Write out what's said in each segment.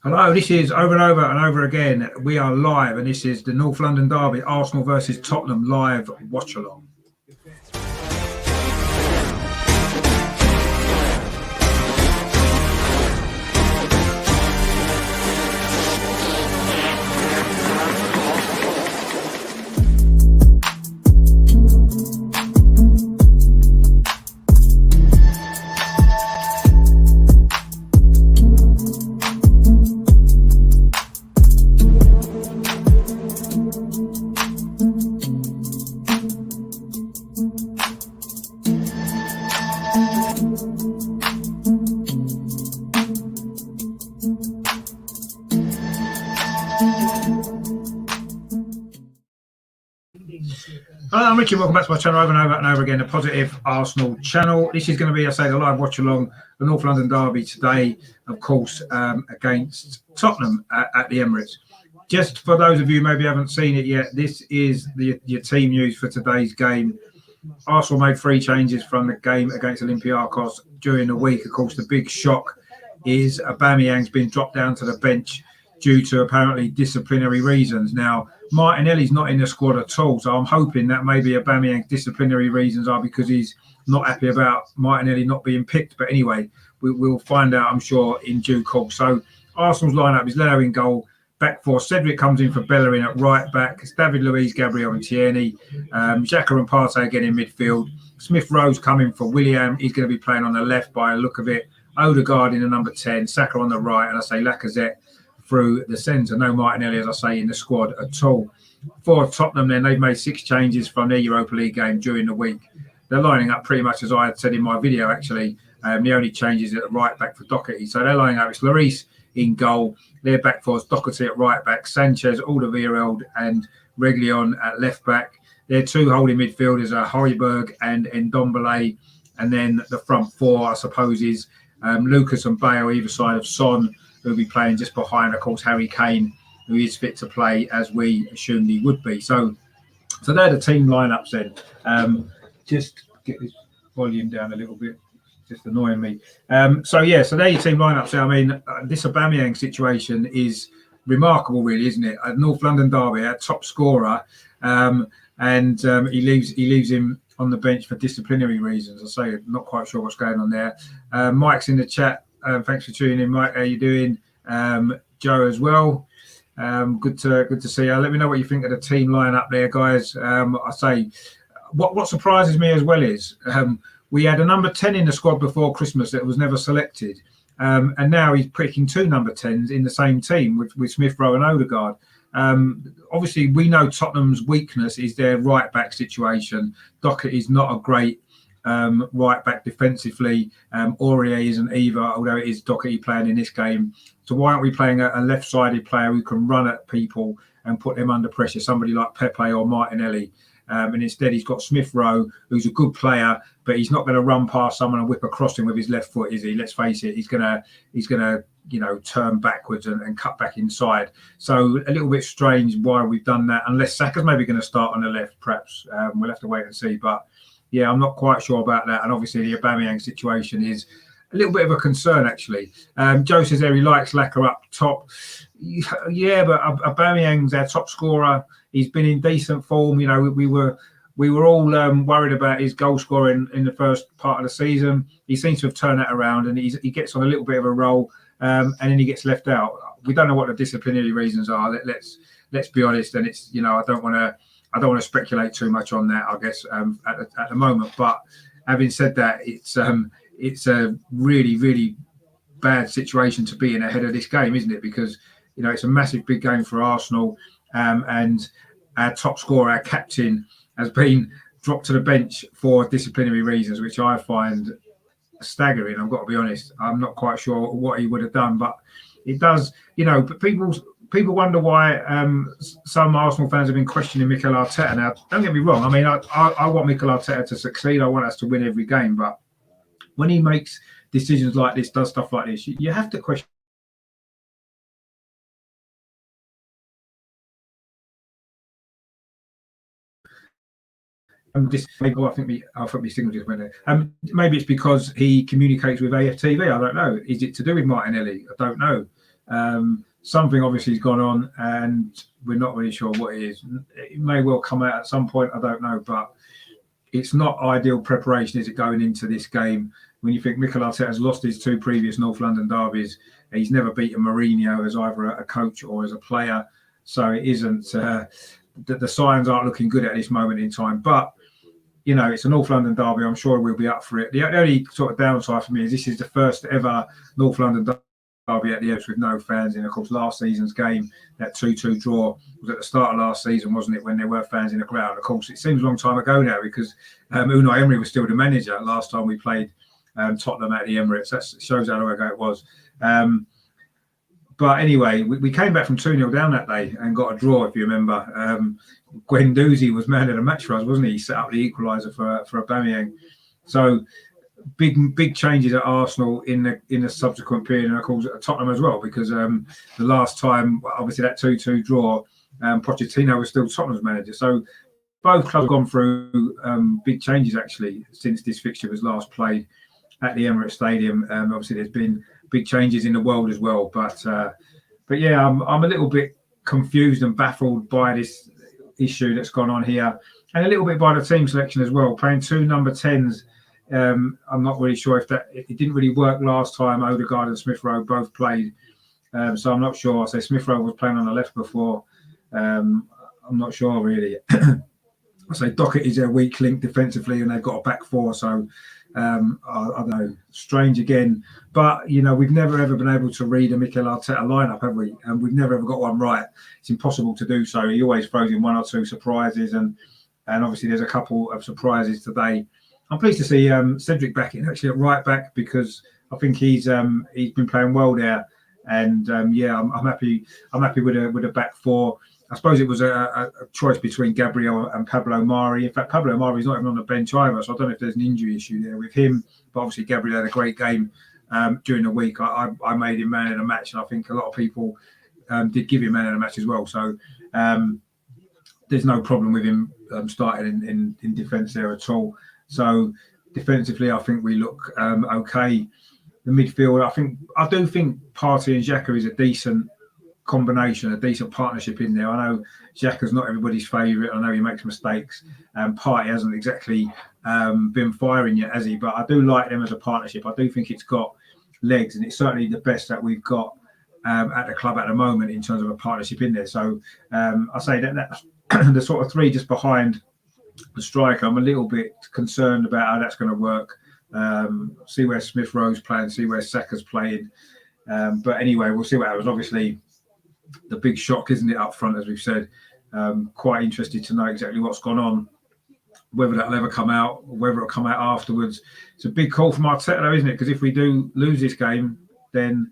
Hello, this is over and over and over again. We are live, and this is the North London derby, Arsenal versus Tottenham live watch along. Hello, I'm Richard. Welcome back to my channel over and over and over again, the Positive Arsenal channel. This is going to be, I say, the live watch along the North London derby today, of course, against Tottenham at the Emirates. Just for those of you who maybe haven't seen it yet, this is your team news for today's game. Arsenal made 3 changes from the game against Olympiacos during the week. Of course, the big shock is Aubameyang's been dropped down to the bench due to apparently disciplinary reasons. Now, Martinelli's not in the squad at all, so I'm hoping that maybe Aubameyang's disciplinary reasons are because he's not happy about Martinelli not being picked. But anyway, we'll find out, I'm sure, in due course. So Arsenal's lineup is Leo in goal, back 4. Cedric comes in for Bellerin at right back. It's David Luiz, Gabriel and Tierney. Xhaka and Partey again in midfield. Smith Rowe's coming for Willian. He's going to be playing on the left by a look of it. Odegaard in the number 10. Saka on the right. And I say Lacazette through the centre. No Martinelli, as I say, in the squad at all. For Tottenham, then, they've made 6 changes from their Europa League game during the week. They're lining up pretty much as I had said in my video, actually. The only changes at right back for Doherty. So they're lining up. It's Lloris in goal. Their back 4 is Doherty at right back, Sanchez, Alderweireld and Reguilon at left back. Their 2 holding midfielders are Højbjerg and Ndombele. And then the front 4, I suppose, is Lucas and Bale either side of Son, who'll be playing just behind, of course, Harry Kane, who is fit to play as we assumed he would be. So they're the team lineups then. Just get this volume down a little bit, just annoying me. So there your team lineups. I mean, this Aubameyang situation is remarkable, really, isn't it? At North London derby, our top scorer, and he leaves him on the bench for disciplinary reasons. I say, not quite sure what's going on there. Mike's in the chat. Thanks for tuning in, Mike. How you doing? Joe as well. Good to see you. Let me know what you think of the team lineup there, guys. I say, what surprises me as well is we had a number 10 in the squad before Christmas that was never selected, and now he's picking 2 number 10s in the same team with Smith Rowe and Odegaard. Obviously, we know Tottenham's weakness is their right back situation. Doherty is not a great right back defensively. Aurier isn't either, although it is Doherty playing in this game. So why aren't we playing a left-sided player who can run at people and put them under pressure, somebody like Pepe or Martinelli? And instead he's got Smith Rowe, who's a good player, but he's not going to run past someone and whip across him with his left foot, is he? Let's face it, he's gonna turn backwards and cut back inside. So a little bit strange why we've done that, unless Saka's maybe going to start on the left, perhaps. We'll have to wait and see. But yeah, I'm not quite sure about that. And obviously the Aubameyang situation is a little bit of a concern, actually. Joe says there he likes Laka up top. Yeah, but Aubameyang's our top scorer. He's been in decent form. You know, we were all worried about his goal scoring in the first part of the season. He seems to have turned that around, and he gets on a little bit of a roll, and then he gets left out. We don't know what the disciplinary reasons are. Let's be honest. And it's, I don't want to speculate too much on that, I guess, at the moment. But having said that, it's a really, really bad situation to be in ahead of this game, isn't it? Because, it's a massive, big game for Arsenal. And our top scorer, our captain, has been dropped to the bench for disciplinary reasons, which I find staggering. I've got to be honest. I'm not quite sure what he would have done, but it does, but people wonder why some Arsenal fans have been questioning Mikel Arteta. Now, don't get me wrong. I mean, I want Mikel Arteta to succeed. I want us to win every game. But when he makes decisions like this, does stuff like this, you have to question. I think my signal just went there. Maybe it's because he communicates with AFTV. I don't know. Is it to do with Martinelli? I don't know. Something obviously has gone on, and we're not really sure what it is. It may well come out at some point. I don't know, but it's not ideal preparation, is it, going into this game? When you think Mikel Arteta has lost his 2 previous North London derbies, he's never beaten Mourinho as either a coach or as a player. So it isn't. The signs aren't looking good at this moment in time. But you know, it's a North London derby. I'm sure we'll be up for it. The only sort of downside for me is this is the first ever North London derby at the Emirates with no fans in. Of course, last season's game, that 2-2 draw, was at the start of last season, wasn't it, when there were fans in the ground? Of course, it seems a long time ago now because Unai Emery was still the manager last time we played Tottenham at the Emirates. That shows how long ago it was. But anyway, we came back from 2-0 down that day and got a draw, if you remember. Guendouzi was man of the match for us, wasn't he? He set up the equaliser for Aubameyang. So big changes at Arsenal in the subsequent period, and of course at Tottenham as well, because the last time, obviously that 2-2 draw, Pochettino was still Tottenham's manager. So both clubs have gone through big changes actually since this fixture was last played at the Emirates Stadium. Obviously there's been big changes in the world as well, but yeah, I'm a little bit confused and baffled by this issue that's gone on here, and a little bit by the team selection as well. Playing 2 number 10s, I'm not really sure if it didn't really work last time. Odegaard and Smith Rowe both played, so I'm not sure. I say Smith Rowe was playing on the left before. I'm not sure really. I say Dockett is their weak link defensively, and they've got a back 4, so I don't know, strange again. But you know, we've never ever been able to read a Mikel Arteta lineup, have we? And we've never ever got one right. It's impossible to do so. He always throws in 1 or 2 surprises, and obviously there's a couple of surprises today. I'm pleased to see Cedric back in actually at right back, because I think he's been playing well there, and yeah, I'm happy. I'm happy with a back 4. I suppose it was a choice between Gabriel and Pablo Mari. In fact, Pablo Mari's not even on the bench either, so I don't know if there's an injury issue there with him. But obviously, Gabriel had a great game during the week. I made him man of the match, and I think a lot of people did give him man of the match as well. So there's no problem with him starting in defence there at all. So defensively, I think we look okay. The midfield, I do think Partey and Xhaka is a decent combination, a decent partnership in there. I know Xhaka's not everybody's favourite. I know he makes mistakes, and Partey hasn't exactly been firing yet, has he? But I do like them as a partnership. I do think it's got legs, and it's certainly the best that we've got at the club at the moment in terms of a partnership in there. So I say that's the sort of 3 just behind the striker. I'm a little bit concerned about how that's going to work. See where Smith Rowe's playing, see where Saka's playing. But anyway, we'll see what happens. Obviously, the big shock, isn't it, up front, as we've said. Quite interested to know exactly what's gone on, whether that'll ever come out, or whether it'll come out afterwards. It's a big call from Arteta, though, isn't it? Because if we do lose this game, then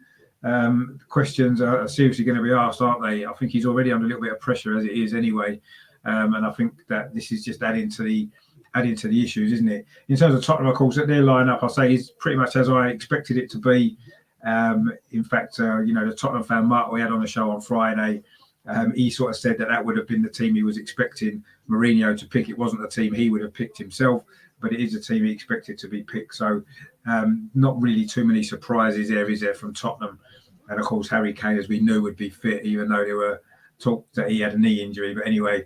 questions are seriously going to be asked, aren't they? I think he's already under a little bit of pressure as it is anyway. And I think that this is just adding to the issues, isn't it? In terms of Tottenham, of course, their lineup, I say, is pretty much as I expected it to be. In fact, the Tottenham fan Mark we had on the show on Friday, he sort of said that would have been the team he was expecting Mourinho to pick. It wasn't the team he would have picked himself, but it is a team he expected to be picked. So not really too many surprises there, is there, from Tottenham? And of course, Harry Kane, as we knew, would be fit, even though there were talk that he had a knee injury. But anyway,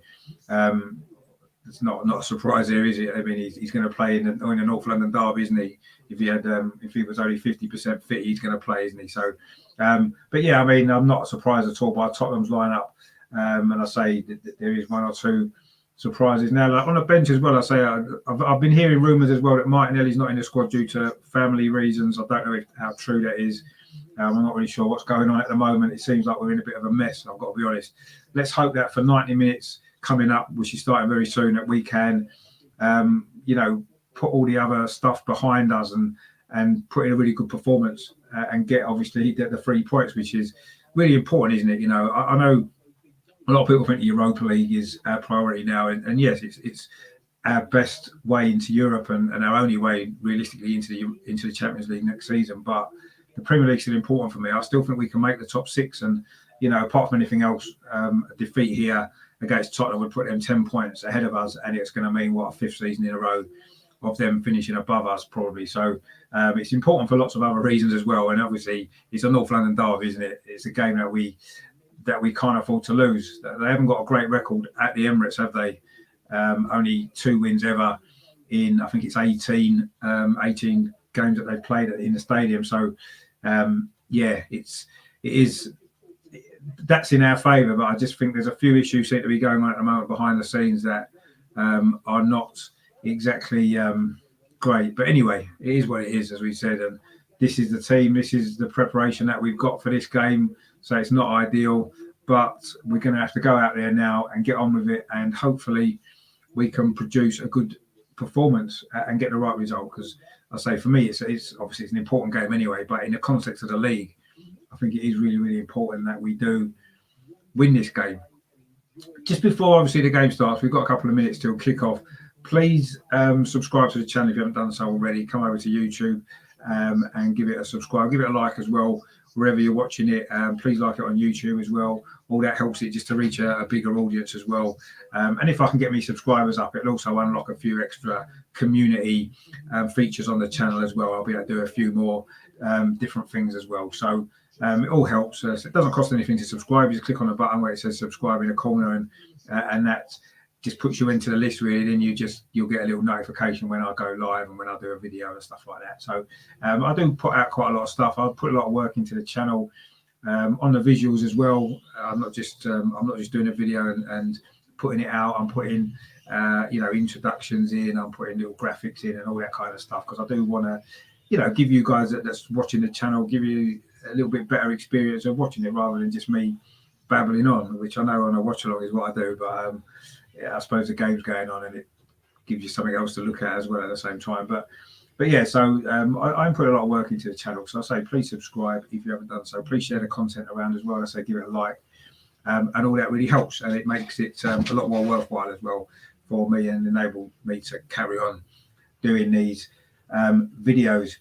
it's not a surprise there, is it? I mean, he's going to play in the North London derby, isn't he? If he was only 50% fit, he's going to play, isn't he? So, but yeah, I mean, I'm not surprised at all by Tottenham's lineup. And I say that there is 1 or 2 surprises. Now, like on the bench as well, I say I've been hearing rumours as well that Martinelli's not in the squad due to family reasons. I don't know how true that is. I'm not really sure what's going on at the moment. It seems like we're in a bit of a mess, I've got to be honest. Let's hope that for 90 minutes coming up, which is starting very soon, that we can, put all the other stuff behind us and put in a really good performance and get, obviously, the 3 points, which is really important, isn't it? You know, I know a lot of people think the Europa League is our priority now, and yes, it's our best way into Europe and our only way, realistically, into the Champions League next season. But the Premier League is still important for me. I still think we can make the top 6, and apart from anything else, a defeat here against Tottenham would put them 10 points ahead of us, and it's going to mean what, a fifth season in a row of them finishing above us probably. So it's important for lots of other reasons as well. And obviously it's a North London derby, isn't it? It's a game that we can't afford to lose. They haven't got a great record at the Emirates, have they? Only 2 wins ever in, I think it's 18 games that they've played in the stadium. So it is. That's in our favour, but I just think there's a few issues seem to be going on at the moment behind the scenes that are not exactly great. But anyway, it is what it is, as we said, and this is the team, this is the preparation that we've got for this game. So it's not ideal, but we're going to have to go out there now and get on with it, and hopefully we can produce a good performance and get the right result. Because I say, for me, it's obviously it's an important game anyway, but in the context of the league, I think it is really, really important that we do win this game. Just before, obviously, the game starts, we've got a couple of minutes till kick-off. Please subscribe to the channel if you haven't done so already. Come over to YouTube and give it a subscribe. Give it a like as well, wherever you're watching it. Please like it on YouTube as well. All that helps it just to reach a bigger audience as well. And if I can get me subscribers up, it'll also unlock a few extra community features on the channel as well. I'll be able to do a few more different things as well. So it all helps. So it doesn't cost anything to subscribe. You just click on the button where it says subscribe in the corner, and that just puts you into the list really. Then you'll get a little notification when I go live and when I do a video and stuff like that. So I do put out quite a lot of stuff. I put a lot of work into the channel on the visuals as well. I'm not just doing a video and putting it out. I'm putting introductions in. I'm putting little graphics in and all that kind of stuff, because I do want to give you guys that's watching the channel, give you a little bit better experience of watching it rather than just me babbling on, which I know on a watch along is what I do, but I suppose the game's going on and it gives you something else to look at as well at the same time. But yeah, so I'm putting a lot of work into the channel. So I say please subscribe if you haven't done so. Please share the content around as well. I say give it a like, and all that really helps, and it makes it a lot more worthwhile as well for me and enable me to carry on doing these videos.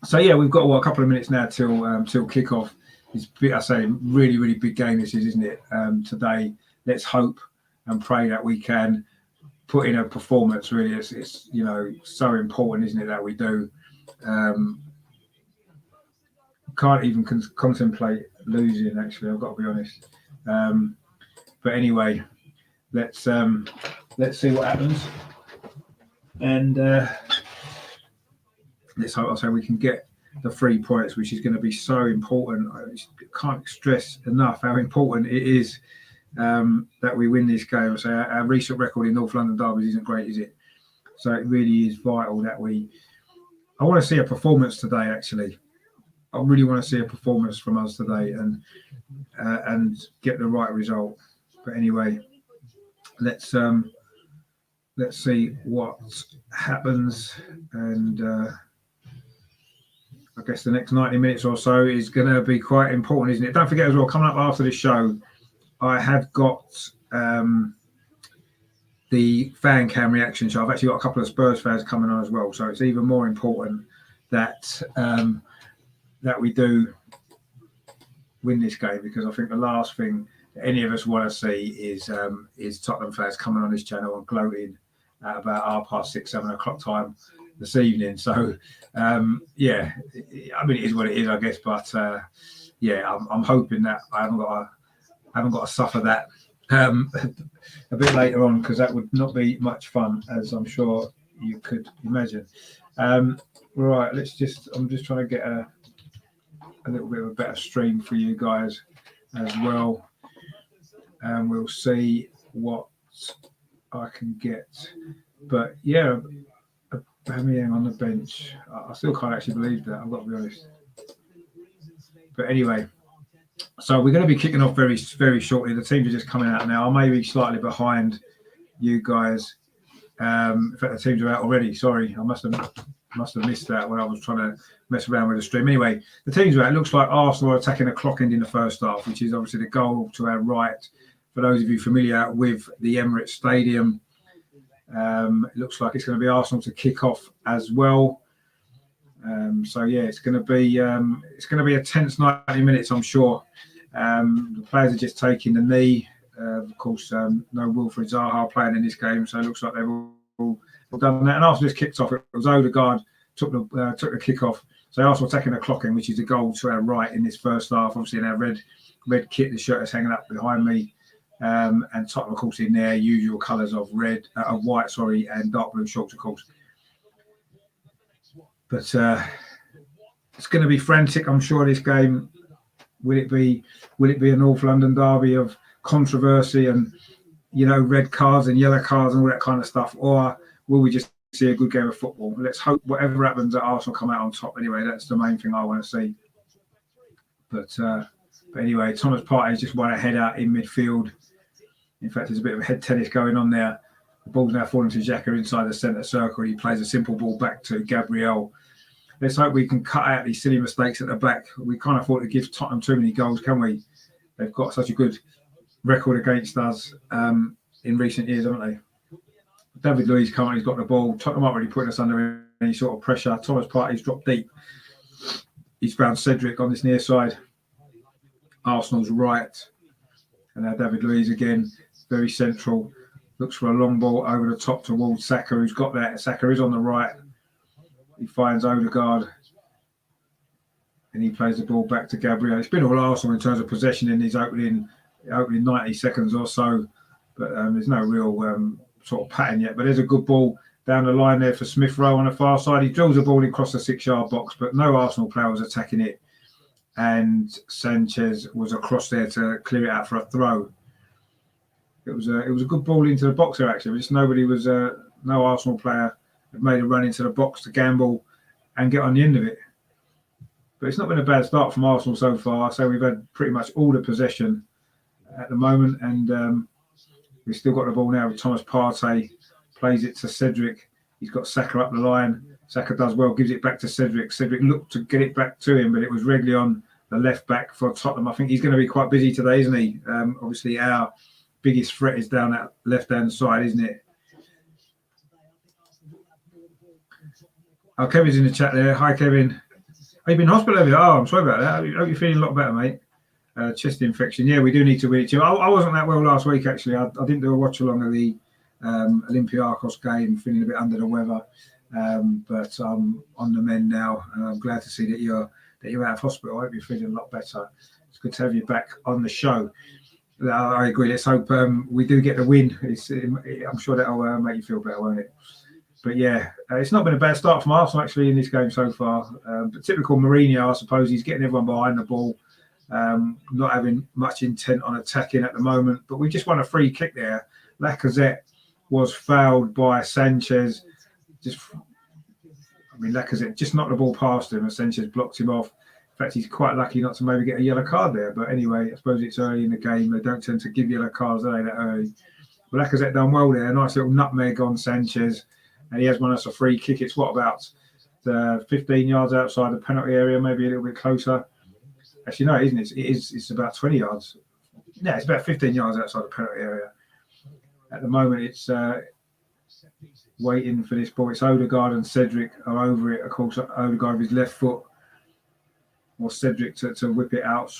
So yeah, we've got a couple of minutes now till kick-off. It's I say really, really big game this is, isn't it? Today, let's hope and pray that we can put in a performance. Really, it's so important, isn't it, that we do. Can't even contemplate losing. Actually, I've got to be honest. But anyway, let's see what happens, and let's hope we can get the 3 points, which is going to be so important. I can't stress enough how important it is that we win this game. So our recent record in North London derbies isn't great, is it? So it really is vital that I want to see a performance today. Actually, I really want to see a performance from us today and get the right result. But anyway, let's see what happens, and I guess the next 90 minutes or so is going to be quite important, isn't it? Don't forget as well, coming up after the show, I have got the fan cam reaction show. I've actually got a couple of Spurs fans coming on as well, so it's even more important that we do win this game, because I think the last thing that any of us want to see is Tottenham fans coming on this channel and gloating at about 6:30, 7 o'clock time this evening. So yeah, I mean, it is what it is, I guess. But yeah, I'm hoping that I haven't got to suffer that a bit later on, because that would not be much fun, as I'm sure you could imagine. Right, I'm just trying to get a little bit of a better stream for you guys as well, and we'll see what I can get. But yeah, Aubameyang on the bench. I still can't actually believe that, I've got to be honest. But anyway, so we're going to be kicking off very, very shortly. The teams are just coming out now. I may be slightly behind you guys. In fact, the teams are out already. Sorry, I must have missed that when I was trying to mess around with the stream. Anyway, the teams are out. It looks like Arsenal are attacking a clock end in the first half, which is obviously the goal to our right. For those of you familiar with the Emirates Stadium, it looks like it's going to be Arsenal to kick off as well. So yeah, it's going to be a tense 90 minutes, I'm sure. The players are just taking the knee Of course, no Wilfred Zaha playing in this game, so it looks like they've all done that. And Arsenal just kicked off. It was Odegaard took the kick off. So Arsenal taking the clock in, which is the goal to our right in this first half. Obviously in our red kit, the shirt is hanging up behind me. And Tottenham, of course, in their usual colours of white, and dark blue shorts, of course. But it's going to be frantic, I'm sure. This game, will it be a North London derby of controversy and red cards and yellow cards and all that kind of stuff, or will we just see a good game of football? Let's hope whatever happens that Arsenal come out on top. Anyway, that's the main thing I want to see. But anyway, Thomas Partey's just won a header in midfield. In fact, there's a bit of a head tennis going on there. The ball's now falling to Xhaka inside the centre circle. He plays a simple ball back to Gabriel. Let's hope we can cut out these silly mistakes at the back. We can't afford to give Tottenham too many goals, can we? They've got such a good record against us in recent years, haven't they? David Luiz currently has got the ball. Tottenham aren't really putting us under any sort of pressure. Thomas Partey's dropped deep. He's found Cedric on this near side. Arsenal's right. And now David Luiz again, very central. Looks for a long ball over the top towards Saka, who's got that. Saka is on the right. He finds Odegaard. And he plays the ball back to Gabriel. It's been all Arsenal in terms of possession in these opening 90 seconds or so. But there's no real sort of pattern yet. But there's a good ball down the line there for Smith Rowe on the far side. He drills the ball across the 6-yard box, but no Arsenal player was attacking it. And Sanchez was across there to clear it out for a throw. It was a good ball into the box there, actually. Just nobody was no Arsenal player had made a run into the box to gamble and get on the end of it. But it's not been a bad start from Arsenal so far. So we've had pretty much all the possession at the moment, and we've still got the ball now with Thomas Partey. Plays it to Cedric. He's got Saka up the line. Saka does well, gives it back to Cedric. Cedric looked to get it back to him, but it was Reguilón, the left back for Tottenham. I think he's going to be quite busy today, isn't he? Obviously, our biggest threat is down that left-hand side, isn't it? Oh, Kevin's in the chat there. Hi, Kevin. Oh, you've been in hospital, have you? Oh, I'm sorry about that. I hope you're feeling a lot better, mate. Chest infection. Yeah, we do need to win it. I wasn't that well last week, actually. I didn't do a watch-along of the Olympiacos game, feeling a bit under the weather. But I'm on the mend now, and I'm glad to see that you're out of hospital. I hope you're feeling a lot better. It's good to have you back on the show. I agree. Let's hope we do get the win. I'm sure that'll make you feel better, won't it? But yeah, it's not been a bad start from Arsenal actually in this game so far. But typical Mourinho, I suppose. He's getting everyone behind the ball, not having much intent on attacking at the moment. But we just won a free kick there. Lacazette was fouled by Sanchez. Lacazette just knocked the ball past him and Sanchez blocked him off. In fact, he's quite lucky not to maybe get a yellow card there. But anyway, I suppose it's early in the game. They don't tend to give yellow cards, are they, that early? But Lacazette done well there. A nice little nutmeg on Sanchez. And he has won us a free kick. It's what, about 15 yards outside the penalty area, maybe a little bit closer. Actually, no, it isn't. It's about 20 yards. Yeah, it's about 15 yards outside the penalty area. At the moment, it's waiting for this ball. It's Odegaard and Cedric are over it. Of course, Odegaard with his left foot, or Cedric to whip it out,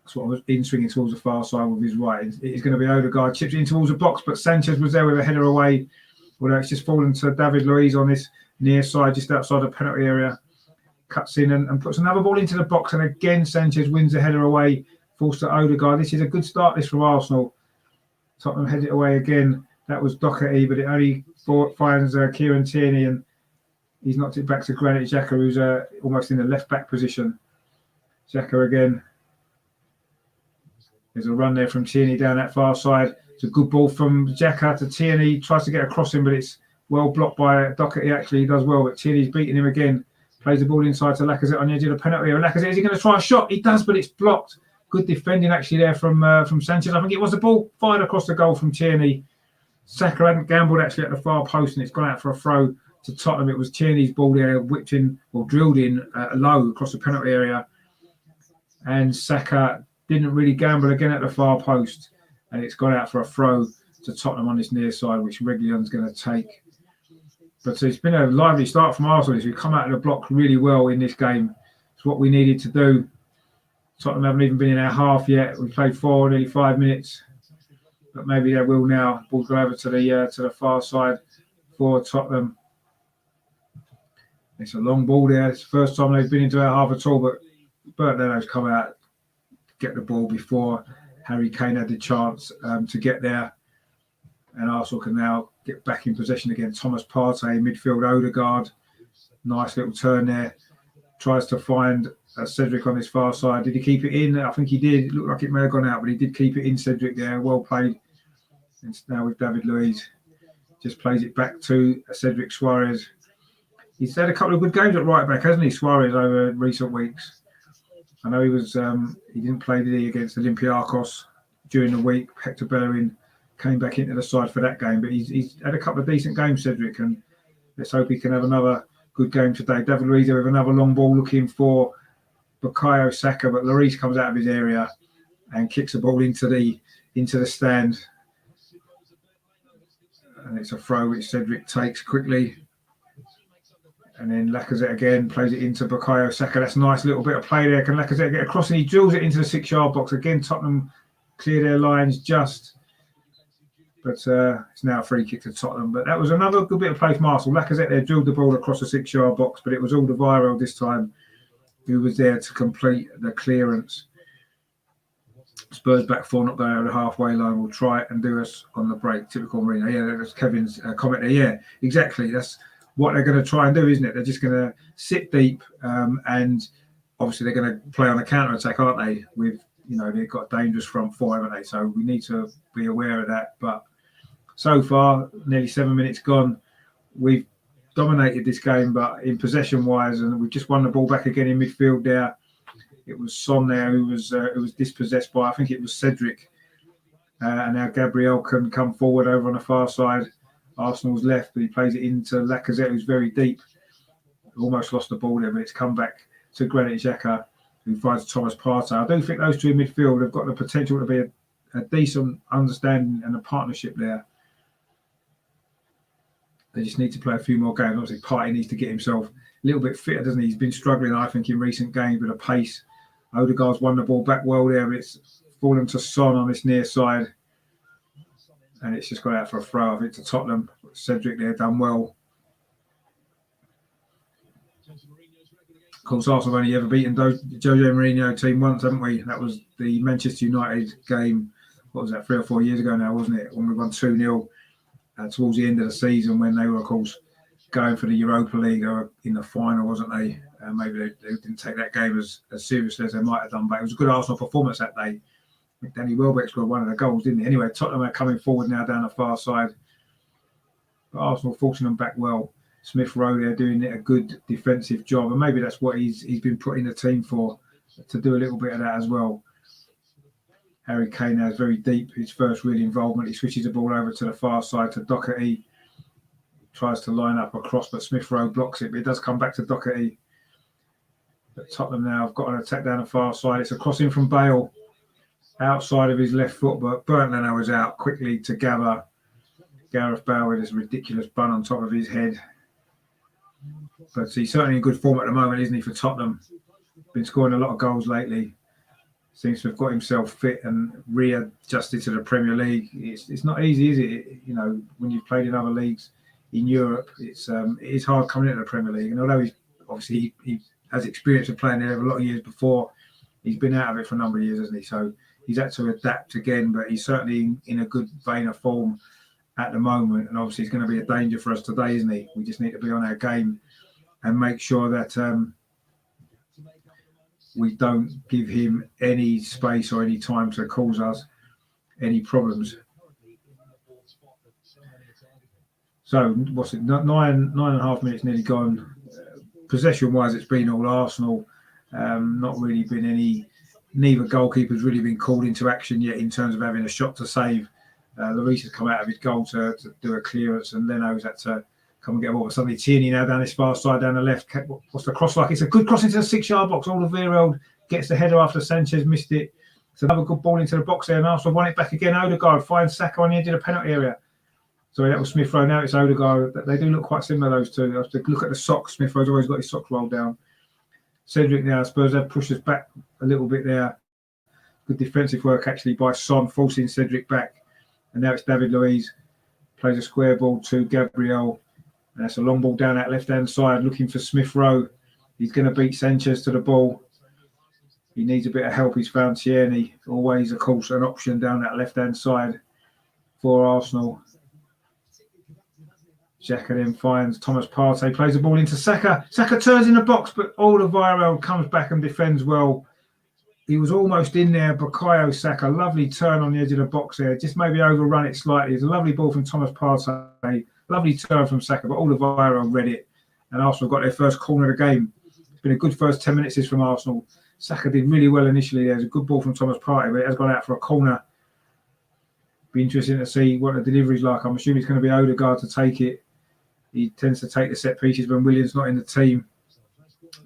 sort of in swinging towards the far side with his right. It's going to be Odegaard, chips it in towards the box, but Sanchez was there with a header away. Although it's just fallen to David Luiz on this near side, just outside the penalty area. Cuts in and puts another ball into the box. And again, Sanchez wins the header away, falls to Odegaard. This is a good start, this from Arsenal. Tottenham head it away again. That was Doherty, but it only finds Kieran Tierney, and he's knocked it back to Granit Xhaka, who's almost in the left-back position. Xhaka again. There's a run there from Tierney down that far side. It's a good ball from Xhaka to Tierney. Tries to get across him, but it's well blocked by Doherty. Actually, he does well, but Tierney's beating him again. Plays the ball inside to Lacazette on the edge of the penalty area. Lacazette, is he going to try a shot? He does, but it's blocked. Good defending actually there from Sanchez. I think it was the ball fired across the goal from Tierney. Saka hadn't gambled actually at the far post, and it's gone out for a throw to Tottenham. It was Tierney's ball there, whipped in or drilled in low across the penalty area, and Saka didn't really gamble again at the far post. And it's gone out for a throw to Tottenham on this near side, which Reguilón's going to take. But it's been a lively start from Arsenal. We've come out of the block really well in this game. It's what we needed to do. Tottenham haven't even been in our half yet. We played nearly 5 minutes. but maybe they will now. Ball's gone over to the far side for Tottenham. It's a long ball there. It's the first time they've been into our half at all, but Bert Leno's come out, get the ball before Harry Kane had the chance to get there. And Arsenal can now get back in possession again. Thomas Partey, midfield, Odegaard. Nice little turn there. Tries to find Cedric on his far side. Did he keep it in? I think he did. It looked like it may have gone out, but he did keep it in, Cedric there. Well played. And now with David Luiz. Just plays it back to Cedric Suarez. He's had a couple of good games at right back, hasn't he, Suarez, over recent weeks? I know he didn't play, did he, against Olympiacos during the week. Hector Bellerin came back into the side for that game, but he's had a couple of decent games, Cedric, and let's hope he can have another good game today. David Luiz with another long ball looking for Bukayo Saka, but Lloris comes out of his area and kicks the ball into the stand. And it's a throw which Cedric takes quickly. And then Lacazette again plays it into Bukayo Saka. That's a nice little bit of play there. Can Lacazette get across? And he drills it into the 6-yard box. Again, Tottenham clear their lines just. But it's now a free kick to Tottenham. But that was another good bit of play from Arsenal. Lacazette there drilled the ball across the 6-yard box, but it was Alderweireld this time who was there to complete the clearance. Spurs back 4, not going over the halfway line. Will try it and do us on the break. Typical Mourinho. Yeah, that's Kevin's comment there. Yeah, exactly. That's what they're going to try and do, isn't it? They're just going to sit deep and obviously they're going to play on the counter-attack, aren't they? With, they've got a dangerous front four, haven't they? So we need to be aware of that. But so far, nearly 7 minutes gone, we've dominated this game, but in possession-wise, and we've just won the ball back again in midfield there. It was Son there who was dispossessed by, I think it was Cedric. And now Gabriel can come forward over on the far side. Arsenal's left, but he plays it into Lacazette, who's very deep. Almost lost the ball there, but it's come back to Granit Xhaka, who finds Thomas Partey. I do think those two in midfield have got the potential to be a decent understanding and a partnership there. They just need to play a few more games. Obviously, Partey needs to get himself a little bit fitter, doesn't he? He's been struggling, I think, in recent games with a pace. Odegaard's won the ball back well there, but it's fallen to Son on this near side. And it's just gone out for a throw, I think, to Tottenham. Cedric there done well. Of course, Arsenal have only ever beaten Jose Mourinho team once, haven't we? That was the Manchester United game, what was that, 3 or 4 years ago now, wasn't it? When we won 2-0 towards the end of the season when they were, of course, going for the Europa League or in the final, wasn't they? Maybe they didn't take that game as seriously as they might have done, but it was a good Arsenal performance that day. Danny Welbeck scored one of the goals, didn't he? Anyway, Tottenham are coming forward now down the far side. But Arsenal forcing them back well. Smith Rowe there doing a good defensive job. And maybe that's what he's been put in the team for, to do a little bit of that as well. Harry Kane now is very deep. His first real involvement. He switches the ball over to the far side to Doherty. Tries to line up across, but Smith Rowe blocks it. But it does come back to Doherty. But Tottenham now have got an attack down the far side. It's a crossing from Bale. Outside of his left foot, but Bernd Leno was out quickly to gather. Gareth Bale with this ridiculous bun on top of his head. But he's certainly in good form at the moment, isn't he, for Tottenham? Been scoring a lot of goals lately. Seems to have got himself fit and readjusted to the Premier League. It's not easy, is it? When you've played in other leagues in Europe, it is hard coming into the Premier League. And although he has experience of playing there a lot of years before, he's been out of it for a number of years, hasn't he? So he's had to adapt again, but he's certainly in a good vein of form at the moment. And obviously, he's going to be a danger for us today, isn't he? We just need to be on our game and make sure that we don't give him any space or any time to cause us any problems. So, what's it? 9.5 minutes nearly gone. Possession-wise, it's been all Arsenal. Not really been neither goalkeeper's really been called into action yet in terms of having a shot to save. Lloris has come out of his goal to do a clearance, and Leno's had to come and get a ball. Suddenly Tierney now down this far side, down the left. What's the cross like? It's a good cross into the 6-yard box. Alderweireld gets the header after Sanchez missed it. It's another good ball into the box there, and Arsenal won it back again. Odegaard finds Saka on the edge of the penalty area. Sorry, that was Smith Rowe. Now it's Odegaard. They do look quite similar, those two. You have to look at the socks. Smith Rowe's always got his socks rolled down. Cedric now, Spurs have pushed us back a little bit there. Good defensive work actually by Son, forcing Cedric back. And now it's David Luiz. Plays a square ball to Gabriel. And that's a long ball down that left-hand side, looking for Smith Rowe. He's going to beat Sanchez to the ball. He needs a bit of help. He's found Tierney. Always, of course, an option down that left-hand side for Arsenal. Xhaka then finds Thomas Partey, plays the ball into Saka. Saka turns in the box, but Alderweireld comes back and defends well. He was almost in there. Bukayo Saka, lovely turn on the edge of the box there. Just maybe overrun it slightly. It's a lovely ball from Thomas Partey. Lovely turn from Saka, but Alderweireld read it. And Arsenal got their first corner of the game. It's been a good first 10 minutes from Arsenal. Saka did really well initially. There's a good ball from Thomas Partey, but it has gone out for a corner. Be interesting to see what the delivery's like. I'm assuming it's going to be Odegaard to take it. He tends to take the set pieces when Williams not in the team,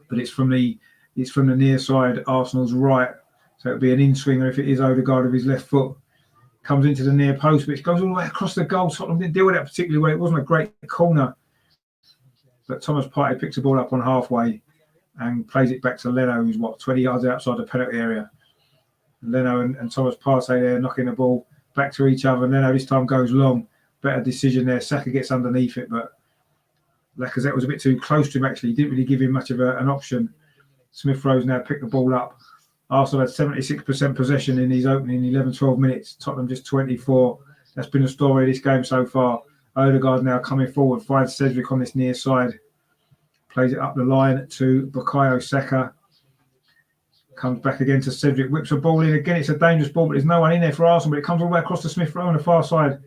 but it's from the near side, Arsenal's right. So it'll be an in-swinger if it is Odegaard with his left foot. Comes into the near post, which goes all the way across the goal. Tottenham didn't deal with that particularly well. It wasn't a great corner, but Thomas Partey picks the ball up on halfway and plays it back to Leno, who's 20 yards outside the penalty area. Leno and Thomas Partey there knocking the ball back to each other. Leno this time goes long. Better decision there. Saka gets underneath it, but Lacazette was a bit too close to him, actually. He didn't really give him much of an option. Smith Rowe's now picked the ball up. Arsenal had 76% possession in these opening 11-12 minutes. Tottenham just 24. That's been the story of this game so far. Odegaard now coming forward, finds Cedric on this near side. Plays it up the line to Bukayo Saka. Comes back again to Cedric, whips a ball in. Again, it's a dangerous ball, but there's no one in there for Arsenal. But it comes all the way across to Smith Rowe on the far side.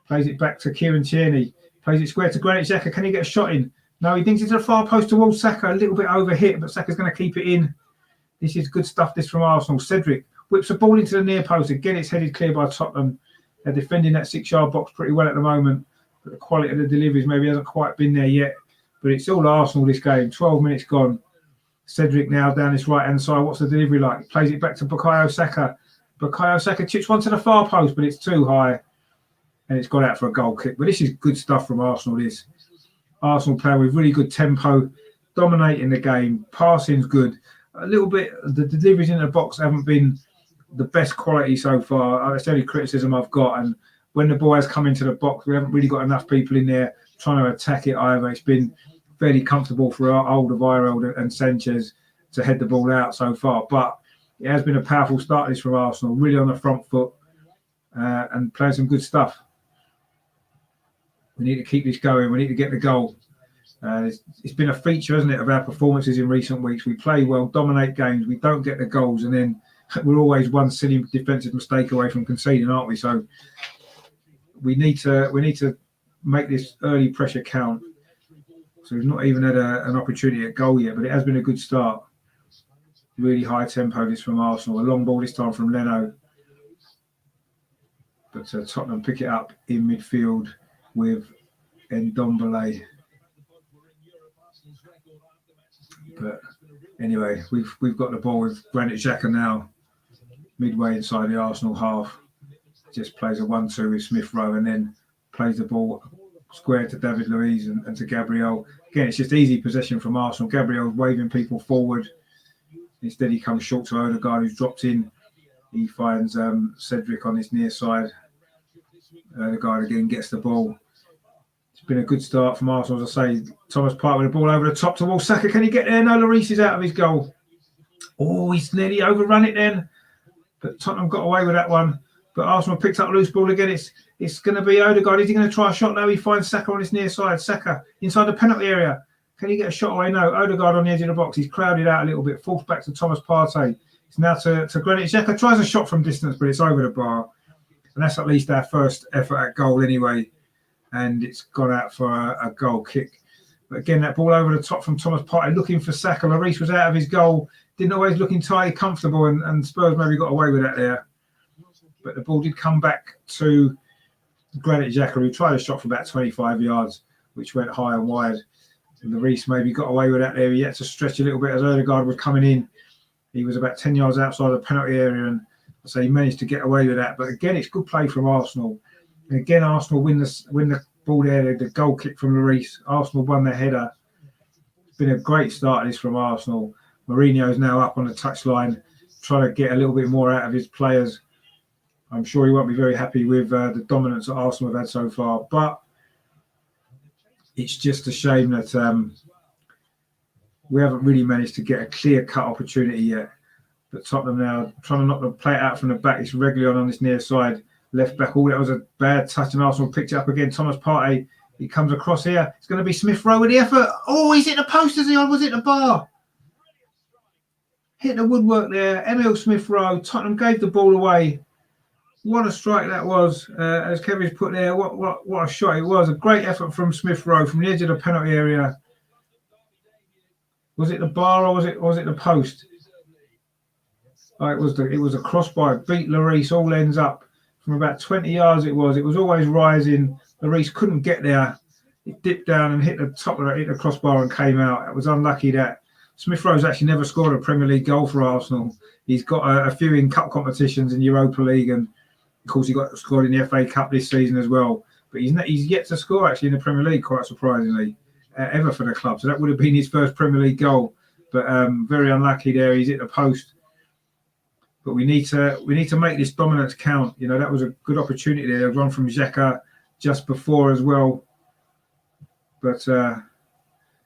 Plays it back to Kieran Tierney. Plays it square to Granit Xhaka. Can he get a shot in? No, he thinks it's a far post towards Saka. A little bit overhit, but Saka's going to keep it in. This is good stuff, this from Arsenal. Cedric whips a ball into the near post. Again, it's headed clear by Tottenham. They're defending that 6-yard box pretty well at the moment. But the quality of the deliveries maybe hasn't quite been there yet. But it's all Arsenal, this game. 12 minutes gone. Cedric now down this right-hand side. What's the delivery like? He plays it back to Bukayo Saka. Bukayo Saka chips one to the far post, but it's too high. And it's gone out for a goal kick. But this is good stuff from Arsenal, this. Arsenal playing with really good tempo, dominating the game. Passing's good. A little bit, the deliveries in the box haven't been the best quality so far. That's the only criticism I've got. And when the ball has come into the box, we haven't really got enough people in there trying to attack it either. It's been fairly comfortable for Alderweireld and Sanchez to head the ball out so far. But it has been a powerful start this from Arsenal, really on the front foot and playing some good stuff. We need to keep this going. We need to get the goal. It's been a feature, hasn't it, of our performances in recent weeks. We play well, dominate games. We don't get the goals, and then we're always one silly defensive mistake away from conceding, aren't we? So we need to make this early pressure count. So we've not even had an opportunity at goal yet, but it has been a good start. Really high tempo this from Arsenal. A long ball this time from Leno. But Tottenham pick it up in midfield with Ndombele. But anyway, we've got the ball with Granit Xhaka now, midway inside the Arsenal half. Just plays a 1-2 with Smith Rowe and then plays the ball square to David Luiz and to Gabriel. Again, it's just easy possession from Arsenal. Gabriel's waving people forward. Instead, he comes short to Odegaard, who's dropped in. He finds Cedric on his near side. Odegaard again gets the ball. It's been a good start from Arsenal, as I say. Thomas Partey with the ball over the top towards Saka. Can he get there? No, Lloris is out of his goal. Oh, he's nearly overrun it then. But Tottenham got away with that one. But Arsenal picked up a loose ball again. It's going to be Odegaard. Is he going to try a shot? No, he finds Saka on his near side. Saka inside the penalty area. Can he get a shot away? No. Odegaard on the edge of the box. He's crowded out a little bit. Forced back to Thomas Partey. It's now to Granit Xhaka. Tries a shot from distance, but it's over the bar. And that's at least our first effort at goal anyway. And it's gone out for a goal kick. But again, that ball over the top from Thomas Partey, looking for Saka. Lloris was out of his goal. Didn't always look entirely comfortable, and Spurs maybe got away with that there. But the ball did come back to Granit Xhaka, who tried a shot for about 25 yards, which went high and wide. And Lloris maybe got away with that there. He had to stretch a little bit as Odegaard was coming in. He was about 10 yards outside the penalty area, and so he managed to get away with that. But again, it's good play from Arsenal. And again, Arsenal win the ball there, the goal kick from Lloris. Arsenal won the header. It's been a great start this from Arsenal. Mourinho is now up on the touchline, trying to get a little bit more out of his players. I'm sure he won't be very happy with the dominance that Arsenal have had so far. But it's just a shame that we haven't really managed to get a clear-cut opportunity yet. But Tottenham now trying to play it out from the back. It's regularly on this near side, left back. Oh, that was a bad touch, and Arsenal picked it up again. Thomas Partey, he comes across here. It's going to be Smith Rowe with the effort. Oh, he's hit the post, is he? Or was it the bar? Hit the woodwork there. Emil Smith Rowe. Tottenham gave the ball away. What a strike that was, as Kevin's put there. What a shot it was. A great effort from Smith Rowe from the edge of the penalty area. Was it the bar or was it the post? Oh, it was a crossbar. It beat Lloris all ends up from about 20 yards. It was always rising. Lloris couldn't get there. It dipped down and hit the top of it, hit the crossbar and came out. It was unlucky that Smith Rowe's actually never scored a Premier League goal for Arsenal. He's got a few in cup competitions in Europa League, and of course he got scored in the FA Cup this season as well. But he's yet to score actually in the Premier League, quite surprisingly, ever for the club. So that would have been his first Premier League goal. But very unlucky there. He's hit the post. But we need to make this dominance count. You know, that was a good opportunity there. A run from Xhaka just before as well. But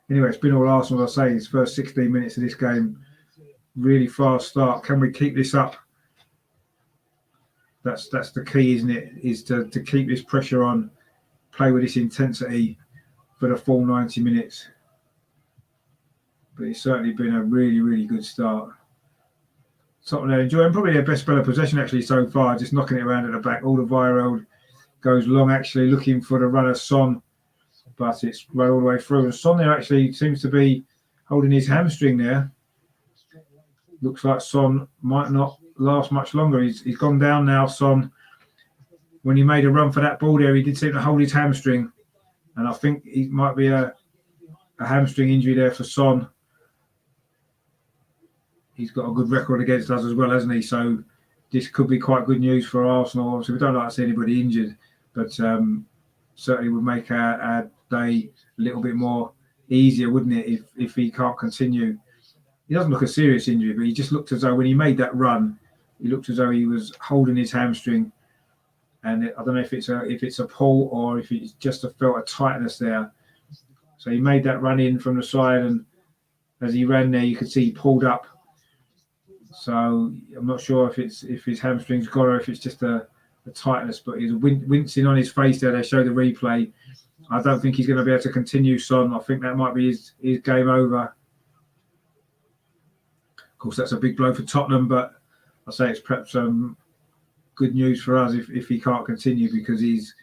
anyway, it's been all Arsenal, I say. His first 16 minutes of this game, really fast start. Can we keep this up? That's the key, isn't it? Is to keep this pressure on, play with this intensity for the full 90 minutes. But it's certainly been a really, really good start. Tottenham enjoying probably their best spell of possession actually so far, just knocking it around at the back. Alderweireld goes long actually looking for the runner Son, but it's run all the way through. And Son there actually seems to be holding his hamstring there. Looks like Son might not last much longer. He's gone down now, Son. When he made a run for that ball there, he did seem to hold his hamstring. And I think it might be a hamstring injury there for Son. He's got a good record against us as well, hasn't he? So this could be quite good news for Arsenal. Obviously, we don't like to see anybody injured, but certainly would make our day a little bit more easier, wouldn't it, if he can't continue. He doesn't look a serious injury, but he just looked as though when he made that run, he looked as though he was holding his hamstring. And I don't know if it's a pull or if it's just felt a tightness there. So he made that run in from the side, and as he ran there, you could see he pulled up. So I'm not sure if his hamstring's gone or if it's just a tightness, but he's wincing on his face there. They show the replay. I don't think he's going to be able to continue, Son. I think that might be his game over. Of course, that's a big blow for Tottenham, but I say it's perhaps good news for us if he can't continue, because he's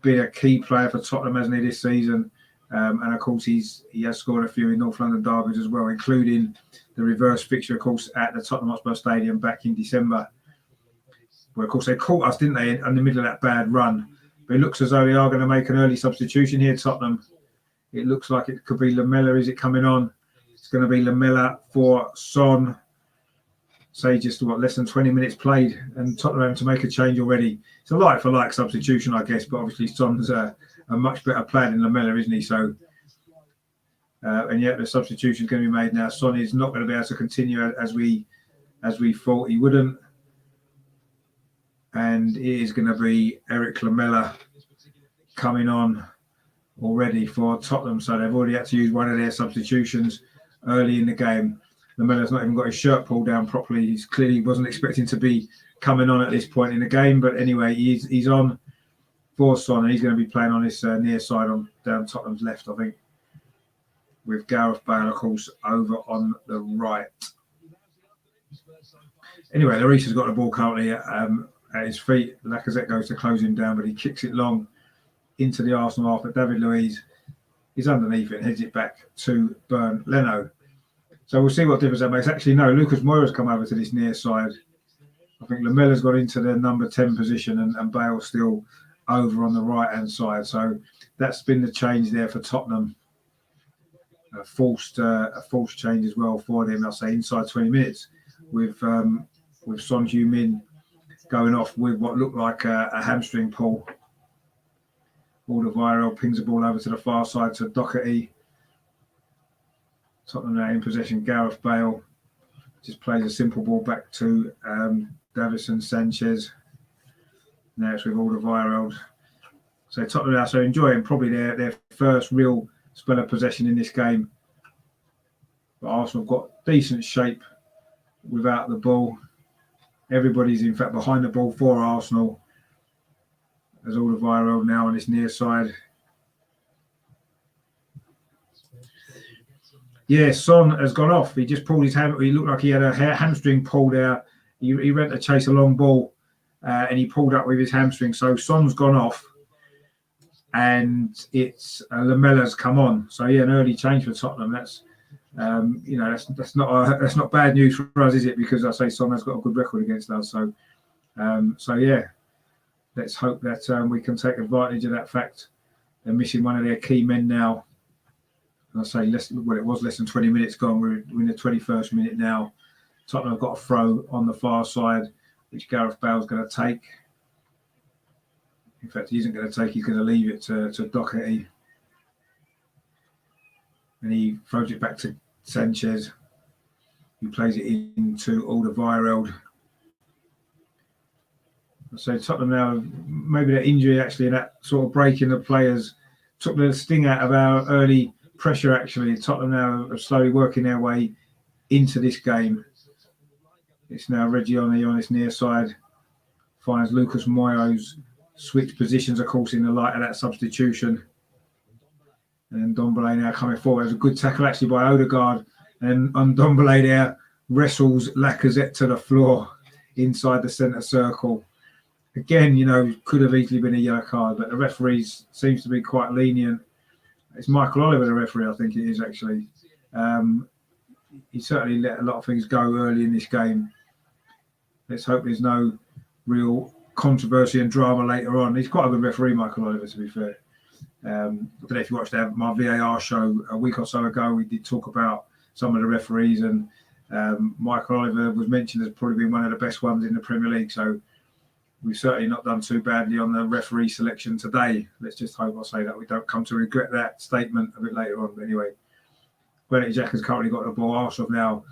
been a key player for Tottenham, hasn't he, this season? And of course, he has scored a few in North London derbies as well, including the reverse fixture, of course, at the Tottenham Hotspur Stadium back in December. Where, of course, they caught us, didn't they, in the middle of that bad run. But it looks as though they are going to make an early substitution here, Tottenham. It looks like it could be Lamela. Is it coming on? It's going to be Lamela for Son. Say just less than 20 minutes played, and Tottenham having to make a change already. It's a like-for-like substitution, I guess, but obviously Son's a much better player than Lamela, isn't he? So, and yet the substitution is going to be made now. Son is not going to be able to continue as we thought he wouldn't, and it is going to be Eric Lamela coming on already for Tottenham. So they've already had to use one of their substitutions early in the game. Lamela's not even got his shirt pulled down properly. He's clearly wasn't expecting to be coming on at this point in the game. But anyway, he's on for Son, and he's going to be playing on this near side down Tottenham's left, I think, with Gareth Bale, of course, over on the right. Anyway, Lloris has got the ball currently at his feet. Lacazette goes to close him down, but he kicks it long into the Arsenal half. But David Luiz is underneath it and heads it back to Bernd Leno. So we'll see what difference that makes. Actually, no, Lucas Moura's come over to this near side. I think Lamela's got into the number 10 position, and Bale's still over on the right-hand side. So that's been the change there for Tottenham. A forced change as well for them. I'll say inside 20 minutes with Son Heung-min going off with what looked like a hamstring pull. Alderweireld pings the ball over to the far side to Doherty. Tottenham now in possession. Gareth Bale just plays a simple ball back to Davinson Sanchez. Now it's with Alderweireld. So Tottenham now so enjoying probably their first real spell of possession in this game. But Arsenal have got decent shape without the ball. Everybody's in fact behind the ball for Arsenal. There's Alderweireld now on his near side. Yeah, Son has gone off. He just pulled his ham. He looked like he had a hamstring pulled out. He went to chase a long ball and he pulled up with his hamstring. So Son's gone off and it's Lamella's come on. So yeah, an early change for Tottenham. That's that's not bad news for us, is it? Because I say Son has got a good record against us. So yeah, let's hope that we can take advantage of that fact. They're missing one of their key men now. And I say it was less than 20 minutes gone. We're in the 21st minute now. Tottenham have got a throw on the far side, which Gareth Bale's going to take. In fact, he isn't going to take. He's going to leave it to Doherty. And he throws it back to Sanchez. He plays it into Alderweireld. So Tottenham now, maybe that injury actually, that sort of breaking the players, took the sting out of our early pressure actually. Tottenham now are slowly working their way into this game. It's now Regioni on his near side. Finds Lucas Moyo's switch positions, of course, in the light of that substitution. And Ndombele now coming forward. There's a good tackle actually by Odegaard. And Ndombele there wrestles Lacazette to the floor inside the centre circle. Again, could have easily been a yellow card, but the referees seems to be quite lenient. It's Michael Oliver, the referee, I think it is actually. He certainly let a lot of things go early in this game. Let's hope there's no real controversy and drama later on. He's quite a good referee, Michael Oliver, to be fair. I don't know if you watched my VAR show a week or so ago. We did talk about some of the referees, and Michael Oliver was mentioned as probably being one of the best ones in the Premier League. So we've certainly not done too badly on the referee selection today. Let's just hope, I'll say, that we don't come to regret that statement a bit later on. But anyway, Granit Xhaka has currently got the ball. Arsenal have now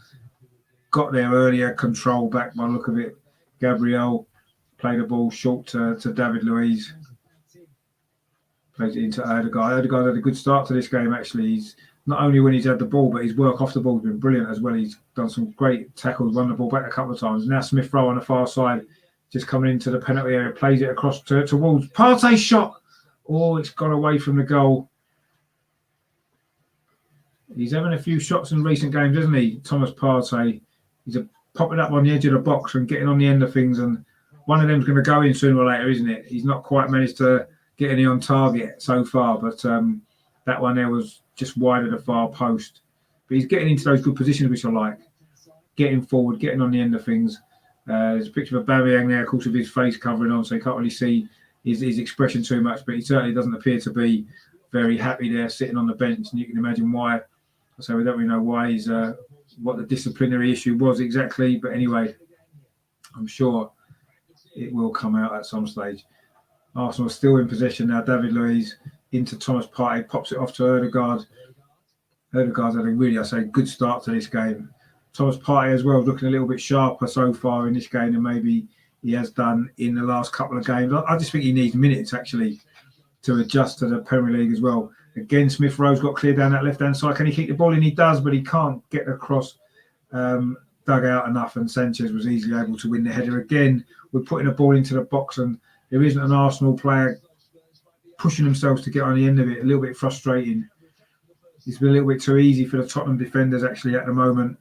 got their earlier control back by the look of it. Gabriel played the ball short to David Luiz. Plays it into Odegaard. Odegaard had a good start to this game, actually. He's not only when he's had the ball, but his work off the ball has been brilliant as well. He's done some great tackles, won the ball back a couple of times. Now Smith Rowe on the far side, just coming into the penalty area, plays it across towards Partey's shot. Oh, it's gone away from the goal. He's having a few shots in recent games, isn't he, Thomas Partey? He's popping up on the edge of the box and getting on the end of things, and one of them's going to go in sooner or later, isn't it? He's not quite managed to get any on target so far, but that one there was just wide of the far post. But he's getting into those good positions, which I like. Getting forward, getting on the end of things. There's a picture of Aubameyang there, of course, with his face covering on, so you can't really see his expression too much, but he certainly doesn't appear to be very happy there sitting on the bench, and you can imagine why. So we don't really know why he's what the disciplinary issue was exactly, but anyway, I'm sure it will come out at some stage. Arsenal still in possession now. David Luiz into Thomas Partey, pops it off to Odegaard. Odegaard's had a really, good start to this game. Thomas Partey as well, looking a little bit sharper so far in this game than maybe he has done in the last couple of games. I just think he needs minutes, actually, to adjust to the Premier League as well. Again, Smith Rowe's got clear down that left-hand side. Can he keep the ball in? He does, but he can't get across dugout enough, and Sanchez was easily able to win the header. Again, we're putting the ball into the box, and there isn't an Arsenal player pushing themselves to get on the end of it. A little bit frustrating. It's been a little bit too easy for the Tottenham defenders, actually, at the moment.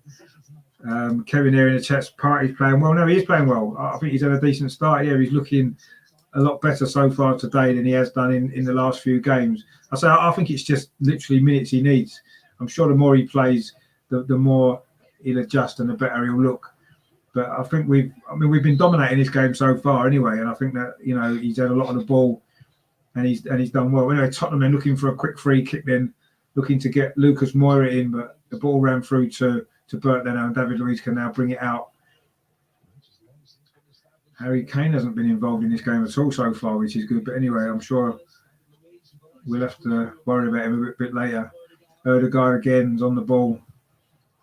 Kevin there in the chat, Partey's playing well. No, he is playing well. I think he's had a decent start here. He's looking a lot better so far today than he has done in the last few games. I think it's just literally minutes he needs. I'm sure the more he plays, the more he'll adjust and the better he'll look. But I think we've been dominating this game so far anyway, and I think that he's had a lot of the ball and he's done well. Anyway, Tottenham then looking for a quick free kick, then looking to get Lucas Moura in, but the ball ran through to Bert then, and David Luiz can now bring it out. Harry Kane hasn't been involved in this game at all so far, which is good. But anyway, I'm sure we'll have to worry about him a bit later. Odegaard again is on the ball.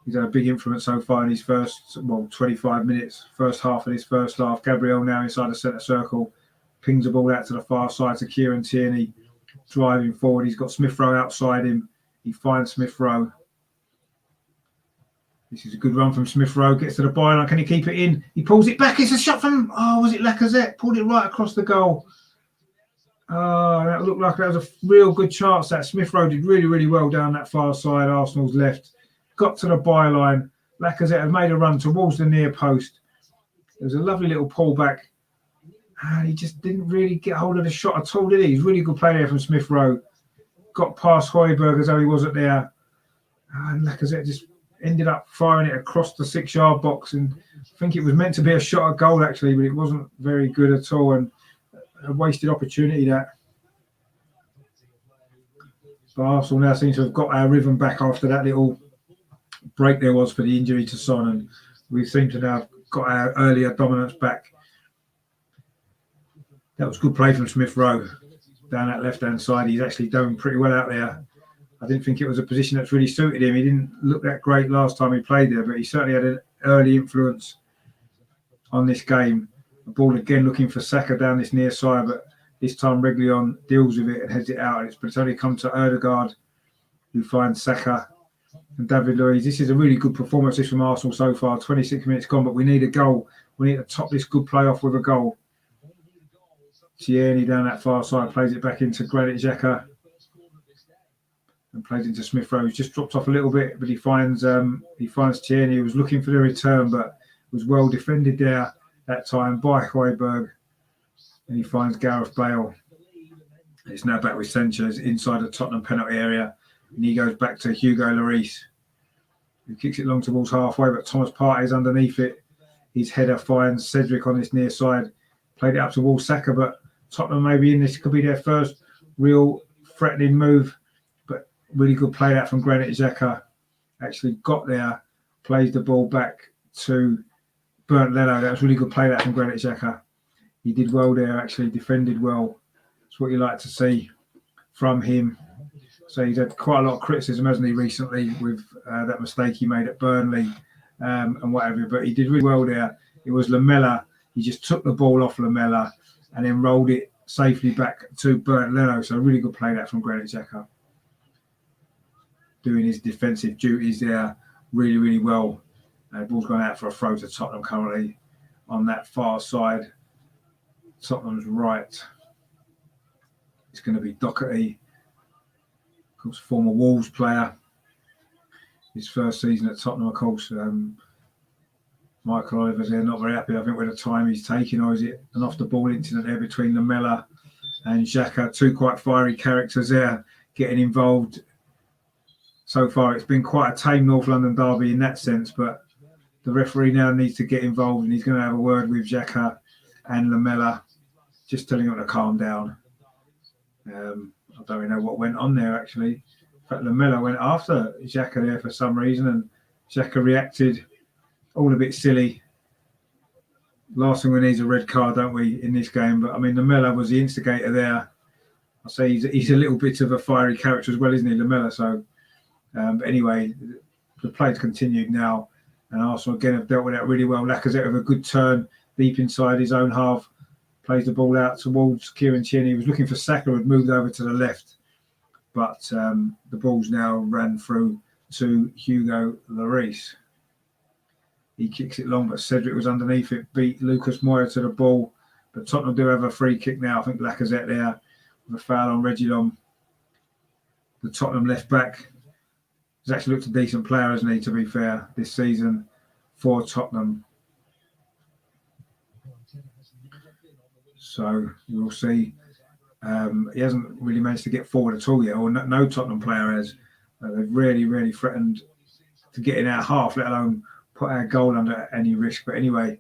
He's had a big influence so far in his first 25 minutes, first half of his first half. Gabriel now inside the centre circle, pings the ball out to the far side to Kieran Tierney, driving forward. He's got Smith Rowe outside him. He finds Smith Rowe. This is a good run from Smith Rowe. Gets to the byline. Can he keep it in? He pulls it back. It's a shot from, was it Lacazette? Pulled it right across the goal. Oh, that looked like that was a real good chance. That Smith Rowe did really, really well down that far side, Arsenal's left. Got to the byline. Lacazette had made a run towards the near post. It was a lovely little pullback. And he just didn't really get hold of the shot at all, did he? He's really good play there from Smith Rowe. Got past Højbjerg as though he wasn't there. And Lacazette just ended up firing it across the 6-yard box. And I think it was meant to be a shot at goal, actually, but it wasn't very good at all. And a wasted opportunity, that. But Arsenal now seem to have got our rhythm back after that little break there was for the injury to Son. And we seem to now have got our earlier dominance back. That was good play from Smith Rowe down that left-hand side. He's actually done pretty well out there. I didn't think it was a position that's really suited him. He didn't look that great last time he played there, but he certainly had an early influence on this game. The ball again looking for Saka down this near side, but this time Reguilón deals with it and heads it out. It's only come to Ødegaard, who finds Saka and David Luiz. This is a really good performance from Arsenal so far. 26 minutes gone, but we need a goal. We need to top this good play off with a goal. Tierney down that far side plays it back into Granit Xhaka and plays into Smith Rowe. He's just dropped off a little bit, but he finds Tierney, who was looking for the return, but was well defended there that time by Højbjerg, and he finds Gareth Bale. It's now back with Sanchez inside the Tottenham penalty area, and he goes back to Hugo Lloris, who kicks it long towards halfway, but Thomas Partey is underneath it. His header finds Cedric on this near side, played it up towards Saka, but Tottenham maybe in this could be their first real threatening move, but really good play that from Granit Xhaka. Actually got there, plays the ball back to Bernd Leno. That was really good play that from Granit Xhaka. He did well there, actually defended well. That's what you like to see from him. So he's had quite a lot of criticism, hasn't he, recently with that mistake he made at Burnley and whatever, but he did really well there. It was Lamela. He just took the ball off Lamela and then rolled it safely back to Bernd Leno. So really good play that from Granit Xhaka. Doing his defensive duties there really, really well. The ball's gone out for a throw to Tottenham currently on that far side. Tottenham's right. It's going to be Doherty, of course, former Wolves player. His first season at Tottenham, of course. Michael Oliver's there, not very happy, I think, with the time he's taking, or is it an off-the-ball incident there between Lamela and Xhaka? Two quite fiery characters there getting involved. So far, it's been quite a tame North London derby in that sense, but the referee now needs to get involved, and he's going to have a word with Xhaka and Lamela, just telling him to calm down. I don't really know what went on there, actually. In fact, Lamela went after Xhaka there for some reason, and Xhaka reacted all a bit silly. Last thing we need is a red card, don't we, in this game? But I mean, Lamela was the instigator there. I say he's a little bit of a fiery character as well, isn't he, Lamela? So, but anyway, the play's continued now, and Arsenal again have dealt with that really well. Lacazette with a good turn deep inside his own half, plays the ball out towards Kieran Tierney. He was looking for Saka, who had moved over to the left, but the ball's now ran through to Hugo Lloris. He kicks it long, but Cedric was underneath it, beat Lucas Moura to the ball. But Tottenham do have a free kick now. I think Lacazette there with a foul on Reguilón. The Tottenham left back has actually looked a decent player, hasn't he, to be fair, this season for Tottenham. So we'll see. He hasn't really managed to get forward at all yet, or no Tottenham player has. They've really threatened to get in our half, let alone put our goal under any risk. But anyway,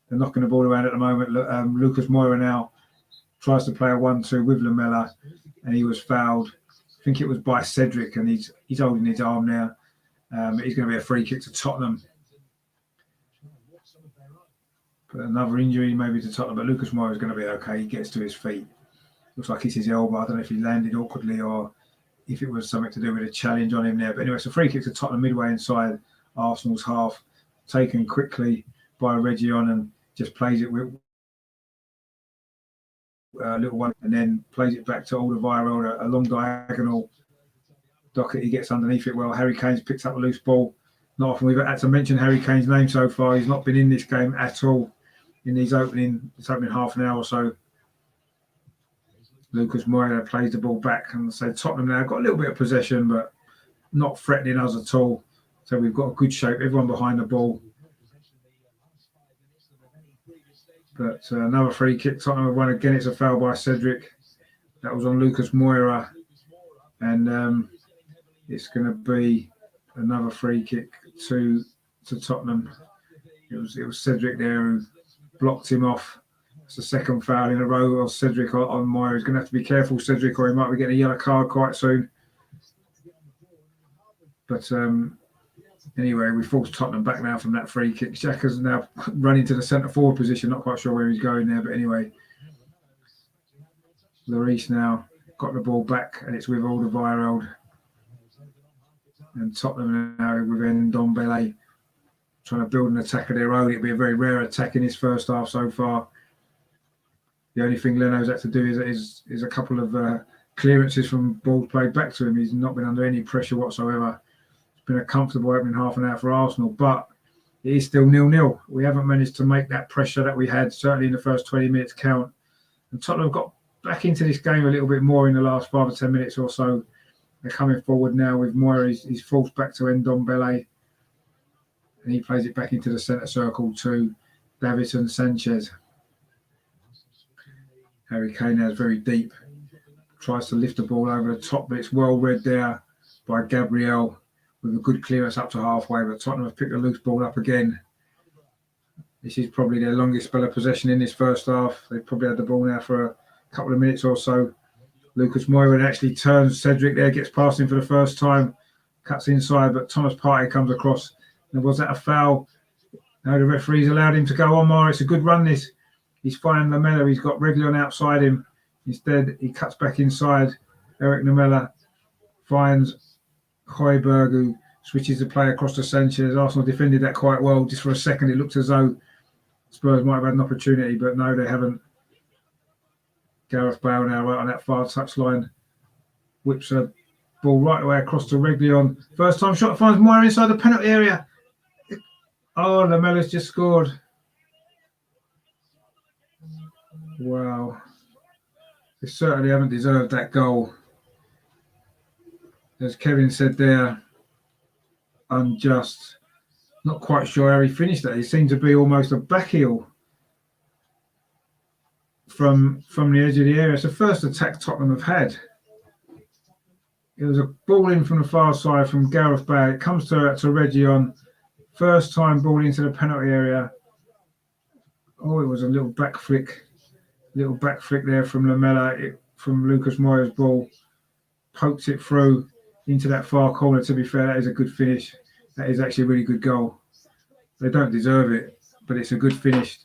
they're knocking the ball around at the moment. Lucas Moura now tries to play a 1-2 with Lamela, and he was fouled. I think it was by Cedric, and he's holding his arm now. He's going to be a free kick to Tottenham. But another injury maybe to Tottenham, but Lucas Moura is going to be okay. He gets to his feet. Looks like it's his elbow. I don't know if he landed awkwardly or if it was something to do with a challenge on him there. But anyway, it's a free kick to Tottenham midway inside Arsenal's half, taken quickly by Reguilón, and just plays it with little one, and then plays it back to Alderweireld, a long diagonal. Doherty gets underneath it well. Harry Kane's picked up a loose ball. Not often we've had to mention Harry Kane's name so far. He's not been in this game at all in this opening half an hour or so. Lucas Moura plays the ball back, and so Tottenham now got a little bit of possession, but not threatening us at all. So we've got a good shape, everyone behind the ball. But another free kick, Tottenham have won again. It's a foul by Cedric. That was on Lucas Moura, and it's going to be another free kick to Tottenham. It was Cedric there who blocked him off. It's the second foul in a row of Cedric on Moira. He's going to have to be careful, Cedric, or he might be getting a yellow card quite soon. But anyway, we forced Tottenham back now from that free kick. Xhaka's now running to the centre forward position. Not quite sure where he's going there, but anyway. Lloris now got the ball back, and it's with Alderweireld. And Tottenham now with Ndombele trying to build an attack of their own. It'll be a very rare attack in his first half so far. The only thing Leno's had to do is a couple of clearances from balls played back to him. He's not been under any pressure whatsoever. It's been a comfortable opening half an hour for Arsenal, but it is still 0-0. We haven't managed to make that pressure that we had, certainly in the first 20 minutes count. And Tottenham got back into this game a little bit more in the last 5 or 10 minutes or so. They're coming forward now with Moira. He's forced back to Ndombele. And he plays it back into the centre circle to Davinson Sanchez. Harry Kane now is very deep. Tries to lift the ball over the top, but it's well read there by Gabriel with a good clearance up to halfway. But Tottenham have picked the loose ball up again. This is probably their longest spell of possession in this first half. They've probably had the ball now for a couple of minutes or so. Lucas Moura actually turns Cedric there, gets past him for the first time, cuts inside, but Thomas Partey comes across. And was that a foul? No, the referee's allowed him to go on more. It's a good run, this. He's finding Lamela. He's got Reguilon outside him. Instead, he cuts back inside. Eric Lamela finds Højbjerg, who switches the play across to Sanchez. Arsenal defended that quite well. Just for a second, it looked as though Spurs might have had an opportunity, but no, they haven't. Gareth Bale now right on that far touchline. Whips a ball right away across to Reguilon. First time shot finds Moira inside the penalty area. Oh, Lamela's just scored. Wow. They certainly haven't deserved that goal. As Kevin said there, unjust. Not quite sure how he finished that. He seemed to be almost a back heel from the edge of the area. It's the first attack Tottenham have had. It was a ball in from the far side from Gareth Bale. It comes to Reguilon. First time ball into the penalty area. Oh, it was a little back flick there from Lamela, from Lucas Moira's ball. Pokes it through into that far corner. To be fair, that is a good finish. That is actually a really good goal. They don't deserve it, but it's a good finish.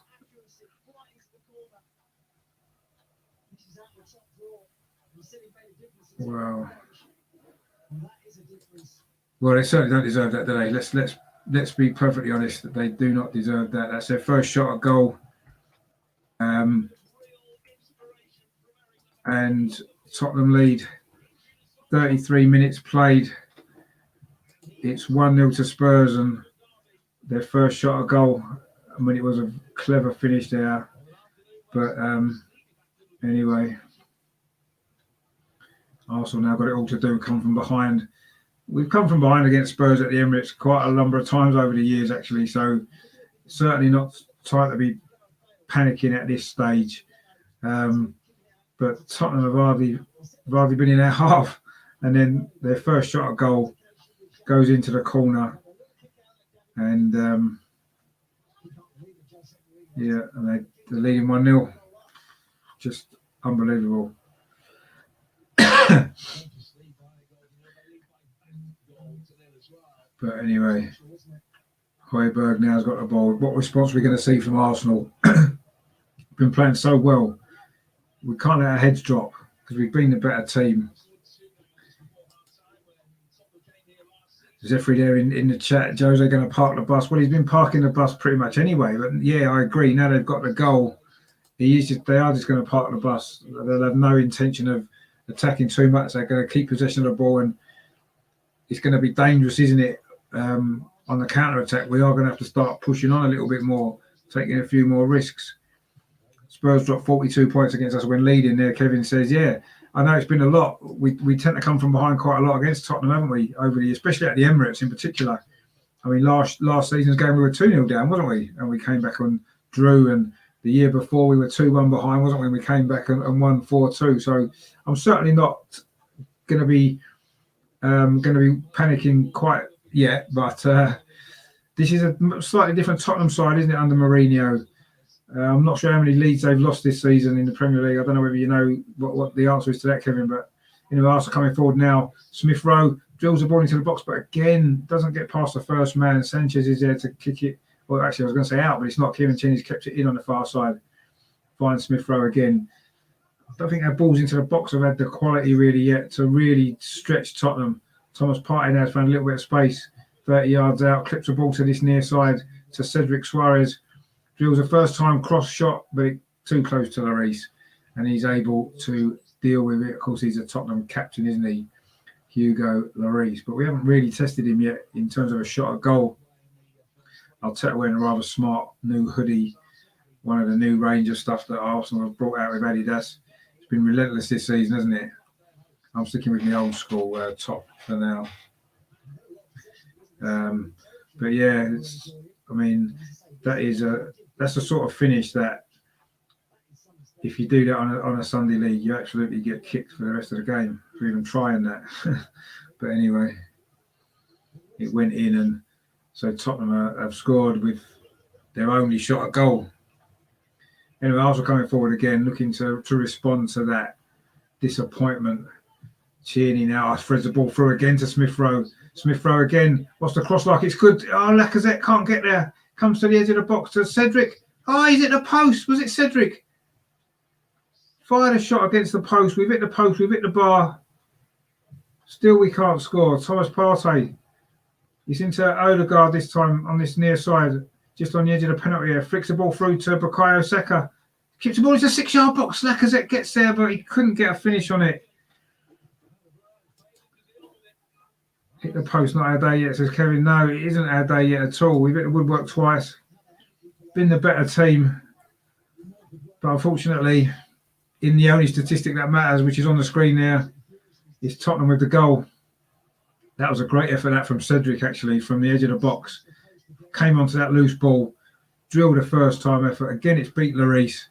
Wow. Well, they certainly don't deserve that, do they? Let's be perfectly honest that they do not deserve that. That's their first shot at goal. And Tottenham lead. 33 minutes played. It's 1-0 to Spurs, and their first shot at goal. I mean, it was a clever finish there. But anyway, Arsenal now got it all to do, come from behind. We've come from behind against Spurs at the Emirates quite a number of times over the years, actually. So certainly not time to be panicking at this stage. But Tottenham have hardly been in their half. And then their first shot at goal goes into the corner. And, and they're leading 1-0. Just unbelievable. But anyway, Højbjerg now has got the ball. What response are we going to see from Arsenal? Been playing so well. We can't let our heads drop because we've been the better team. Zeffrey there in the chat. Jose going to park the bus. Well, he's been parking the bus pretty much anyway. But yeah, I agree. Now they've got the goal. they are just going to park the bus. They'll have no intention of attacking too much. They're going to keep possession of the ball, and it's going to be dangerous, isn't it? On the counter attack, we are going to have to start pushing on a little bit more, taking a few more risks. Spurs dropped 42 points against us when leading there. Kevin says, yeah, I know it's been a lot. We tend to come from behind quite a lot against Tottenham, haven't we, over the years, especially at the Emirates in particular. I mean, last season's game we were 2-0 down, wasn't we? And we came back and drew. And the year before we were 2-1 behind, wasn't we? And we came back and won 4-2. So I'm certainly not going to be panicking quite yet. But this is a slightly different Tottenham side, isn't it, under Mourinho? I'm not sure how many leads they've lost this season in the Premier League. I don't know whether you know what the answer is to that, Kevin. But Arsenal coming forward now. Smith Rowe drills the ball into the box, but again doesn't get past the first man. Sanchez is there to kick it. Well, actually, I was going to say out, but it's not. Kieran Tierney's kept it in on the far side. Finds Smith Rowe again. I don't think our balls into the box have had the quality really yet to really stretch Tottenham. Thomas Partey now has found a little bit of space. 30 yards out, clips the ball to this near side to Cedric Suarez. Drills a first-time cross shot, but too close to Lloris, and he's able to deal with it. Of course, he's a Tottenham captain, isn't he, Hugo Lloris? But we haven't really tested him yet in terms of a shot at goal. Arteta wearing a rather smart new hoodie, one of the new range of stuff that Arsenal have brought out with Adidas. It's been relentless this season, hasn't it? I'm sticking with the old school top for now. But yeah, that's the sort of finish that if you do that on a Sunday league, you absolutely get kicked for the rest of the game for even trying that. But anyway, it went in, and so Tottenham have scored with their only shot at goal. Anyway, Arsenal coming forward again, looking to respond to that disappointment. Tierney now threads the ball through again to Smith Rowe. Smith Rowe again. What's the cross like? It's good. Oh, Lacazette can't get there. Comes to the edge of the box to Cedric. Oh, he's at the post. Was it Cedric? Fired a shot against the post. We've hit the post. We've hit the bar. Still, we can't score. Thomas Partey. He's into Odegaard this time on this near side, just on the edge of the penalty area. Flicks the ball through to Bukayo Saka. Keeps the ball into the 6-yard box. Lacazette gets there, but he couldn't get a finish on it. Hit the post, not our day yet, says Kevin. No, it isn't our day yet at all. We've hit the woodwork twice. Been the better team. But unfortunately, in the only statistic that matters, which is on the screen there, is Tottenham with the goal. That was a great effort that from Cedric, actually, from the edge of the box. Came onto that loose ball, drilled a first-time effort. Again, it's beat Lloris.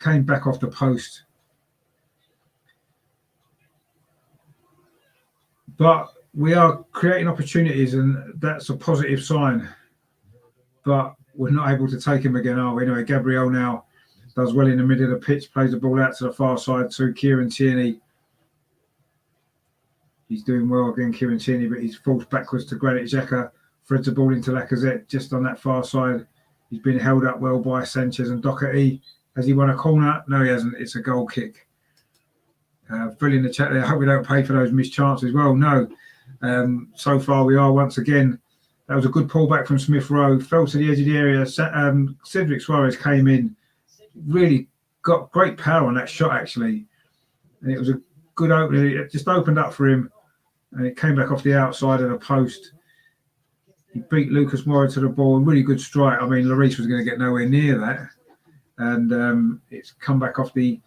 Came back off the post. But we are creating opportunities, and that's a positive sign. But we're not able to take him again, are we? Anyway, Gabriel now does well in the middle of the pitch, plays the ball out to the far side to Kieran Tierney. He's doing well again, Kieran Tierney, but he's falls backwards to Granit Xhaka, threads the ball into Lacazette just on that far side. He's been held up well by Sanchez and Doherty. Has he won a corner? No, he hasn't. It's a goal kick. Fill in the chat there. I hope we don't pay for those missed chances. Well, no. So far, we are once again. That was a good pullback from Smith Rowe. Fell to the edge of the area. Cedric Suarez came in. Really got great power on that shot, actually. And it was a good opening. It just opened up for him. And it came back off the outside of the post. He beat Lucas Moura to the ball. Really good strike. I mean, Lloris was going to get nowhere near that. And it's come back off the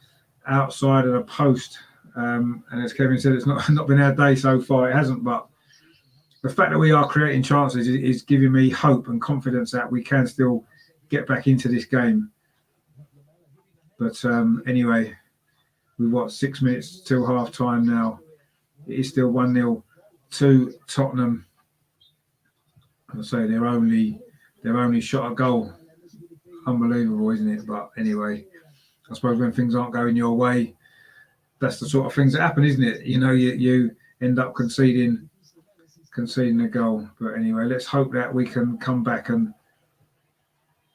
outside of the post. And as Kevin said, it's not been our day so far. It hasn't, but the fact that we are creating chances is giving me hope and confidence that we can still get back into this game. But anyway, we've got 6 minutes till half time now. It is still 1-0 to Tottenham. As I say, their only shot at goal. Unbelievable, isn't it? But anyway, I suppose when things aren't going your way, that's the sort of things that happen, isn't it? You know, you end up conceding a goal. But anyway, let's hope that we can come back, and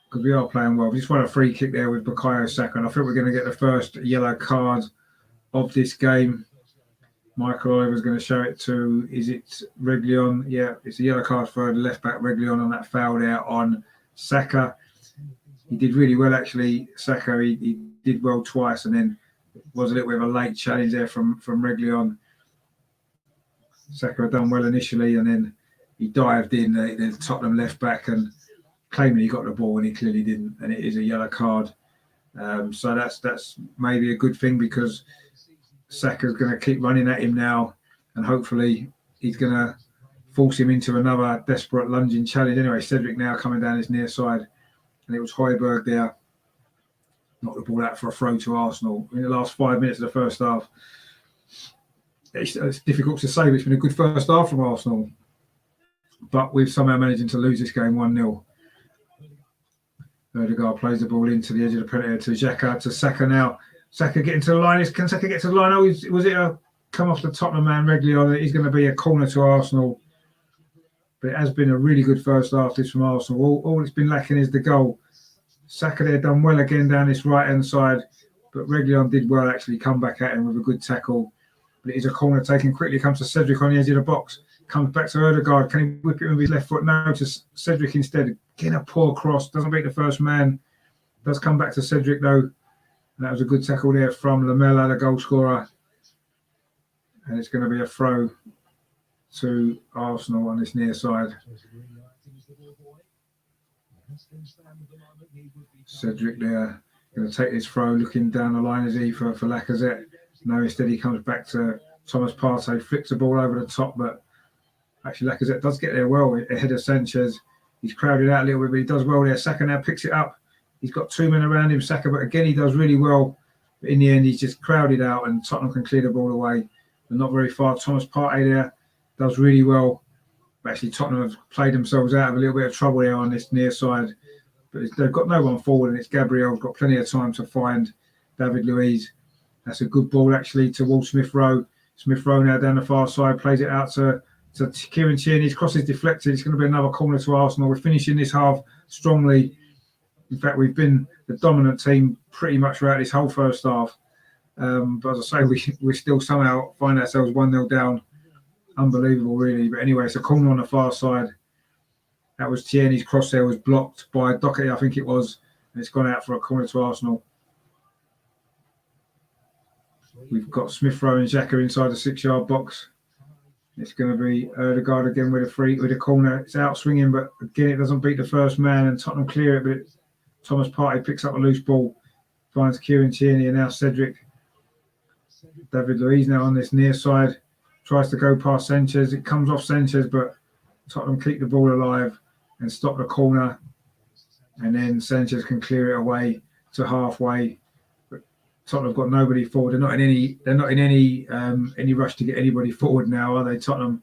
because we are playing well. We just want a free kick there with Bukayo Saka, and I think we're going to get the first yellow card of this game. Michael Oliver's going to show it to, is it Reguilon? Yeah, it's a yellow card for the left back Reguilon on that foul there on Saka. He did really well, actually. Saka, he did well twice, and then was a little bit of a late challenge there from Reguilón. Saka had done well initially, and then he dived in the Tottenham left back and claiming he got the ball when he clearly didn't, and it is a yellow card. So that's maybe a good thing, because Saka's going to keep running at him now, and hopefully he's going to force him into another desperate lunging challenge. Anyway, Cedric now coming down his near side, and it was Højbjerg there. Knocked the ball out for a throw to Arsenal in the last 5 minutes of the first half. It's difficult to say, but it's been a good first half from Arsenal, but we've somehow managing to lose this game 1-0. Ødegaard plays the ball into the edge of the penalty to Xhaka, to Saka now. Saka getting to the line. Can Saka get to the line? Oh, was it a come off the Tottenham man Reguilón? He's going to be a corner to Arsenal. But it has been a really good first half this from Arsenal. All it's been lacking is the goal. Saka there done well again down this right-hand side, but Reguilón did well actually come back at him with a good tackle. But it is a corner taken quickly, comes to Cedric on the edge of the box, comes back to Ødegaard. Can he whip it with his left foot? No, to Cedric instead. Getting a poor cross, doesn't beat the first man. Does come back to Cedric though. And that was a good tackle there from Lamela, the goal scorer. And it's going to be a throw to Arsenal on this near side. Cedric there, going to take this throw, looking down the line, is he, for Lacazette? No, instead he comes back to Thomas Partey, flicks the ball over the top, but actually Lacazette does get there well ahead of Sanchez. He's crowded out a little bit, but he does well there. Saka now picks it up. He's got two men around him, Saka, but again he does really well. But in the end, he's just crowded out, and Tottenham can clear the ball away. But not very far. Thomas Partey there does really well. But actually, Tottenham have played themselves out of a little bit of trouble there on this near side. But they've got no one forward, and it's Gabriel's got plenty of time to find David Luiz. That's a good ball actually towards Smith Rowe. Smith Rowe now down the far side, plays it out to Kieran Tierney. His cross is deflected. It's going to be another corner to Arsenal. We're finishing this half strongly. In fact, we've been the dominant team pretty much throughout this whole first half. But as I say, we still somehow find ourselves 1-0 down. Unbelievable, really. But anyway, it's a corner on the far side. That was Tierney's cross there, was blocked by Doherty, I think it was. And it's gone out for a corner to Arsenal. We've got Smith Rowe and Xhaka inside the 6-yard box. It's going to be Ødegaard again with a corner. It's out swinging, but again, it doesn't beat the first man, and Tottenham clear it. But Thomas Partey picks up a loose ball, finds Kieran Tierney, and now Cedric. David Luiz now on this near side, tries to go past Sanchez. It comes off Sanchez, but Tottenham keep the ball alive and stop the corner. And then Sanchez can clear it away to halfway. Tottenham have got nobody forward. They're not in any rush to get anybody forward now, are they? Tottenham,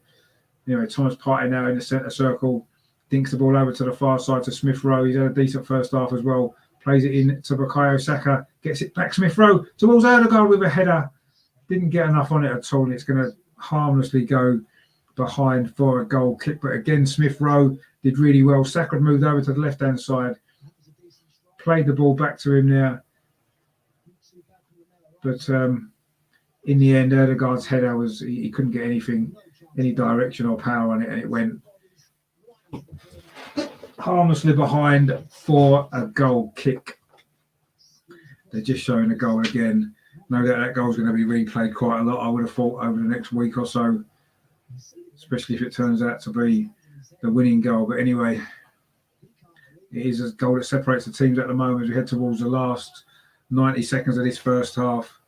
Thomas Partey now in the centre circle, dinks the ball over to the far side to Smith Rowe. He's had a decent first half as well. Plays it in to Bukayo Saka, gets it back. Smith Rowe towards Ødegaard with a header. Didn't get enough on it at all. It's going to harmlessly go behind for a goal kick. But again, Smith Rowe did really well. Saka moved over to the left-hand side, played the ball back to him there. But in the end, Ødegaard's header he couldn't get any direction or power on it, and it went harmlessly behind for a goal kick. They're just showing the goal again. No doubt that goal's going to be replayed quite a lot, I would have thought, over the next week or so, especially if it turns out to be the winning goal. But anyway, it is a goal that separates the teams at the moment as we head towards the last 90 seconds of this first half,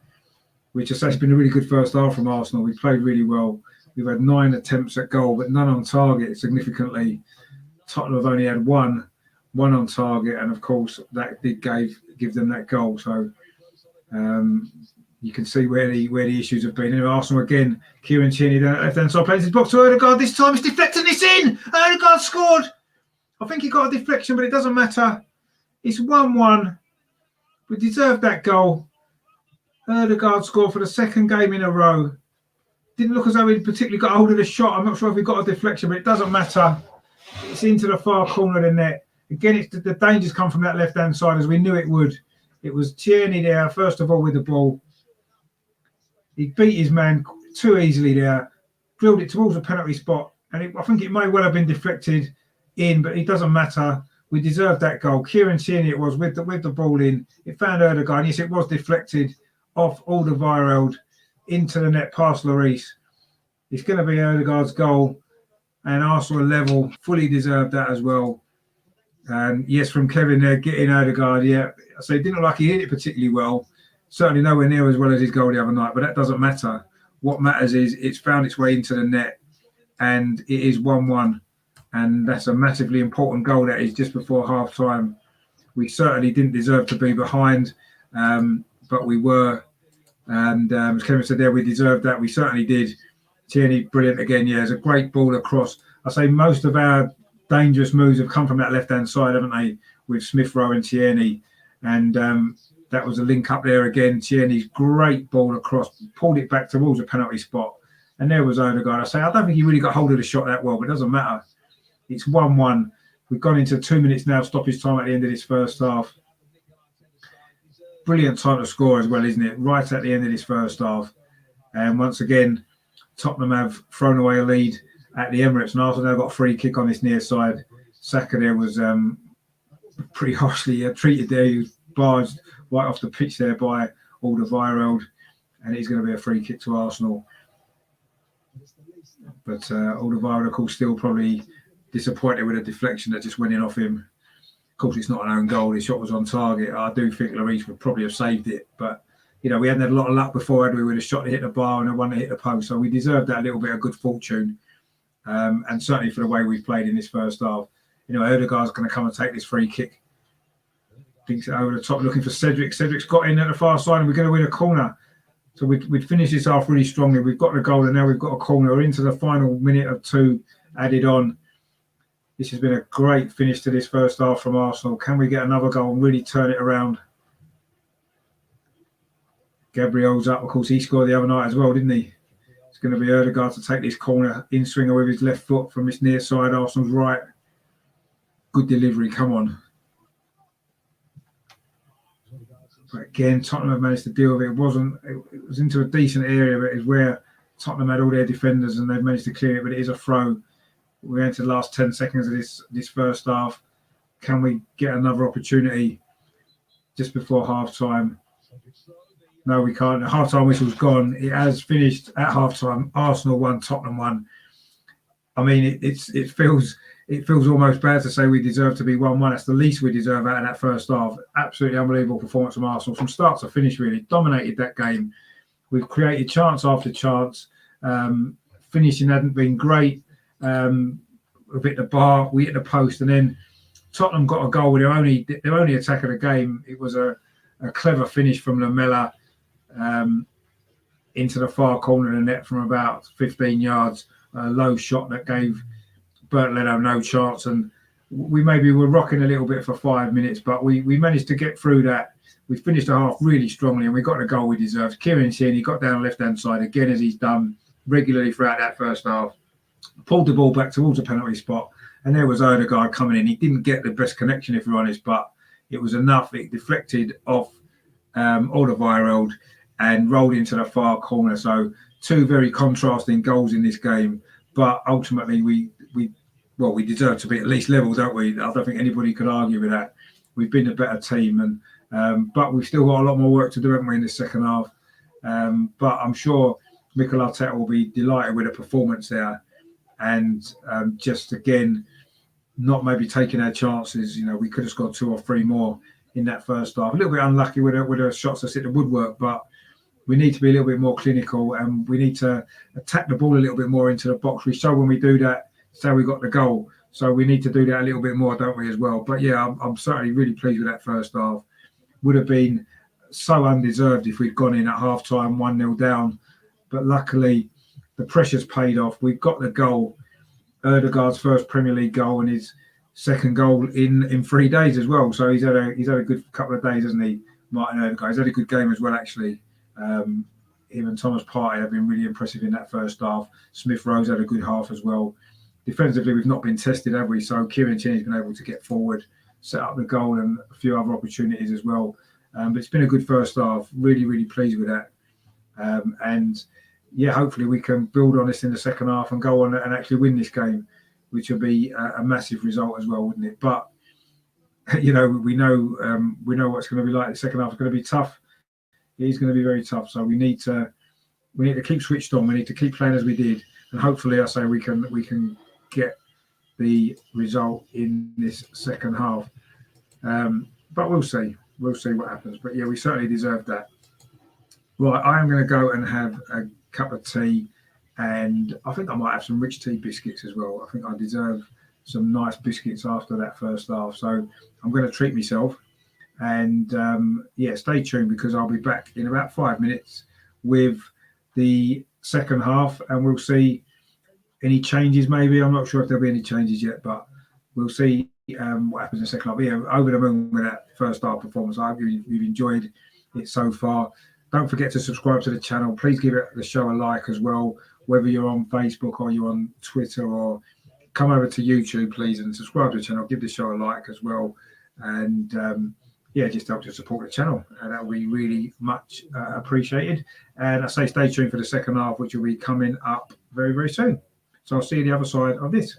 which has been a really good first half from Arsenal. We've played really well. We've had 9 attempts at goal, but none on target significantly. Tottenham have only had one on target, and of course that did give them that goal. So you can see where the issues have been. Anyway, Arsenal again, Kieran Tierney down at left-hand side, plays his box to Ødegaard. This time it's deflecting this in. Ødegaard scored. I think he got a deflection, but it doesn't matter. It's 1-1. We deserved that goal. Ødegaard scored for the second game in a row. Didn't look as though he particularly got hold of the shot. I'm not sure if he got a deflection, but it doesn't matter. It's into the far corner of the net. Again, the dangers come from that left-hand side, as we knew it would. It was Tierney there, first of all, with the ball. He beat his man too easily there, drilled it towards the penalty spot, and I think it may well have been deflected in, but it doesn't matter. we deserved that goal. Kieran Tierney it was with the ball in. It found Ødegaard. And yes, it was deflected off Alderweireld into the net past Lloris. It's going to be Ødegaard's goal, and Arsenal level, fully deserved that as well. And yes, from Kevin there, getting Ødegaard, yeah. So it didn't look like he hit it particularly well. Certainly nowhere near as well as his goal the other night, but that doesn't matter. What matters is it's found its way into the net, and it is 1-1. And that's a massively important goal that is just before half-time. We certainly didn't deserve to be behind, but we were. And as Kevin said there, we deserved that. We certainly did. Tierney, brilliant again. Yeah, it's a great ball across. I say most of our dangerous moves have come from that left-hand side, haven't they, with Smith Rowe and Tierney. And that was a link up there again. Tierney's great ball across, pulled it back towards a penalty spot. And there was Ødegaard. I say, I don't think he really got hold of the shot that well, but it doesn't matter. It's 1-1. We've gone into 2 minutes now, stoppage time at the end of this first half. Brilliant time to score as well, isn't it? Right at the end of this first half. And once again, Tottenham have thrown away a lead at the Emirates, and Arsenal now got a free kick on this near side. Saka there was pretty harshly treated there. He was barged right off the pitch there by Alderweireld, and it's going to be a free kick to Arsenal. But Alderweireld, of course, still probably disappointed with a deflection that just went in off him. Of course, it's not an own goal. His shot was on target. I do think Lloris would probably have saved it, but you know, we hadn't had a lot of luck before, had we, with a shot that hit the bar and a one that hit the post. So we deserved that little bit of good fortune. And certainly for the way we've played in this first half. You know, Ødegaard's going to come and take this free kick. Thinks it over the top, looking for Cedric. Cedric's got in at the far side, and we're going to win a corner. So we'd finished this half really strongly. We've got the goal, and now we've got a corner. We're into the final minute of 2 added on. This has been a great finish to this first half from Arsenal. Can we get another goal and really turn it around? Gabriel's up. Of course, he scored the other night as well, didn't he? It's going to be Ødegaard to take this corner in swinger with his left foot from this near side. Arsenal's right. Good delivery. Come on. But again, Tottenham have managed to deal with it. It was into a decent area, but it's where Tottenham had all their defenders and they've managed to clear it. But it is a throw. We're into the last 10 seconds of this first half. Can we get another opportunity just before half time? No, we can't. The half-time whistle's gone. It has finished at half-time. Arsenal 1, Tottenham 1. I mean, it feels almost bad to say we deserve to be 1-1. That's the least we deserve out of that first half. Absolutely unbelievable performance from Arsenal from start to finish. Really dominated that game. We've created chance after chance. Finishing hadn't been great. We hit the bar, we hit the post, and then Tottenham got a goal with their only attack of the game. It was a clever finish from Lamela. Into the far corner of the net from about 15 yards, a low shot that gave Bert Leno no chance. And we maybe were rocking a little bit for 5 minutes, but we managed to get through that. We finished the half really strongly and we got the goal we deserved. Kieran Tierney got down the left-hand side again, as he's done regularly throughout that first half. Pulled the ball back towards the penalty spot, and there was Ødegaard coming in. He didn't get the best connection, if we're honest, but it was enough. It deflected off Alderweireld and rolled into the far corner. So 2 very contrasting goals in this game, but ultimately we deserve to be at least level, don't we? I don't think anybody could argue with that. We've been a better team, and but we've still got a lot more work to do, haven't we, in the second half? But I'm sure Mikel Arteta will be delighted with the performance there, and just again, not maybe taking our chances. You know, we could have scored 2 or 3 more in that first half. A little bit unlucky with the shots that hit the woodwork, but we need to be a little bit more clinical and we need to attack the ball a little bit more into the box. We show when we do that, it's how we got the goal. So we need to do that a little bit more, don't we, as well? But yeah, I'm certainly really pleased with that first half. Would have been so undeserved if we'd gone in at half-time 1-0 down. But luckily, the pressure's paid off. We've got the goal. Ødegaard's first Premier League goal and his second goal in 3 days as well. So he's had a good couple of days, hasn't he, Martin Ødegaard? He's had a good game as well, actually. Him and Thomas Partey have been really impressive in that first half. Smith Rowe's had a good half as well. Defensively, we've not been tested, have we? So Kieran Tierney's been able to get forward, set up the goal and a few other opportunities as well. But it's been a good first half. Really, really pleased with that. And yeah, hopefully we can build on this in the second half and go on and actually win this game, which will be a massive result as well, wouldn't it? But we know what's going to be like. The second half is going to be tough. It is going to be very tough. So we need to keep switched on. We need to keep playing as we did, and hopefully, I say we can get the result in this second half. But we'll see. We'll see what happens. But yeah, we certainly deserve that. Right, I am going to go and have a cup of tea, and I think I might have some rich tea biscuits as well. I think I deserve some nice biscuits after that first half. So I'm going to treat myself. And yeah, stay tuned because I'll be back in about 5 minutes with the second half, and we'll see any changes. Maybe I'm not sure if there'll be any changes yet, but we'll see what happens in the second half. Yeah, over the moon with that first half performance. I hope you've enjoyed it so far. Don't forget to subscribe to the channel. Please give the show a like as well, whether you're on Facebook or you're on Twitter, or come over to YouTube, please, and subscribe to the channel. Give the show a like as well, and yeah, just help to support the channel, and that will be really much appreciated. And I say stay tuned for the second half, which will be coming up very, very soon. So I'll see you the other side of this.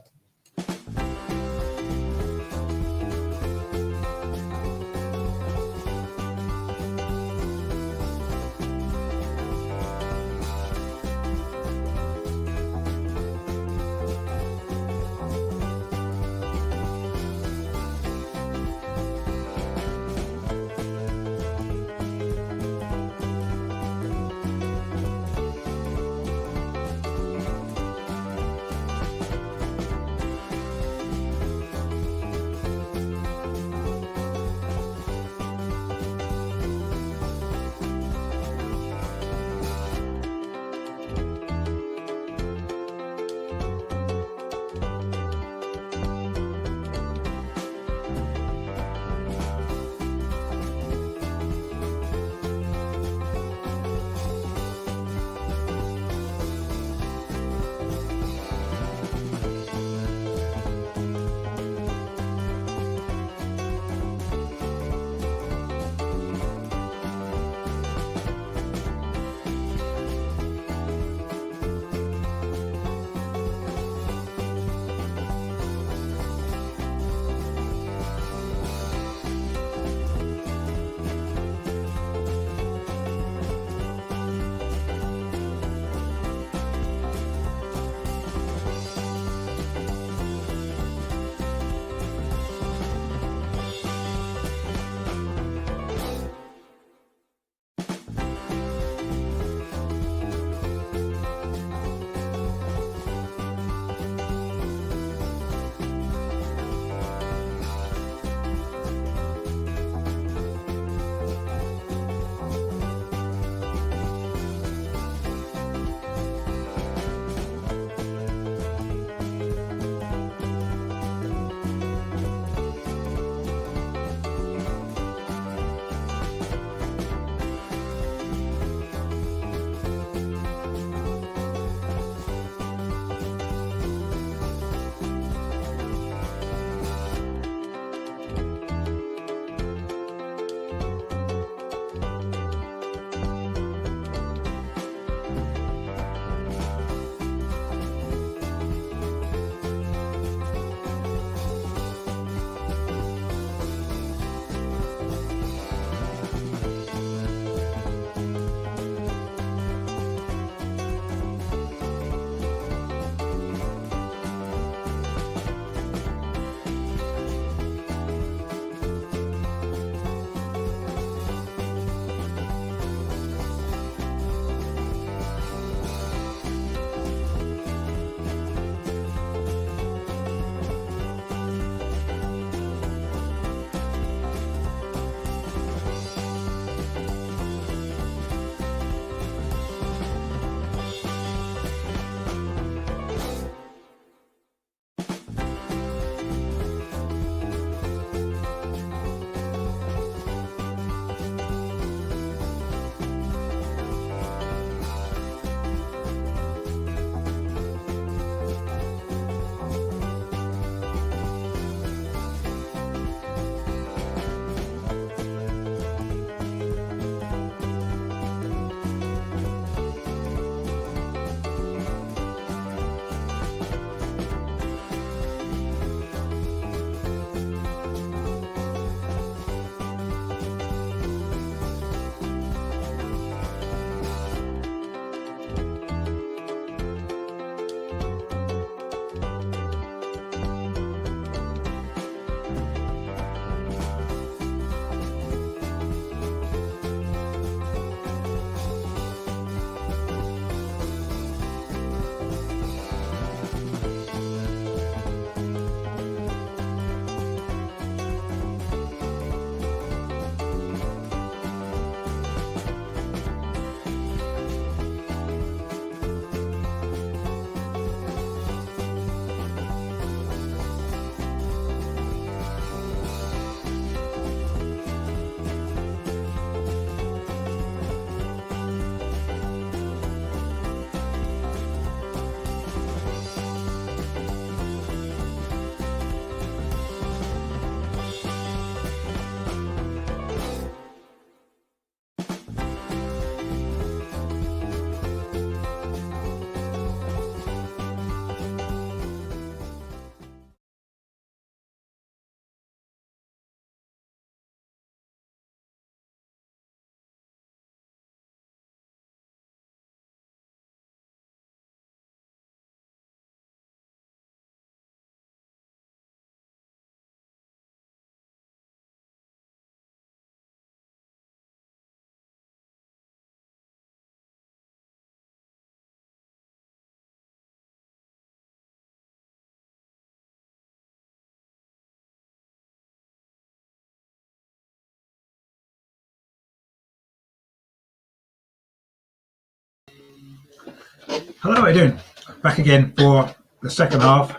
Hello, how are you doing? Back again for the second half.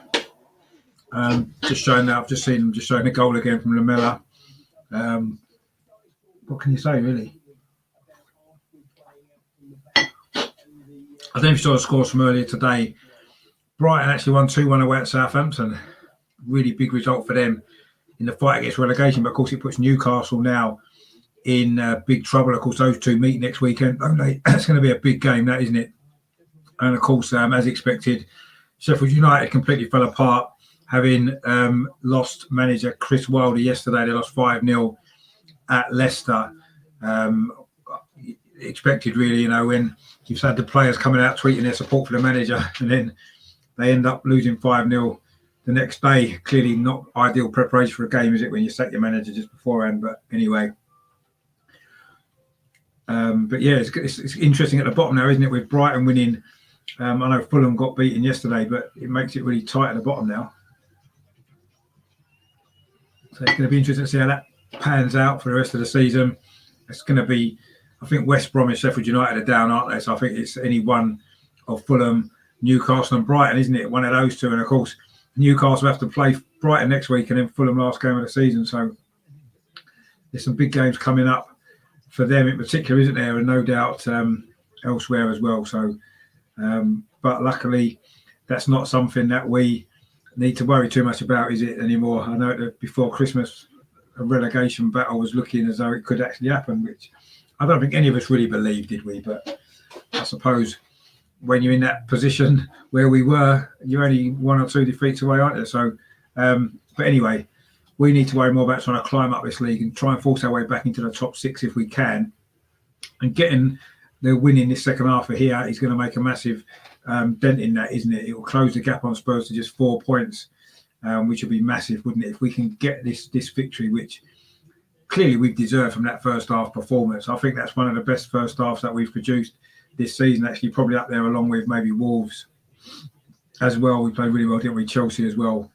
Just showing that I've just seen them just showing a goal again from Lamella. What can you say, really? I don't know if you saw the scores from earlier today. Brighton actually won 2-1 away at Southampton. Really big result for them in the fight against relegation. But of course, it puts Newcastle now in big trouble. Of course, those two meet next weekend, don't they? It's going to be a big game, that isn't it? And of course, as expected, Sheffield United completely fell apart, having lost manager Chris Wilder yesterday. They lost 5-0 at Leicester. Expected, really, when you've had the players coming out tweeting their support for the manager, and then they end up losing 5-0 the next day. Clearly not ideal preparation for a game, is it, when you sack your manager just beforehand? But anyway. But yeah, it's interesting at the bottom now, isn't it, with Brighton winning. I know Fulham got beaten yesterday, but it makes it really tight at the bottom now. So it's going to be interesting to see how that pans out for the rest of the season. It's going to be, I think West Brom and Sheffield United are down, aren't they? So I think it's any one of Fulham, Newcastle and Brighton, isn't it? One of those two. And of course, Newcastle have to play Brighton next week and then Fulham last game of the season. So there's some big games coming up for them in particular, isn't there? And no doubt elsewhere as well. So, but luckily, that's not something that we need to worry too much about, is it, anymore? I know that before Christmas, a relegation battle was looking as though it could actually happen, which I don't think any of us really believed, did we? But I suppose when you're in that position where we were, you're only 1 or 2 defeats away, aren't you? So, but anyway, we need to worry more about trying to climb up this league and try and force our way back into the top 6 if we can. And getting the win in this second half of here is going to make a massive dent in that, isn't it? It will close the gap on Spurs to just 4 points, which would be massive, wouldn't it? If we can get this victory, which clearly we've deserved from that first half performance. I think that's one of the best first halves that we've produced this season, actually, probably up there along with maybe Wolves as well. We played really well, didn't we? Chelsea as well.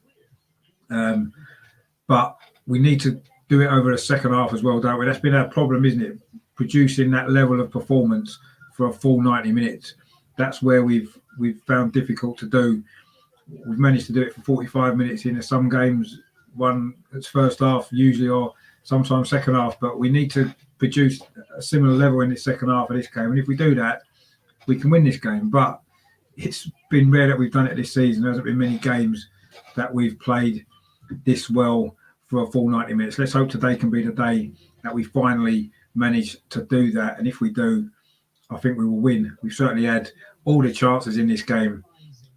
But we need to do it over the second half as well, don't we? That's been our problem, isn't it? Producing that level of performance for a full 90 minutes. That's where we've found difficult to do. We've managed to do it for 45 minutes in some games, one it's first half usually, or sometimes second half. But we need to produce a similar level in the second half of this game. And if we do that, we can win this game. But it's been rare that we've done it this season. There hasn't been many games that we've played this well for a full 90 minutes. Let's hope today can be the day that we finally manage to do that. And if we do, I think we will win. We've certainly had all the chances in this game.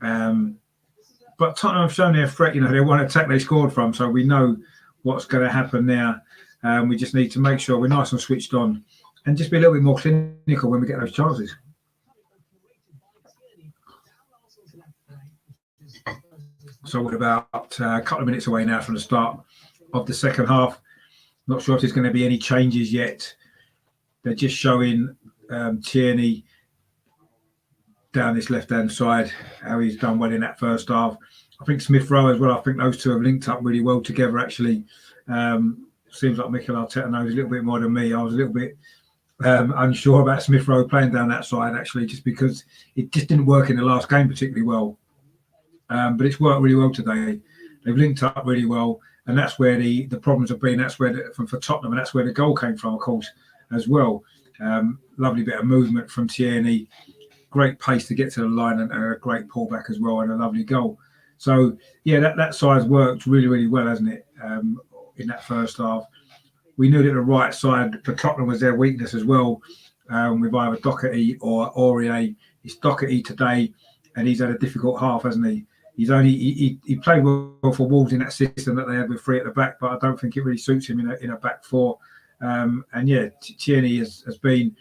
But Tottenham have shown their threat. They want to attack they scored from, so we know what's going to happen there. We just need to make sure we're nice and switched on and just be a little bit more clinical when we get those chances. So we're about a couple of minutes away now from the start of the second half. Not sure if there's going to be any changes yet. They're just showing Tierney down this left-hand side, how he's done well in that first half. I think Smith Rowe as well. I think those two have linked up really well together, actually. Seems like Mikel Arteta knows a little bit more than me. I was a little bit unsure about Smith Rowe playing down that side, actually, just because it just didn't work in the last game particularly well. But it's worked really well today. They've linked up really well, and that's where the problems have been. That's where for Tottenham, and that's where the goal came from, of course, as well. Lovely bit of movement from Tierney, great pace to get to the line, and a great pullback as well, and a lovely goal. So yeah, that side's worked really, really well, hasn't it? In that first half, we knew that the right side for Tottenham was their weakness as well, with either Doherty or Aurier. It's Doherty today, and he's had a difficult half, hasn't he? He played well for Wolves in that system that they had with 3 at the back, but I don't think it really suits him in a back 4. And yeah, Tierney has been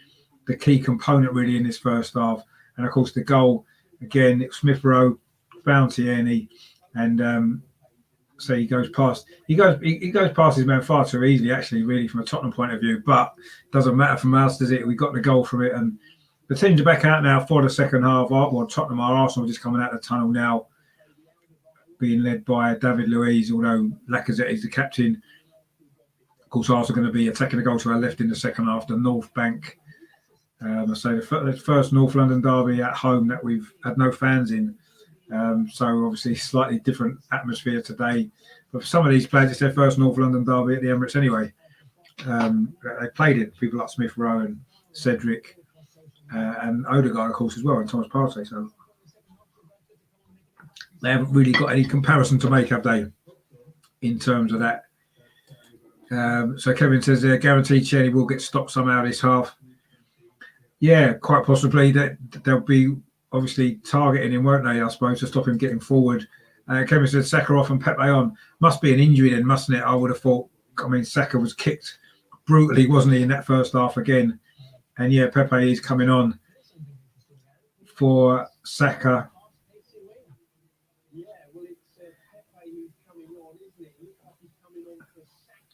the key component really in this first half. And of course, the goal again, Smith Rowe found Tierney, and so he goes past his man far too easily, actually, really, from a Tottenham point of view. But doesn't matter from us, does it? We got the goal from it, and the teams are back out now for the second half. Well, Tottenham are. Arsenal just coming out of the tunnel now, being led by David Luiz, although Lacazette is the captain. Of course, Arsenal are going to be attacking the goal to our left in the second half, the North Bank I say the first North London derby at home that we've had no fans in. So obviously slightly different atmosphere today. But for some of these players, it's their first North London derby at the Emirates anyway. They played it. People like Smith Rowe and Cedric and Odegaard, of course, as well, and Thomas Partey. So they haven't really got any comparison to make, have they, in terms of that? So Kevin says they're guaranteed Cheney will get stopped somehow this half. Yeah, quite possibly. That they'll be obviously targeting him, won't they, I suppose, to stop him getting forward. Kevin said Saka off and Pepe on. Must be an injury then, mustn't it? I would have thought. I mean, Saka was kicked brutally, wasn't he, in that first half again? And yeah, Pepe is coming on for Saka.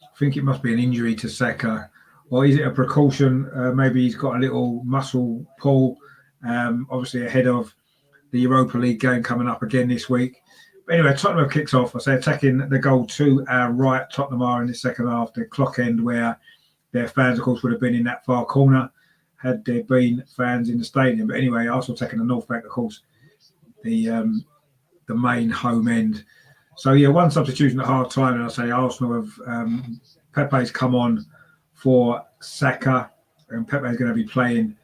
I think it must be an injury to Saka. Or is it a precaution? Maybe he's got a little muscle pull, obviously ahead of the Europa League game coming up again this week. But anyway, Tottenham have kicked off. I say attacking the goal to our right. Tottenham are in the second half, the clock end where their fans, of course, would have been in that far corner had there been fans in the stadium. But anyway, Arsenal taking the north bank, of course, the main home end. So yeah, one substitution at half time, and I say Arsenal have Pepe's come on for Saka, and Pepe's going to be playing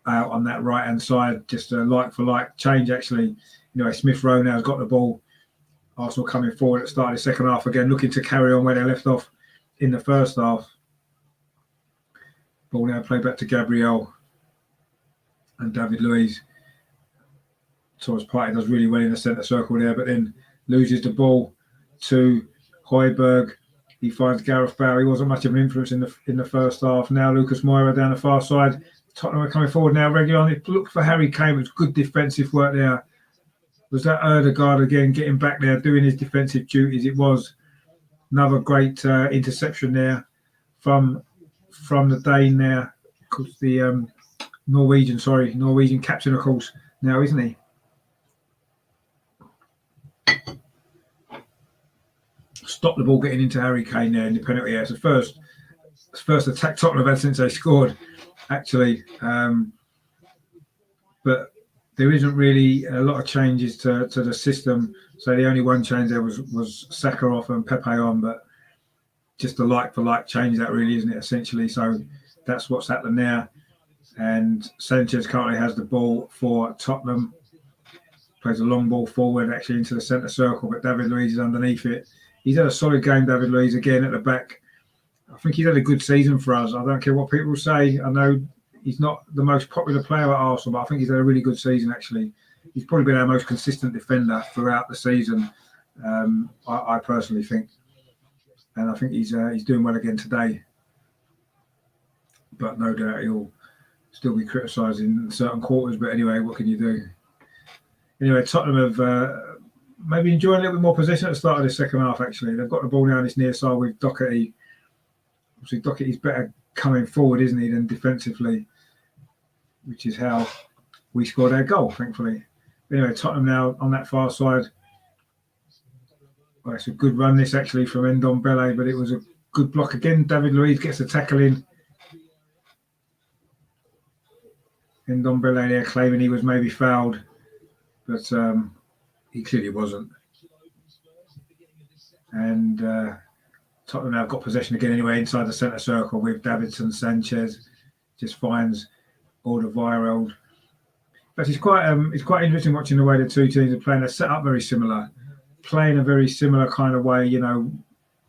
on that right hand side, just a like for like change actually. Smith Rowe now has got the ball. Arsenal coming forward at the start of the second half again, looking to carry on where they left off in the first half. Ball now played back to Gabriel and David Luiz. Thomas Partey does really well in the centre circle there, but then loses the ball to Højbjerg. He finds Gareth Bale. He wasn't much of an influence in the first half. Now Lucas Moura down the far side. Tottenham are coming forward now regularly. Look for Harry Kane. It was good defensive work there. Was that Odegaard again getting back there, doing his defensive duties? It was another great interception there from the Dane there. The Norwegian captain, of course, now, isn't he? Stopped the ball getting into Harry Kane there in the penalty area. It's the first attack Tottenham have had since they scored, actually. But there isn't really a lot of changes to the system. So the only one change there was Saka off and Pepe on, but just a like for like change, that really, isn't it, essentially? So that's what's happening there. And Sanchez currently has the ball for Tottenham. Plays a long ball forward, actually, into the centre circle, but David Luiz is underneath it. He's had a solid game, David Luiz, again at the back. I think he's had a good season for us. I don't care what people say. I know he's not the most popular player at Arsenal, but I think he's had a really good season, actually. He's probably been our most consistent defender throughout the season, I personally think. And I think he's doing well again today. But no doubt he'll still be criticised in certain quarters. But anyway, what can you do? Anyway, Tottenham have maybe enjoying a little bit more possession at the start of the second half, actually. They've got the ball now on this near side with Doherty. Obviously, Doherty's better coming forward, isn't he, than defensively, which is how we scored our goal, thankfully. Anyway, Tottenham now on that far side. Well, it's a good run, this, actually, from Ndombele, but it was a good block again. David Luiz gets a tackle in. Ndombele there claiming he was maybe fouled, but he clearly wasn't. And Tottenham now got possession again anyway inside the centre circle with Davinson Sanchez. Just finds Alderweireld. But it's quite interesting watching the way the two teams are playing. They're set up very similar, playing a very similar kind of way,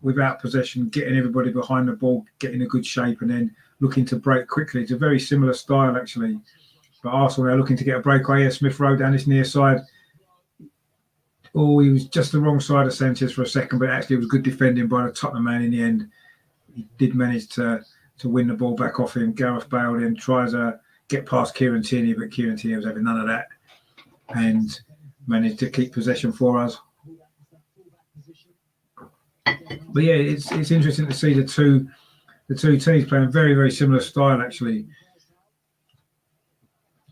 without possession, getting everybody behind the ball, getting a good shape, and then looking to break quickly. It's a very similar style, actually. But Arsenal are looking to get a breakaway here. Smith Rowe down this near side. Oh, he was just the wrong side of Sanchez for a second, but actually it was good defending by the Tottenham man in the end. He did manage to win the ball back off him. Gareth Bale then tries to get past Kieran Tierney, but Kieran Tierney was having none of that and managed to keep possession for us. But yeah, it's interesting to see the two teams playing very, very similar style, actually,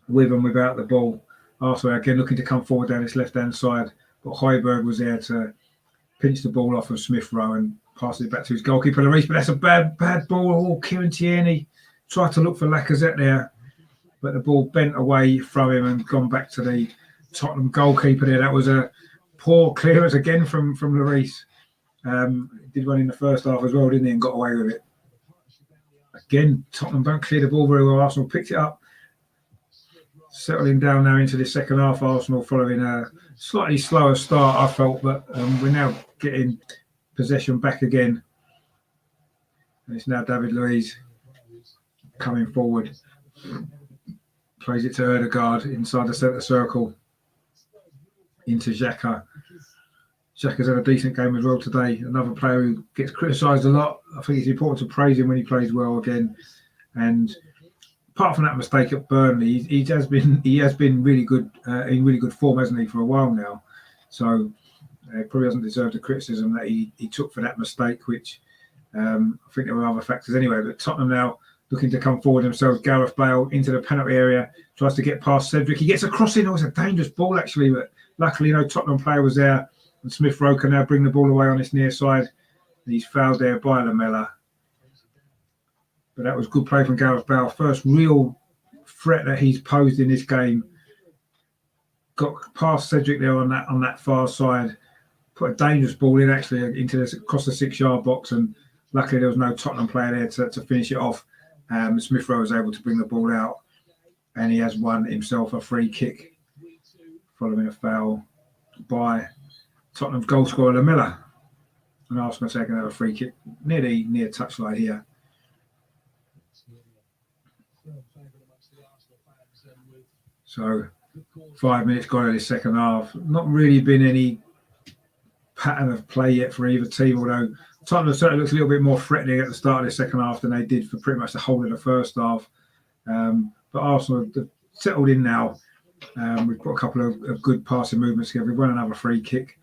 with and without the ball. Arsenal again looking to come forward down this left-hand side, but Højbjerg was there to pinch the ball off of Smith Rowe and pass it back to his goalkeeper, Lloris. But that's a bad ball. Oh, Kieran Tierney tried to look for Lacazette there. but the ball bent away from him and gone back to the Tottenham goalkeeper there. That was a poor clearance again from Lloris. Did one in the first half as well, didn't he, and got away with it. Again, Tottenham don't clear the ball very well. Arsenal picked it up. Settling down now into the second half, Arsenal following a slightly slower start, I felt, but we're now getting possession back again. And it's now David Luiz coming forward. Plays it to Ødegaard inside the centre circle. Into Xhaka. Xhaka's had a decent game as well today. Another player who gets criticised a lot. I think it's important to praise him when he plays well again. And apart from that mistake at Burnley, he has been really good in really good form, hasn't he, for a while now? So he probably doesn't deserve the criticism that he took for that mistake, which I think there were other factors anyway. But Tottenham now looking to come forward themselves. Gareth Bale into the penalty area, tries to get past Cedric. He gets a cross in. It was a dangerous ball actually, but luckily no Tottenham player was there. And Smith Rowe can now bring the ball away on his near side. And he's fouled there by Lamela. But that was good play from Gareth Bale. First real threat that he's posed in this game. Got past Cedric there on that far side. Put a dangerous ball in actually across the 6-yard box, and luckily there was no Tottenham player there to finish it off. Smith Rowe was able to bring the ball out, and he has won himself a free kick following a foul by Tottenham's goal scorer Lamela. And Arsenal second have a free kick near touchline here. So 5 minutes gone in the second half. Not really been any pattern of play yet for either team, although Tottenham certainly looks a little bit more threatening at the start of the second half than they did for pretty much the whole of the first half. But Arsenal have settled in now. We've got a couple of good passing movements here. We've won another free kick.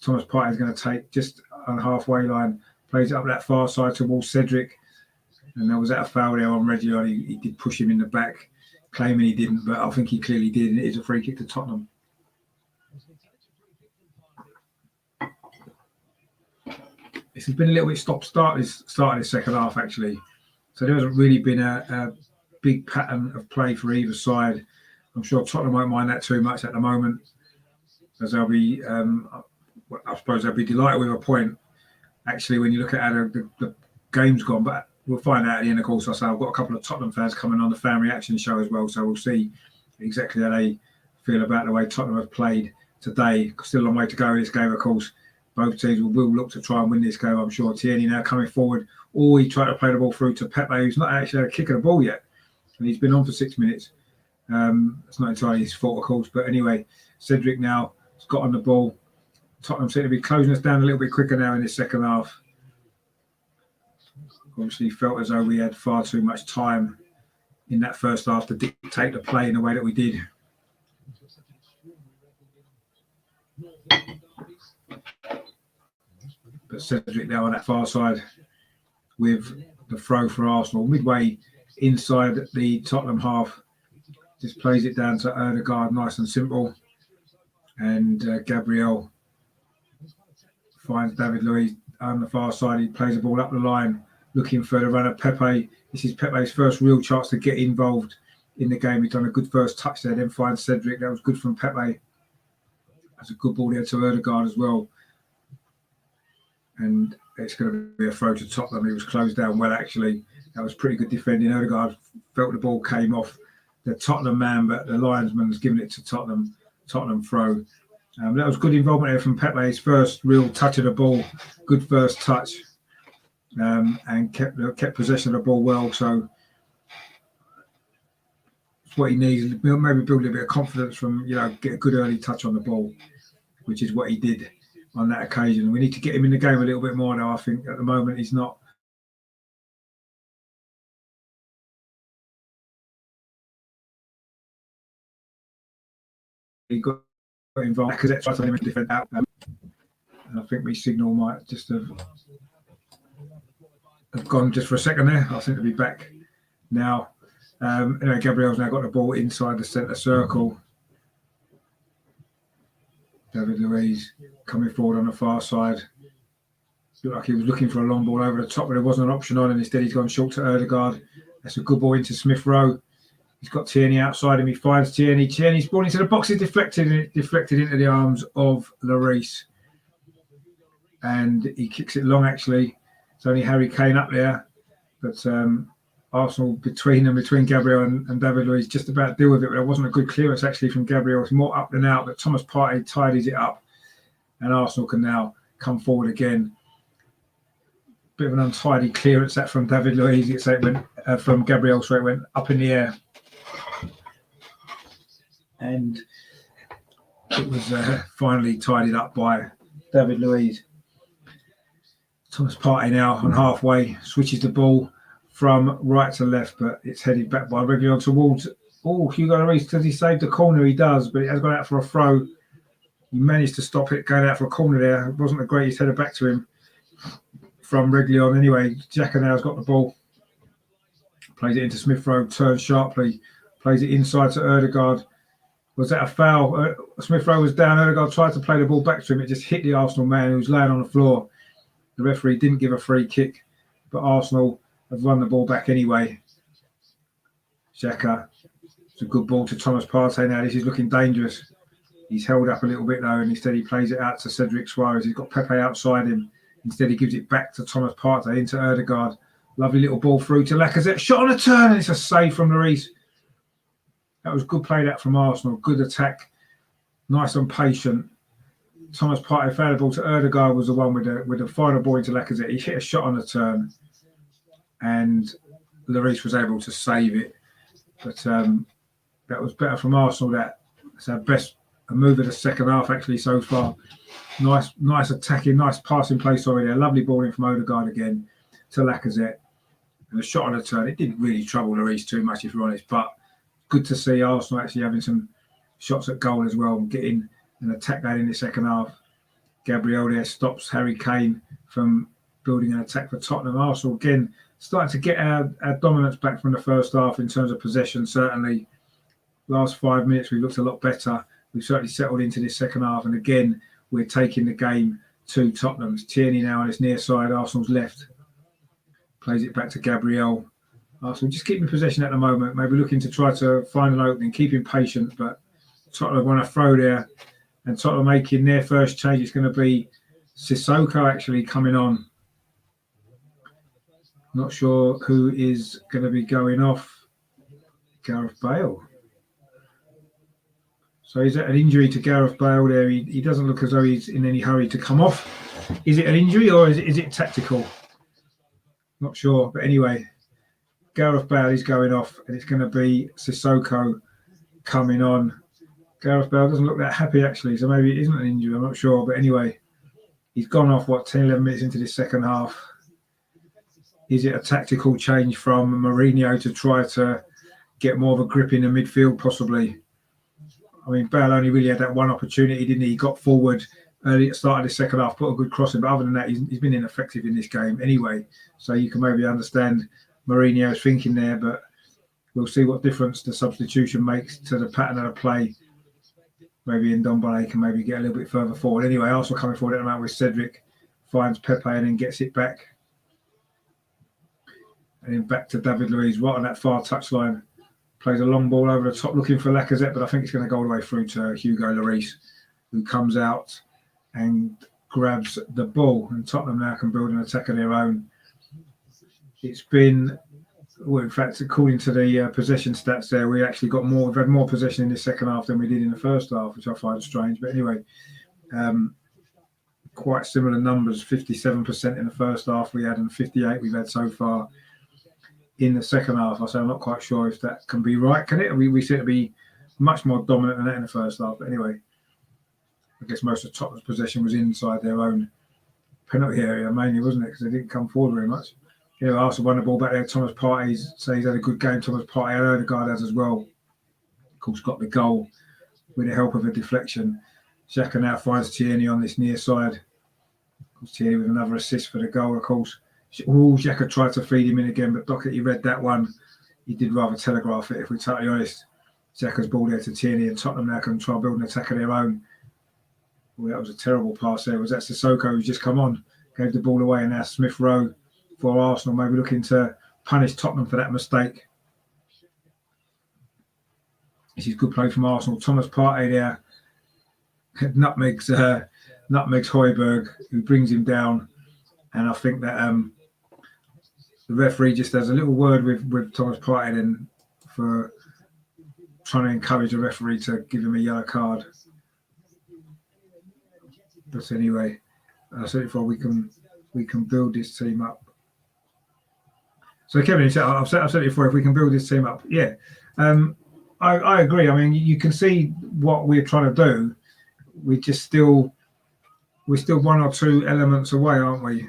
Thomas Partey is going to take just on the halfway line, plays it up that far side towards Cedric. And there was that a foul there on Reguilon. He did push him in the back, claiming he didn't, but I think he clearly did. And it is a free kick to Tottenham. This has been a little bit stop-start this start of the second half, actually. So there hasn't really been a big pattern of play for either side. I'm sure Tottenham won't mind that too much at the moment, as they'll be, I suppose they'll be delighted with a point, actually, when you look at how the game's gone. But we'll find out at the end, of course. I say I've got a couple of Tottenham fans coming on the fan reaction show as well, so we'll see exactly how they feel about the way Tottenham have played today. Still a long way to go in this game, of course. Both teams will look to try and win this game, I'm sure. Tierney now coming forward. He tried to play the ball through to Pepe, who's not actually had a kick of the ball yet. And he's been on for 6 minutes. It's not entirely his fault, of course. But anyway, Cedric now has got on the ball. Tottenham seem to be closing us down a little bit quicker now in this second half. Obviously felt as though we had far too much time in that first half to dictate the play in the way that we did. But Cedric now on that far side with the throw for Arsenal. Midway inside the Tottenham half. Just plays it down to Ødegaard, nice and simple. And Gabriel finds David Luiz on the far side. He plays the ball up the line, looking for the runner Pepe. This is Pepe's first real chance to get involved in the game. He's done a good first touch there, then finds Cedric. That was good from Pepe. That's a good ball there to Ødegaard as well. And it's going to be a throw to Tottenham. He was closed down well, actually. That was pretty good defending. Ødegaard felt the ball came off the Tottenham man, but the linesman's given it to Tottenham throw. That was good involvement there from Pepe. His first real touch of the ball. Good first touch. And kept possession of the ball well. So it's what he needs. Maybe build a bit of confidence from, get a good early touch on the ball, which is what he did on that occasion. We need to get him in the game a little bit more now. I think at the moment he's not. He got involved because that's trying to defend out. And I think my signal might just have gone just for a second there. I seem to be back now. Anyway, Gabriel's now got the ball inside the centre circle. David Luiz coming forward on the far side. Looked like he was looking for a long ball over the top, but there wasn't an option on, and instead he's gone short to Ødegaard. That's a good ball into Smith Rowe. He's got Tierney outside him. He finds Tierney. Tierney's ball into the box. It's deflected into the arms of Lloris. And he kicks it long, actually. It's only Harry Kane up there. But Arsenal, between Gabriel and David Luiz, just about deal with it. But there wasn't a good clearance, actually, from Gabriel. It's more up than out. But Thomas Partey tidies it up. And Arsenal can now come forward again. Bit of an untidy clearance that from David Luiz. So it went from Gabriel, so it went up in the air. And it was finally tidied up by David Luiz. Thomas Partey now on halfway, switches the ball from right to left, but it's headed back by Reguilon towards Hugo Lloris. Does he save the corner? He does, but it has gone out for a throw. He managed to stop it going out for a corner there. It wasn't the greatest header back to him from Reguilon. Anyway, Xhaka now's got the ball. Plays it into Smith Rowe, turns sharply, plays it inside to Ødegaard. Was that a foul? Smith Rowe was down. Ødegaard tried to play the ball back to him. It just hit the Arsenal man who was laying on the floor. The referee didn't give a free kick, but Arsenal have run the ball back anyway. Xhaka, it's a good ball to Thomas Partey now. This is looking dangerous. He's held up a little bit though, and instead he plays it out to Cedric Suarez. He's got Pepe outside him. Instead he gives it back to Thomas Partey into Ødegaard. Lovely little ball through to Lacazette. Shot on a turn, and it's a save from Lloris. That was good play that from Arsenal. Good attack. Nice and patient. Thomas Partey found the ball to Ødegaard, was the one with the final ball into Lacazette. He hit a shot on the turn, and Lloris was able to save it. But that was better from Arsenal. That's our best move of the second half actually so far. Nice attacking, nice passing play. Sorry, there. Lovely ball in from Ødegaard again to Lacazette, and a shot on the turn. It didn't really trouble Lloris too much, if you're honest, but good to see Arsenal actually having some shots at goal as well and getting an attack going in the second half. Gabriel there stops Harry Kane from building an attack for Tottenham. Arsenal again starting to get our dominance back from the first half in terms of possession. Certainly, last 5 minutes we looked a lot better. We've certainly settled into this second half, and again we're taking the game to Tottenham's. Tierney now on his near side, Arsenal's left. Plays it back to Gabriel. Arsenal just keeping possession at the moment, maybe looking to try to find an opening, keeping patient, but Tottenham want to throw there, and Tottenham making their first change. It's going to be Sissoko actually coming on. Not sure who is going to be going off. Gareth Bale. So is that an injury to Gareth Bale there? He doesn't look as though he's in any hurry to come off. Is it an injury or is it tactical? Not sure, but anyway, Gareth Bale is going off, and it's going to be Sissoko coming on. Gareth Bale doesn't look that happy, actually, so maybe it isn't an injury. I'm not sure. But anyway, he's gone off, 10, 11 minutes into this second half. Is it a tactical change from Mourinho to try to get more of a grip in the midfield, possibly? I mean, Bale only really had that one opportunity, didn't he? He got forward early at the start of the second half, put a good cross in, but other than that, he's been ineffective in this game anyway. So you can maybe understand Mourinho's thinking there, but we'll see what difference the substitution makes to the pattern of the play. Maybe Ndombele can maybe get a little bit further forward. Anyway, Arsenal coming forward at the moment with Cedric, finds Pepe and then gets it back. And then back to David Luiz, right on that far touchline. Plays a long ball over the top looking for Lacazette, but I think it's going to go all the way through to Hugo Lloris, who comes out and grabs the ball. And Tottenham now can build an attack of their own. It's been, well, in fact, according to the possession stats there, we've had more possession in the second half than we did in the first half, which I find strange. But anyway, quite similar numbers, 57% in the first half we had and 58% we've had so far in the second half. I say I'm not quite sure if that can be right, can it? We seem to be much more dominant than that in the first half. But anyway, I guess most of Tottenham's possession was inside their own penalty area mainly, wasn't it? Because they didn't come forward very much. You know, Arsenal won the ball back there. Thomas Partey says he's had a good game. Thomas Partey, Ødegaard has as well. Of course, got the goal with the help of a deflection. Xhaka now finds Tierney on this near side. Of course, Tierney with another assist for the goal, of course. Xhaka tried to feed him in again, but Doherty read that one. He did rather telegraph it, if we're totally honest. Xhaka's ball there to Tierney, and Tottenham now can try and build an attack of their own. Well, that was a terrible pass there. Was that Sissoko who's just come on, gave the ball away, and now Smith Rowe for Arsenal, maybe looking to punish Tottenham for that mistake. This is good play from Arsenal. Thomas Partey there nutmegs Højbjerg, who brings him down, and I think that the referee just has a little word with Thomas Partey then for trying to encourage the referee to give him a yellow card. But anyway, I said before, we can build this team up. So Kevin, I've said it before, if we can build this team up, yeah. I agree. I mean, you can see what we're trying to do. We're still one or two elements away, aren't we?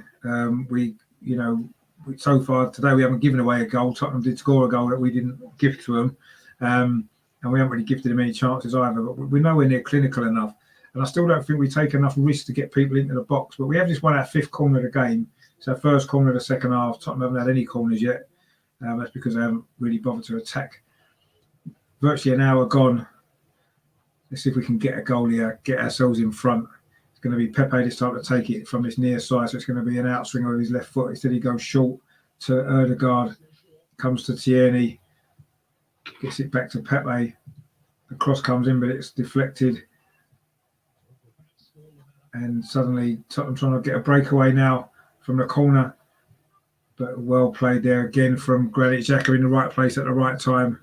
So far today we haven't given away a goal. Tottenham did score a goal that we didn't give to them, and we haven't really gifted them any chances either. But we're nowhere near clinical enough, and I still don't think we take enough risk to get people into the box. But we have just won our 5th corner of the game. It's our 1st corner of the second half. Tottenham haven't had any corners yet. That's because they haven't really bothered to attack. Virtually an hour gone. Let's see if we can get a goal here, get ourselves in front. It's going to be Pepe this time to take it from this near side, so it's going to be an outswinger with his left foot. Instead, he goes short to Ødegaard, comes to Tierney, gets it back to Pepe. The cross comes in, but it's deflected. And suddenly, Tottenham trying to get a breakaway now from the corner. But well played there again from Granit Xhaka in the right place at the right time.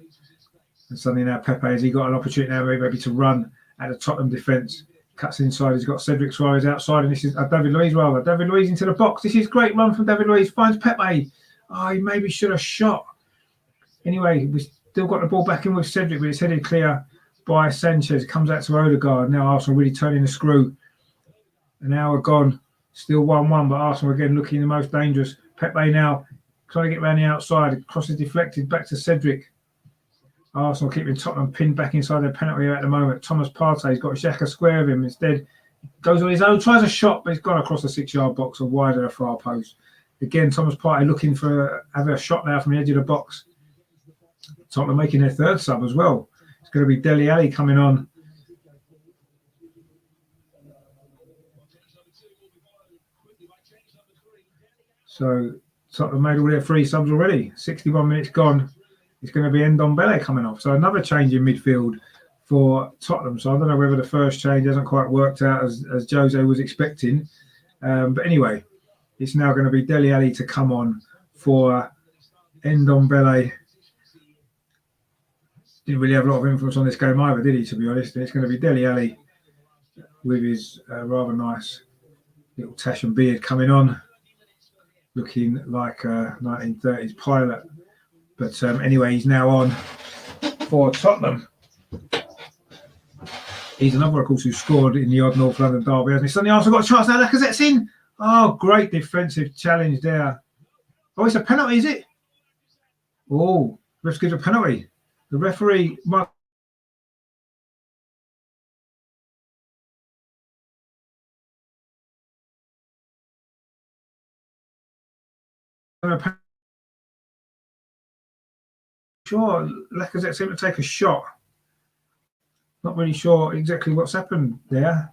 And suddenly now Pepe, has he got an opportunity now maybe to run at the Tottenham defence. Cuts inside, he's got Cedric Suarez outside, and this is David Luiz rather. David Luiz into the box. This is great run from David Luiz. Finds Pepe. Oh, he maybe should have shot. Anyway, we still got the ball back in with Cedric, but it's headed clear by Sanchez. Comes out to Ødegaard. Now Arsenal really turning the screw. An hour gone. Still 1-1, but Arsenal again looking the most dangerous. Pepe now trying to get around the outside. Cross is deflected back to Cedric. Arsenal keeping Tottenham pinned back inside their penalty area at the moment. Thomas Partey's got Xhaka square of him. Instead, goes on his own, tries a shot, but he's gone across the 6-yard box or wide of the far post. Again, Thomas Partey looking for having a shot now from the edge of the box. Tottenham making their 3rd sub as well. It's going to be Dele Alli coming on. So Tottenham made all their 3 subs already. 61 minutes gone. It's going to be Ndombele coming off. So another change in midfield for Tottenham. So I don't know whether the first change hasn't quite worked out as Jose was expecting. But anyway, it's now going to be Dele Alli to come on for Ndombele. Didn't really have a lot of influence on this game either, did he, to be honest? And it's going to be Dele Alli with his rather nice little tash and beard coming on, looking like a 1930s pilot. But anyway, he's now on for Tottenham. He's another, of course, who scored in the odd North London derby, hasn't he? Suddenly Arsenal got a chance now. Lacazette's in. Oh, great defensive challenge there. Oh, it's a penalty, is it? Oh, let's give a penalty. The referee might. Sure, Lacazette seemed to take a shot. Not really sure exactly what's happened there.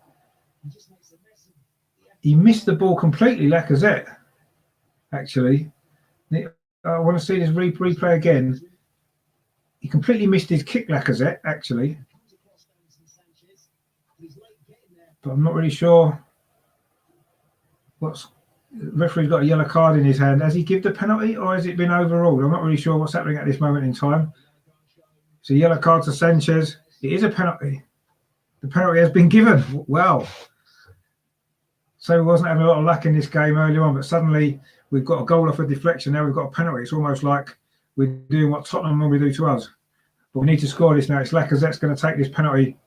He missed the ball completely, Lacazette, actually. I want to see this replay again. He completely missed his kick, Lacazette, actually. But I'm not really sure the referee's got a yellow card in his hand. Has he given the penalty or has it been overruled? I'm not really sure what's happening at this moment in time. It's a yellow card to Sanchez. It is a penalty. The penalty has been given. Wow. So we wasn't having a lot of luck in this game earlier on, but suddenly we've got a goal off a deflection. Now we've got a penalty. It's almost like we're doing what Tottenham normally do to us. But we need to score this now. It's Lacazette's going to take this penalty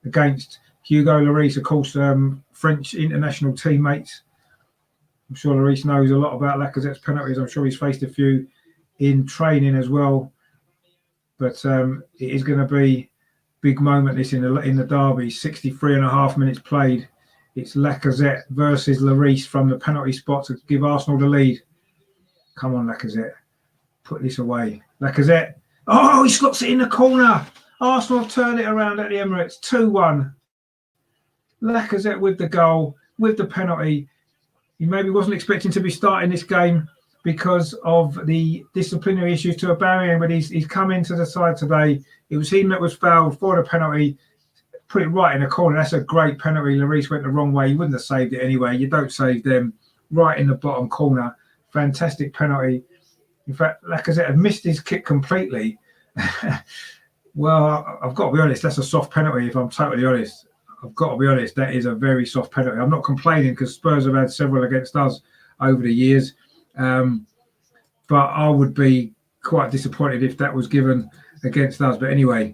against Hugo Lloris, of course, French international teammates. I'm sure Lloris knows a lot about Lacazette's penalties. I'm sure he's faced a few in training as well. But it is going to be a big moment, this in the derby. 63.5 minutes played. It's Lacazette versus Lloris from the penalty spot to give Arsenal the lead. Come on, Lacazette. Put this away. Lacazette. Oh, he slots it in the corner. Arsenal have turned it around at the Emirates. 2-1. Lacazette with the goal, with the penalty. He maybe wasn't expecting to be starting this game, because of the disciplinary issues to Aubameyang, but he's come into the side today. It was him that was fouled for the penalty, put it right in the corner. That's a great penalty. Lloris went the wrong way. He wouldn't have saved it anyway. You don't save them. Right in the bottom corner. Fantastic penalty. In fact, Lacazette had missed his kick completely. Well, I've got to be honest, that's a soft penalty, if I'm totally honest. I've got to be honest, that is a very soft penalty. I'm not complaining because Spurs have had several against us over the years. But I would be quite disappointed if that was given against us. But anyway,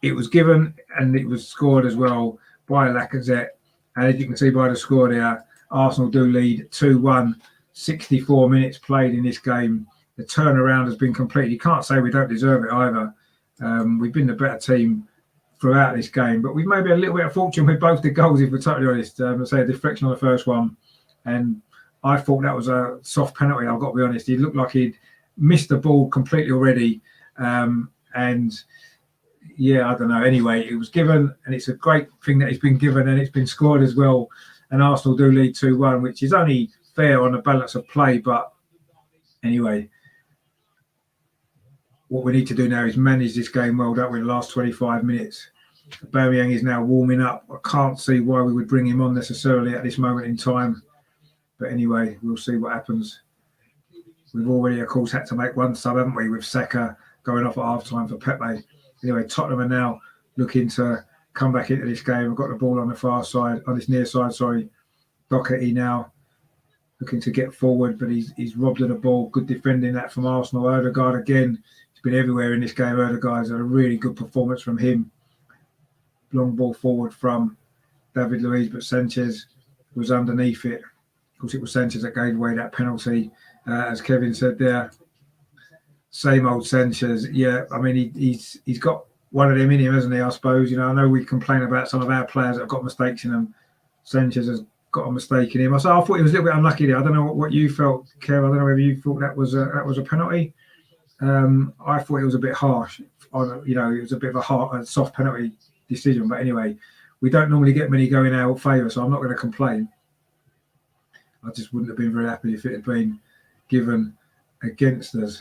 it was given and it was scored as well by Lacazette. And as you can see by the score there, Arsenal do lead 2-1, 64 minutes played in this game. The turnaround has been complete. You can't say we don't deserve it either. We've been the better team throughout this game, but we've maybe a little bit of fortune with both the goals, if we're totally honest. I say a deflection on the first one, and I thought that was a soft penalty. I've got to be honest. He looked like he'd missed the ball completely already, and yeah, I don't know. Anyway, it was given, and it's a great thing that it's been given, and it's been scored as well. And Arsenal do lead 2-1, which is only fair on the balance of play. But anyway, what we need to do now is manage this game well, don't we? The last 25 minutes. Aubameyang is now warming up. I can't see why we would bring him on necessarily at this moment in time. But anyway, we'll see what happens. We've already, of course, had to make one sub, haven't we, with Saka going off at half-time for Pepe. Anyway, Tottenham are now looking to come back into this game. We've got the ball on the far side, on this near side, sorry. Doherty now looking to get forward, but he's robbed of the ball. Good defending that from Arsenal. Odegaard again. He's been everywhere in this game. Odegaard's had a really good performance from him. Long ball forward from David Luiz, but Sanchez was underneath it. Of course, it was Sanchez that gave away that penalty. As Kevin said there, same old Sanchez. Yeah, I mean, he's got one of them in him, hasn't he, I suppose. You know, I know we complain about some of our players that have got mistakes in them. Sanchez has got a mistake in him. I thought he was a little bit unlucky there. I don't know what you felt, Kev. I don't know whether you thought that was a penalty. I thought it was a bit harsh. It was a bit of a soft penalty decision. But anyway, we don't normally get many go in our favour, so I'm not going to complain. I just wouldn't have been very happy if it had been given against us.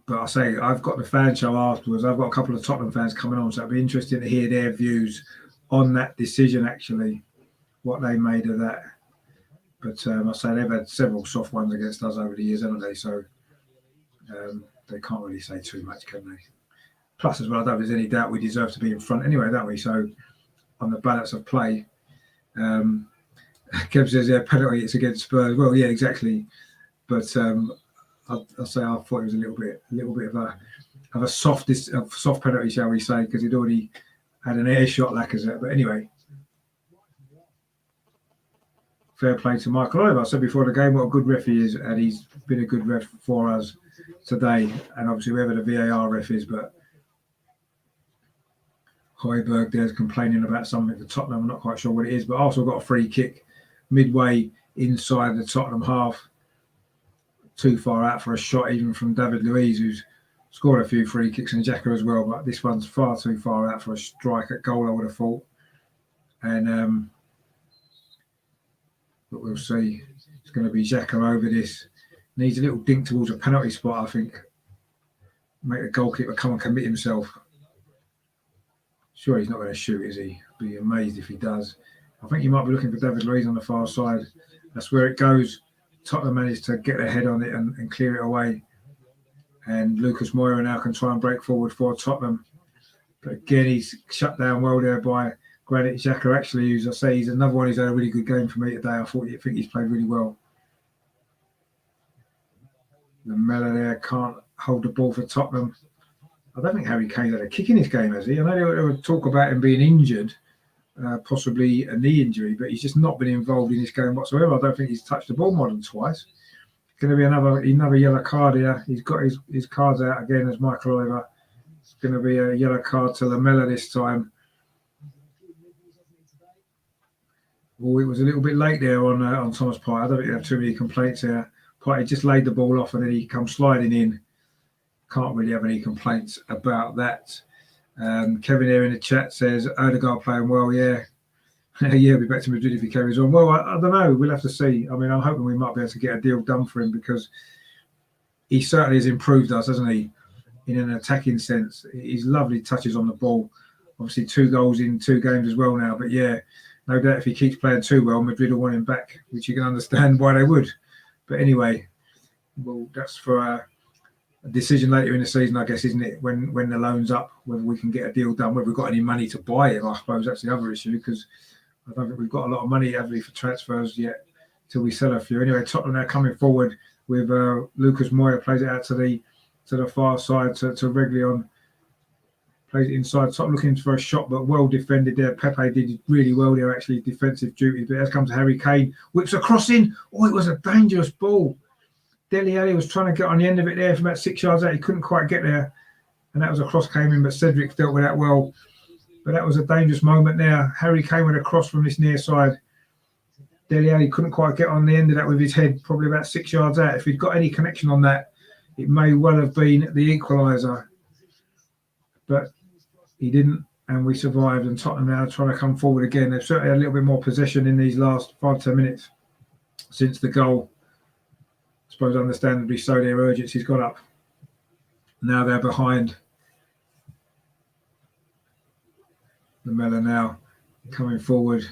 But I say, I've got the fan show afterwards. I've got a couple of Tottenham fans coming on, so it'd be interesting to hear their views on that decision, actually, what they made of that. But I say they've had several soft ones against us over the years, haven't they? So they can't really say too much, can they? Plus, as well, I don't think there's any doubt we deserve to be in front anyway, don't we? So on the balance of play, Kev says, yeah, penalty, it's against Spurs. Well, yeah, exactly. But I'll say I thought it was a little bit of a soft penalty, shall we say, because he'd already had an air shot Lacazette. But anyway, fair play to Michael Oliver. I said before the game what a good ref he is, and he's been a good ref for us today. And obviously, whoever the VAR ref is, but Højbjerg there's complaining about something for Tottenham. I'm not quite sure what it is, but Arsenal got a free kick midway inside the Tottenham half. Too far out for a shot, even from David Luiz, who's scored a few free kicks, and Xhaka as well. But this one's far too far out for a strike at goal, I would have thought. And but we'll see. It's going to be Xhaka over this. Needs a little dink towards a penalty spot, I think. Make the goalkeeper come and commit himself. Sure, he's not going to shoot, is he? Be amazed if he does. I think he might be looking for David Luiz on the far side. That's where it goes. Tottenham managed to get their head on it and clear it away. And Lucas Moura now can try and break forward for Tottenham. But again, he's shut down well there by Granit Xhaka, actually, who's, I say, he's another one who's had a really good game for me today. I think he's played really well. Lamela there can't hold the ball for Tottenham. I don't think Harry Kane's had a kick in this game, has he? I know there were talk about him being injured, possibly a knee injury, but he's just not been involved in this game whatsoever. I don't think he's touched the ball more than twice. It's going to be another yellow card here. He's got his cards out again as Michael Oliver. It's going to be a yellow card to Lamela this time. Well, it was a little bit late there on Thomas Partey. I don't think he had too many complaints there. Partey just laid the ball off and then he comes sliding in. Can't really have any complaints about that. Kevin here in the chat says Odegaard playing well, yeah. Yeah, he'll be back to Madrid if he carries on. Well, I don't know. We'll have to see. I mean, I'm hoping we might be able to get a deal done for him because he certainly has improved us, hasn't he? In an attacking sense, he's lovely touches on the ball. Obviously, 2 goals in 2 games as well now. But yeah, no doubt if he keeps playing too well, Madrid will want him back, which you can understand why they would. But anyway, well, that's for a decision later in the season, I guess, isn't it? When the loan's up, whether we can get a deal done, whether we've got any money to buy him, I suppose that's the other issue because I don't think we've got a lot of money, have we, for transfers yet till we sell a few. Anyway, Tottenham now coming forward with Lucas Moya plays it out to the far side to Reguilon. Plays it inside. Tottenham looking for a shot, but well defended there. Pepe did really well there, actually, defensive duty. But as comes Harry Kane, whips a cross in. Oh, it was a dangerous ball. Dele Alli was trying to get on the end of it there from about 6 yards out. He couldn't quite get there. And that was a cross came in, but Cedric dealt with that well. But that was a dangerous moment there. Harry Kane with a cross from this near side. Dele Alli couldn't quite get on the end of that with his head, probably about 6 yards out. If he'd got any connection on that, it may well have been the equaliser. But he didn't, and we survived. And Tottenham now trying to come forward again. They've certainly had a little bit more possession in these last 5-10 minutes since the goal. I suppose understandably so, their urgency's got up. Now they're behind. Lamela now coming forward.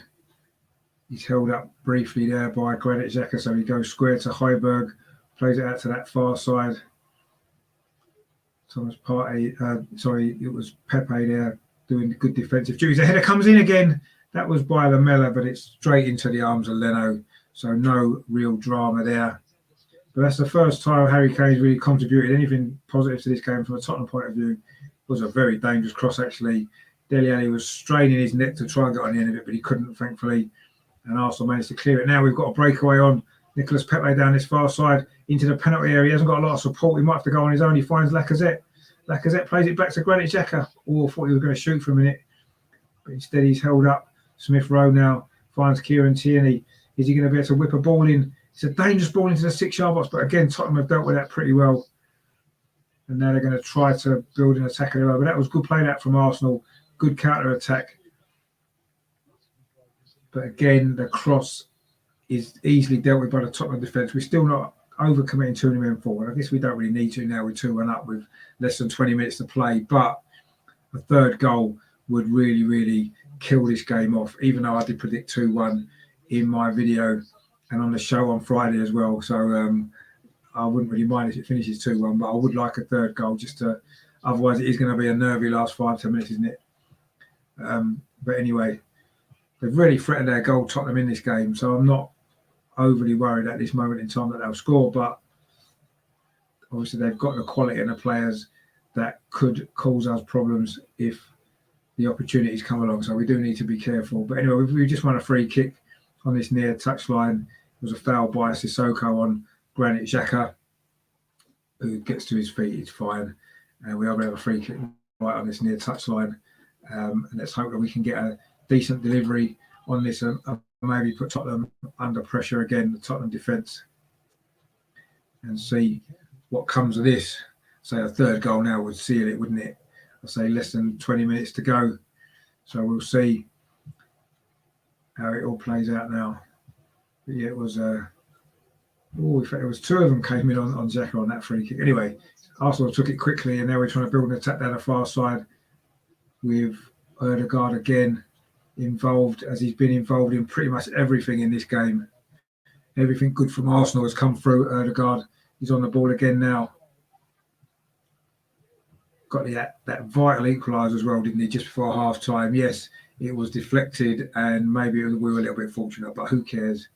He's held up briefly there by Granit Xhaka, so he goes square to Højbjerg, plays it out to that far side. Thomas Partey, it was Pepe there doing good defensive duties. The header comes in again. That was by Lamela, but it's straight into the arms of Leno, so no real drama there. But that's the first time Harry Kane's really contributed anything positive to this game from a Tottenham point of view. It was a very dangerous cross, actually. Dele Alli was straining his neck to try and get on the end of it, but he couldn't, thankfully. And Arsenal managed to clear it. Now we've got a breakaway on. Nicolas Pepe down this far side into the penalty area. He hasn't got a lot of support. He might have to go on his own. He finds Lacazette. Lacazette plays it back to Granit Xhaka. Oh, I thought he was going to shoot for a minute. But instead he's held up. Smith Rowe now finds Kieran Tierney. Is he going to be able to whip a ball in? It's a dangerous ball into the 6-yard box. But again, Tottenham have dealt with that pretty well. And now they're going to try to build an attack of their own. But that was good play out from Arsenal. Good counter-attack. But again, the cross is easily dealt with by the Tottenham defence. We're still not overcommitting too many men forward. I guess we don't really need to now with 2-1 up with less than 20 minutes to play. But a third goal would really, really kill this game off, even though I did predict 2-1 in my video and on the show on Friday as well. So I wouldn't really mind if it finishes 2-1, but I would like a third goal just to, otherwise it is going to be a nervy last 5-10 minutes, isn't it? But anyway, they've really threatened their goal, Tottenham, in this game. So I'm not overly worried at this moment in time that they'll score, but obviously they've got the quality and the players that could cause us problems if the opportunities come along. So we do need to be careful. But anyway, we just won a free kick on this near touchline. It was a foul by Sissoko on Granit Xhaka, who gets to his feet. It's fine. And we are going to have a free kick right on this near touchline. And let's hope that we can get a decent delivery on this and maybe put Tottenham under pressure again, the Tottenham defence, and see what comes of this. Say a third goal now would seal it, wouldn't it? I say less than 20 minutes to go. So we'll see how it all plays out now. But yeah, it was in fact, it was 2 of them came in on Xhaka on that free kick. Anyway, Arsenal took it quickly, and now we're trying to build an attack down the far side with Ødegaard again involved, as he's been involved in pretty much everything in this game. Everything good from Arsenal has come through Ødegaard. He's on the ball again now. Got that vital equaliser as well, didn't he, just before half-time? Yes, it was deflected and maybe we were a little bit fortunate, but who cares?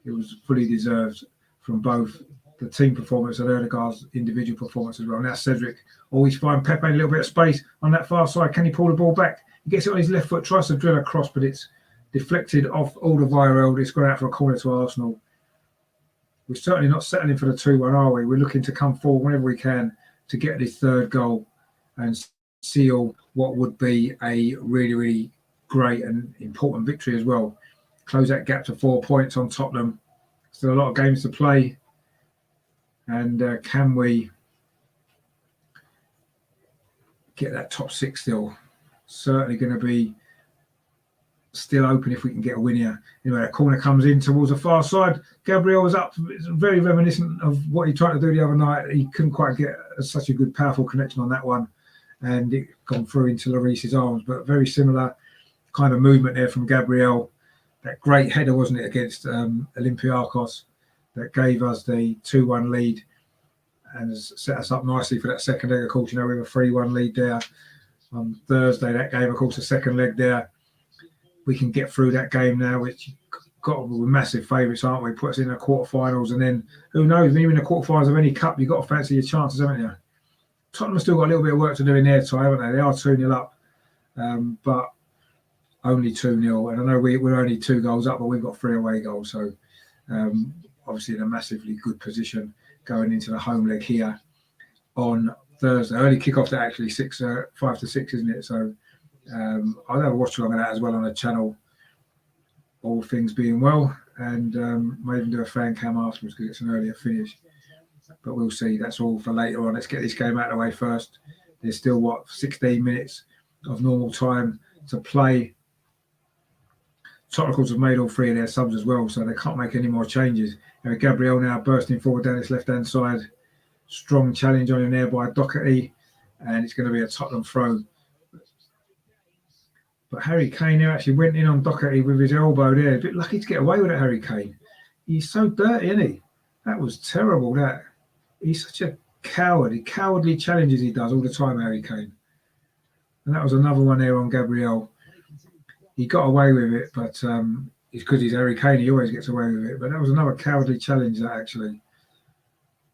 It was fully deserved from both the team performance and Ødegaard's individual performance as well. Now Cedric always find Pepe in a little bit of space on that far side. Can he pull the ball back? He gets it on his left foot, tries to drill across, but it's deflected off Alderweireld. It's gone out for a corner to Arsenal. We're certainly not settling for the 2-1, are we? We're looking to come forward whenever we can to get this third goal and seal what would be a really, really great and important victory as well. Close that gap to 4 points on Tottenham. Still a lot of games to play. And can we get that top 6 still? Certainly going to be still open if we can get a win here. Anyway, a corner comes in towards the far side. Gabriel was up. It's very reminiscent of what he tried to do the other night. He couldn't quite get such a good, powerful connection on that one, and it gone through into Lloris's arms. But very similar kind of movement there from Gabriel. That great header, wasn't it, against Olympiacos, that gave us the 2-1 lead and has set us up nicely for that second leg. Of course, you know, we have a 3-1 lead there on Thursday. That game, of course, the second leg there. We can get through that game now, which we're massive favourites, aren't we? Put us in the quarterfinals, and then who knows? When you're in the quarterfinals of any cup, you've got to fancy your chances, haven't you? Tottenham have still got a little bit of work to do in their tie, haven't they? They are 2-0 up, but only 2-0. And I know we're only 2 goals up, but we've got 3 away goals. So obviously in a massively good position going into the home leg here on Thursday. Early kick-off to actually 5 to 6, isn't it? So I'll have a watch along of that as well on the channel, all things being well, and might even do a fan cam afterwards because it's an earlier finish. But we'll see. That's all for later on. Let's get this game out of the way first. There's still 16 minutes of normal time to play. Tottenham have made all 3 of their subs as well, so they can't make any more changes. Gabriel now bursting forward down his left-hand side. Strong challenge on him there by Doherty, and it's going to be a Tottenham throw. But Harry Kane there actually went in on Doherty with his elbow there. A bit lucky to get away with it, Harry Kane. He's so dirty, isn't he? That was terrible, that. He's such a coward. He cowardly challenges he does all the time, Harry Kane. And that was another one there on Gabriel. He got away with it, but it's because he's Harry Kane. He always gets away with it. But that was another cowardly challenge, that actually.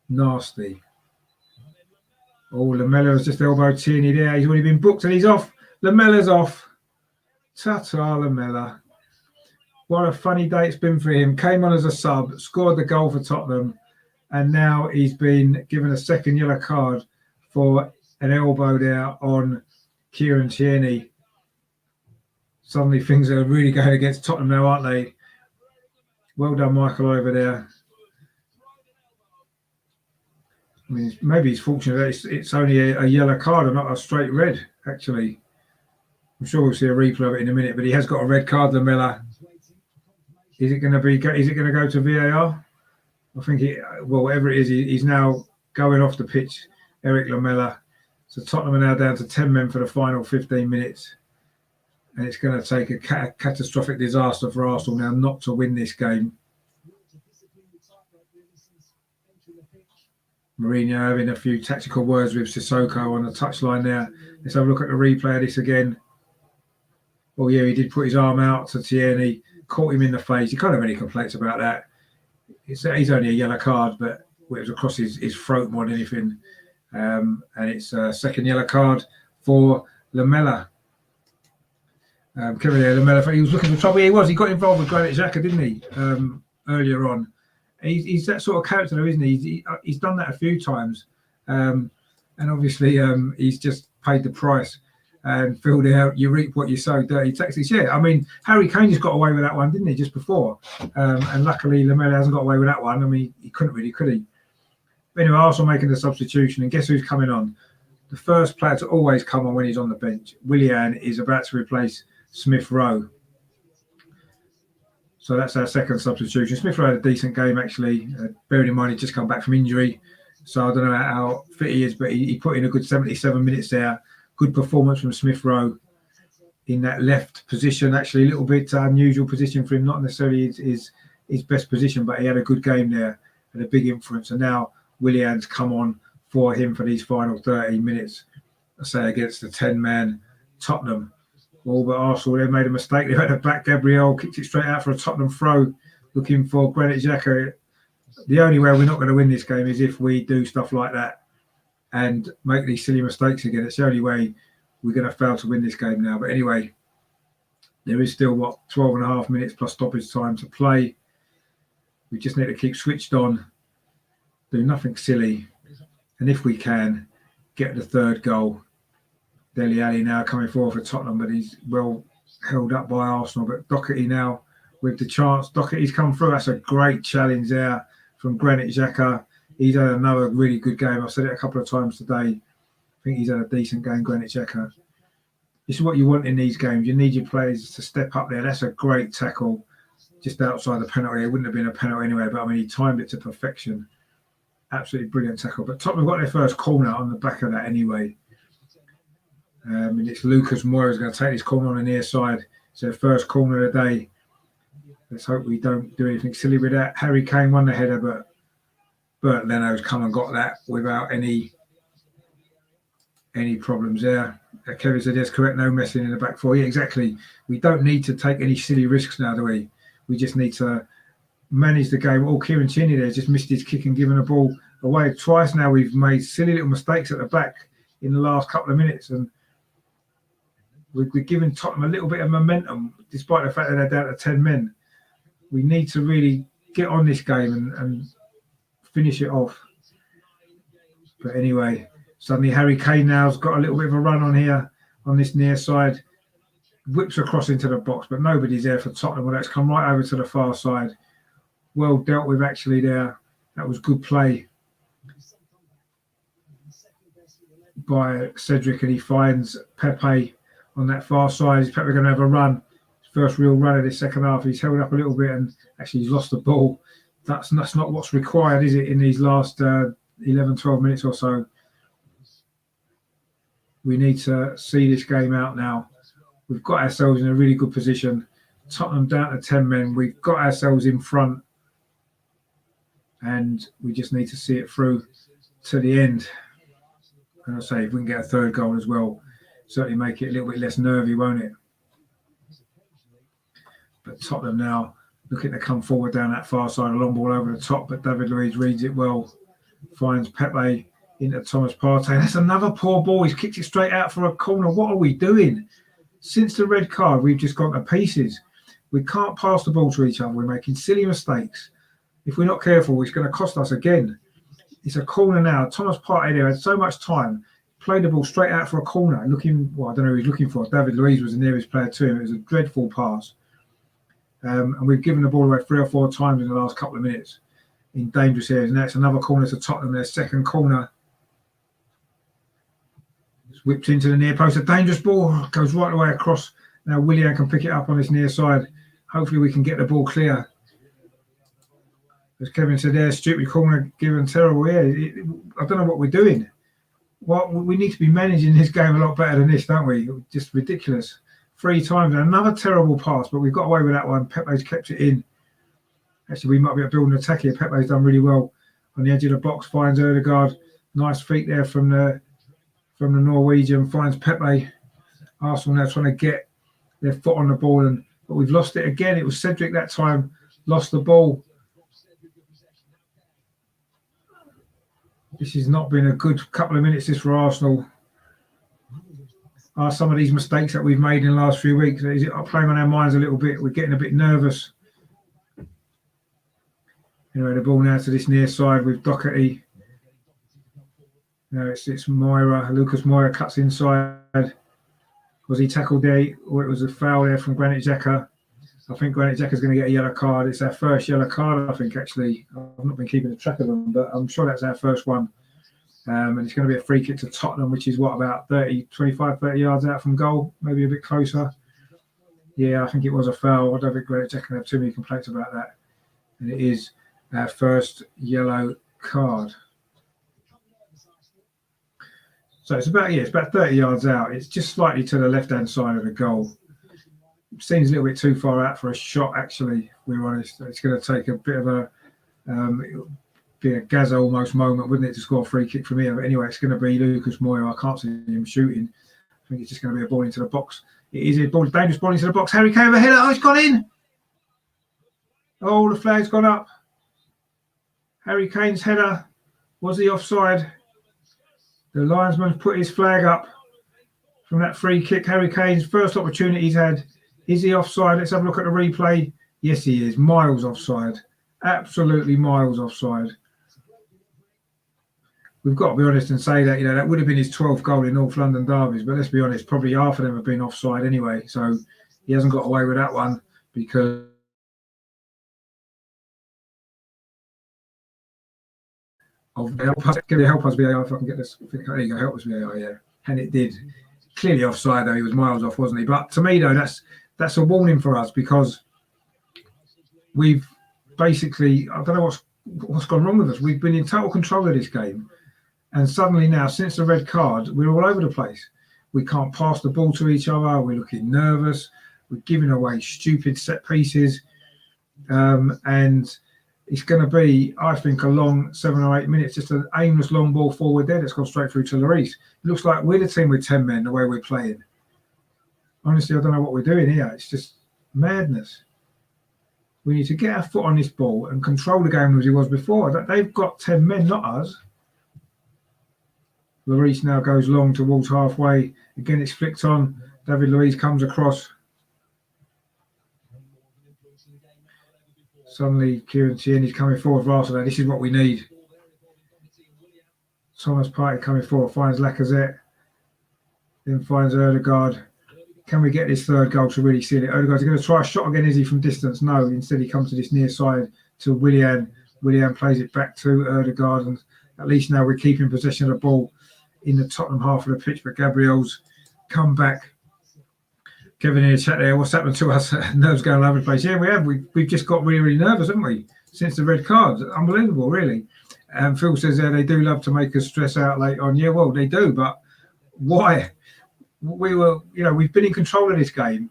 Nasty. Oh, Lamella's just elbowed Tierney there. He's already been booked and he's off. Lamella's off. Ta-ta, Lamella. What a funny day it's been for him. Came on as a sub, scored the goal for Tottenham, and now he's been given a second yellow card for an elbow there on Kieran Tierney. Suddenly things are really going against Tottenham now, aren't they? Well done, Michael, over there. I mean, maybe he's fortunate that it's only a yellow card and not a straight red, actually. I'm sure we'll see a replay of it in a minute, but he has got a red card, Lamella. Is it going to go to VAR? I think whatever it is, he's now going off the pitch, Eric Lamella. So Tottenham are now down to 10 men for the final 15 minutes. And it's going to take a catastrophic disaster for Arsenal now not to win this game. Mourinho having a few tactical words with Sissoko on the touchline there. Let's have a look at the replay of this again. Oh, yeah, he did put his arm out to Tierney, caught him in the face. He can't have any complaints about that. He's only a yellow card, but it was across his throat more than anything. And it's a second yellow card for Lamella. Lamella, he was looking for trouble. He got involved with Granit Xhaka, didn't he, earlier on? He's that sort of character, though, isn't he? He's done that a few times. And obviously, he's just paid the price. And filled out, you reap what you sow, dirty tactics. Yeah, I mean, Harry Kane just got away with that one, didn't he, just before? And luckily, Lamella hasn't got away with that one. I mean, he couldn't really, could he? But anyway, Arsenal making the substitution, and guess who's coming on? The first player to always come on when he's on the bench. Willian is about to replace Smith Rowe. So that's our second substitution. Smith Rowe had a decent game, actually. Bearing in mind, he'd just come back from injury. So I don't know how fit he is, but he put in a good 77 minutes there. Good performance from Smith Rowe in that left position. Actually, a little bit unusual position for him. Not necessarily his best position, but he had a good game there and a big influence. And now Willian's come on for him for these final 30 minutes, I say, against the 10-man Tottenham. Well, but Arsenal, they made a mistake. They had a back. Gabriel kicked it straight out for a Tottenham throw, looking for Granit Xhaka. The only way we're not going to win this game is if we do stuff like that and make these silly mistakes again. It's the only way we're going to fail to win this game now. But anyway, there is still, 12 and a half minutes plus stoppage time to play. We just need to keep switched on, do nothing silly, and if we can, get the third goal. Dele Alli now coming forward for Tottenham, but he's well held up by Arsenal. But Doherty now with the chance. Doherty's come through. That's a great challenge there from Granit Xhaka. He's had another really good game. I've said it a couple of times today. I think he's had a decent game, Granit Xhaka. This is what you want in these games. You need your players to step up there. That's a great tackle just outside the penalty. It wouldn't have been a penalty anyway, but I mean, he timed it to perfection. Absolutely brilliant tackle. But Tottenham got their first corner on the back of that anyway. And it's Lucas Moura who's going to take this corner on the near side. It's their first corner of the day. Let's hope we don't do anything silly with that. Harry Kane won the header, but Bert Leno's come and got that without any problems there. Kevin said, yes, correct, no messing in the back four. Yeah, exactly. We don't need to take any silly risks now, do we? We just need to manage the game. Oh, Kieran Tierney there just missed his kick and given the ball away twice now. We've made silly little mistakes at the back in the last couple of minutes, and we're giving Tottenham a little bit of momentum, despite the fact that they're down to 10 men. We need to really get on this game and finish it off. But anyway, suddenly Harry Kane now's got a little bit of a run on here on this near side. Whips across into the box, but nobody's there for Tottenham. Well, that's come right over to the far side. Well dealt with actually there. That was good play by Cedric, and he finds Pepe on that far side. Is Pepe going to have a run? His first real run of this second half. He's held up a little bit and actually he's lost the ball. That's not what's required, is it, in these last 11, 12 minutes or so? We need to see this game out now. We've got ourselves in a really good position. Tottenham down to 10 men. We've got ourselves in front. And we just need to see it through to the end. And I say, if we can get a third goal as well, certainly make it a little bit less nervy, won't it? But Tottenham now looking to come forward down that far side, a long ball over the top, but David Luiz reads it well, finds Pepe into Thomas Partey. That's another poor ball. He's kicked it straight out for a corner. What are we doing? Since the red card, we've just gone to pieces. We can't pass the ball to each other. We're making silly mistakes. If we're not careful, it's going to cost us again. It's a corner now. Thomas Partey there had so much time, played the ball straight out for a corner, looking, well, I don't know who he's looking for. David Luiz was the nearest player to him. It was a dreadful pass. And we've given the ball away 3 or 4 times in the last couple of minutes in dangerous areas. And that's another corner to Tottenham, their second corner. It's whipped into the near post. A dangerous ball goes right the way across. Now Willian can pick it up on this near side. Hopefully we can get the ball clear. As Kevin said there, stupid corner given terrible. Yeah, I don't know what we're doing. We need to be managing this game a lot better than this, don't we? Just ridiculous. 3 times and another terrible pass, but we've got away with that one. Pepe's kept it in. Actually, we might be able to build an attack here. Pepe's done really well on the edge of the box. Finds Ødegaard. Nice feet there from the Norwegian. Finds Pepe. Arsenal now trying to get their foot on the ball, but we've lost it again. It was Cedric that time. Lost the ball. This has not been a good couple of minutes this for Arsenal. Are some of these mistakes that we've made in the last few weeks, is it playing on our minds a little bit? We're getting a bit nervous. Anyway, the ball now to this near side with Doherty. No, it's Moira. Lucas Moira cuts inside. Was he tackled there? Or it was a foul there from Granit Xhaka? I think Granit Xhaka's going to get a yellow card. It's our first yellow card, I think, actually. I've not been keeping track of them, but I'm sure that's our first one. And it's going to be a free kick to Tottenham, which is, about 25, 30 yards out from goal, maybe a bit closer. Yeah, I think it was a foul. I don't think Granit Xhaka can have too many complaints about that. And it is our first yellow card. So it's about 30 yards out. It's just slightly to the left-hand side of the goal. Seems a little bit too far out for a shot, actually, if we're honest. It's going to take a bit of a Gaza almost moment, wouldn't it, to score a free kick from here? But anyway, it's going to be Lucas Moura. I can't see him shooting. I think it's just going to be a ball into the box. It is a dangerous ball into the box. Harry Kane overhead. Oh, it's gone in. Oh, the flag's gone up. Harry Kane's header. Was he offside? The linesman's put his flag up from that free kick. Harry Kane's first opportunity he's had. Is he offside? Let's have a look at the replay. Yes, he is. Miles offside. Absolutely miles offside. We've got to be honest and say that, that would have been his 12th goal in North London derbies. But let's be honest, probably half of them have been offside anyway. So he hasn't got away with that one because of help us VAR, if I can get this. There you go, help us VAR, yeah. And it did. Clearly offside though, he was miles off, wasn't he? But to me though, that's a warning for us, because we've basically, I don't know what's gone wrong with us. We've been in total control of this game, and suddenly now, since the red card, we're all over the place. We can't pass the ball to each other. We're looking nervous. We're giving away stupid set pieces, and it's going to be, I think, a long 7 or 8 minutes, just an aimless long ball forward there that's gone straight through to Lloris. It looks like we're the team with 10 men the way we're playing. Honestly, I don't know what we're doing here. It's just madness. We need to get our foot on this ball and control the game as it was before. They've got 10 men, not us. Lloris now goes long towards halfway. Again, it's flicked on. David Luiz comes across. Suddenly, Kieran Tierney's coming forward for Arsenal. This is what we need. Thomas Partey coming forward, finds Lacazette, then finds Ødegaard. Can we get this third goal to really seal it? Ødegaard's going to try a shot again, is he, from distance? No, instead he comes to this near side to Willian. Willian plays it back to Ødegaard, and at least now we're keeping possession of the ball in the Tottenham half of the pitch, but Gabriel's come back. Kevin in the chat there, what's happened to us? Nerves going all over the place. Yeah, we have. We've just got really, really nervous, haven't we, since the red card? Unbelievable, really. And Phil says they do love to make us stress out late on. Yeah, well, they do, but why? We've been in control of this game,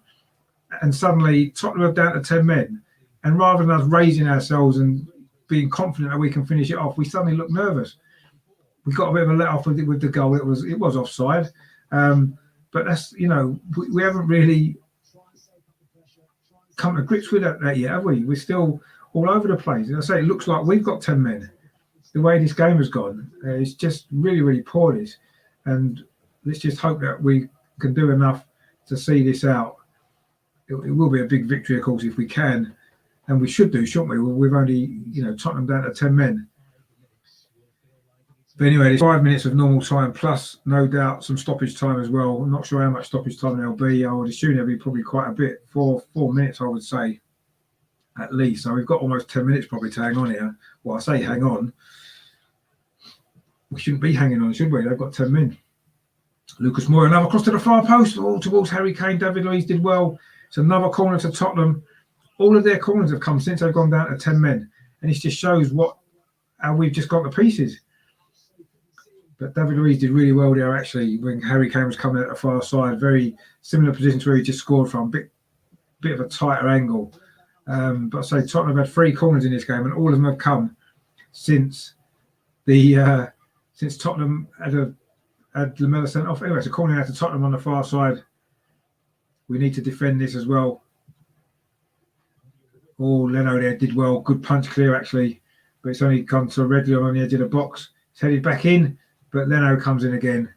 and suddenly Tottenham are down to 10 men. And rather than us raising ourselves and being confident that we can finish it off, we suddenly look nervous. We got a bit of a let off with the goal. It was offside. But that's, we haven't really come to grips with that yet, have we? We're still all over the place. As I say, it looks like we've got 10 men. The way this game has gone, it's just really, really poor, this. And let's just hope that we can do enough to see this out. It will be a big victory, of course, if we can. And we should do, shouldn't we? We've only, Tottenham down to 10 men. But anyway, there's 5 minutes of normal time, plus no doubt some stoppage time as well. I'm not sure how much stoppage time there'll be. I would assume there'll be probably quite a bit. 4 minutes, I would say, at least. So we've got almost 10 minutes probably to hang on here. Well, I say hang on. We shouldn't be hanging on, should we? They've got 10 men. Lucas Moura, another cross to the far post, all towards Harry Kane. David Luiz did well. It's another corner to Tottenham. All of their corners have come since they've gone down to 10 men. And it just shows how we've just got the pieces. But David Luiz did really well there, actually, when Harry Kane was coming at the far side. Very similar position to where he just scored from. Bit of a tighter angle. But I say Tottenham have had 3 corners in this game, and all of them have come since Tottenham had Lamela sent off. Anyway, it's a corner out to Tottenham on the far side. We need to defend this as well. Oh, Leno there did well. Good punch clear, actually. But it's only come to Redley on the edge of the box. It's headed back in. But Leno comes in again,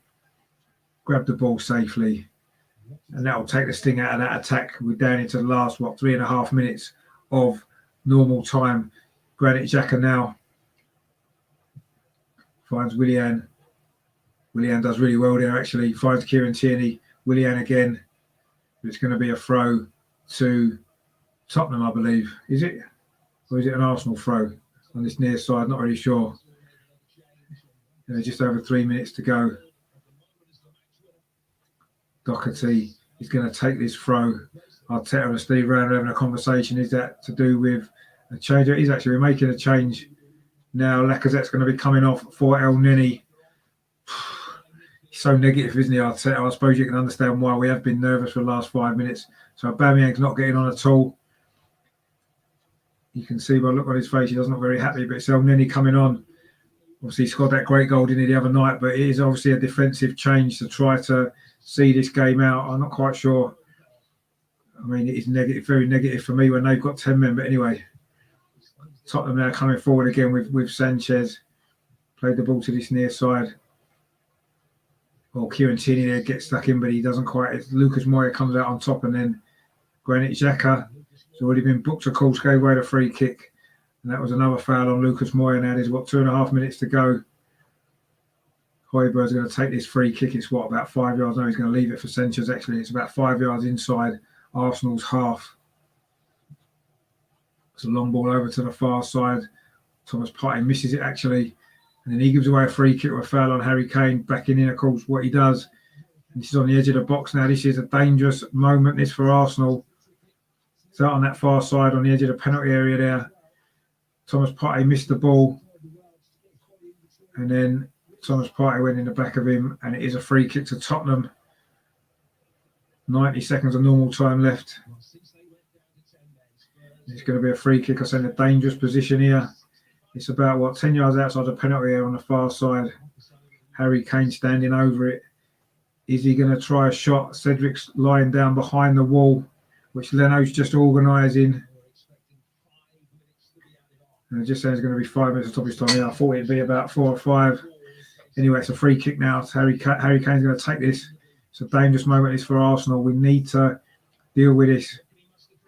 grabbed the ball safely, and that will take the sting out of that attack. We're down into the last, 3.5 minutes of normal time. Granit Xhaka now finds Willian. Willian does really well there, actually. Finds Kieran Tierney. Willian again. It's going to be a throw to Tottenham, I believe. Is it? Or is it an Arsenal throw on this near side? Not really sure. Just over 3 minutes to go. Doherty is going to take this throw. Arteta and Steve Round are having a conversation. Is that to do with a change? It is actually. We're making a change now. Lacazette's going to be coming off for El Neni. He's so negative, isn't he, Arteta? I suppose you can understand why. We have been nervous for the last 5 minutes. So Aubameyang's not getting on at all. You can see by the look on his face, he doesn't look very happy. But it's El Neni coming on. Obviously, he scored that great goal, didn't he, the other night? But it is obviously a defensive change to try to see this game out. I'm not quite sure. I mean, it is negative, very negative for me when they've got 10 men. But anyway, Tottenham now coming forward again with Sanchez. Played the ball to this near side. Well, Kieran Tierney there gets stuck in, but he doesn't quite. Lucas Moura comes out on top, and then Granit Xhaka has already been booked, of course, gave away the free kick. And that was another foul on Lucas Moura. Now there's 2.5 minutes to go. Højbjerg's going to take this free kick. It's about 5 yards. No, he's going to leave it for Sanchez. Actually, it's about 5 yards inside Arsenal's half. It's a long ball over to the far side. Thomas Partey misses it, actually. And then he gives away a free kick with a foul on Harry Kane. Backing in, of course, what he does. This is on the edge of the box now. This is a dangerous moment. This for Arsenal. It's out on that far side on the edge of the penalty area there. Thomas Partey missed the ball. And then Thomas Partey went in the back of him. And it is a free kick to Tottenham. 90 seconds of normal time left. It's going to be a free kick. I said a dangerous position here. It's about, 10 yards outside the penalty area on the far side. Harry Kane standing over it. Is he going to try a shot? Cedric's lying down behind the wall, which Leno's just organising. And it just says it's going to be 5 minutes of stoppage time. Yeah, I thought it'd be about 4 or 5. Anyway, it's a free kick now. Harry Kane's going to take this. It's a dangerous moment. It's for Arsenal. We need to deal with this.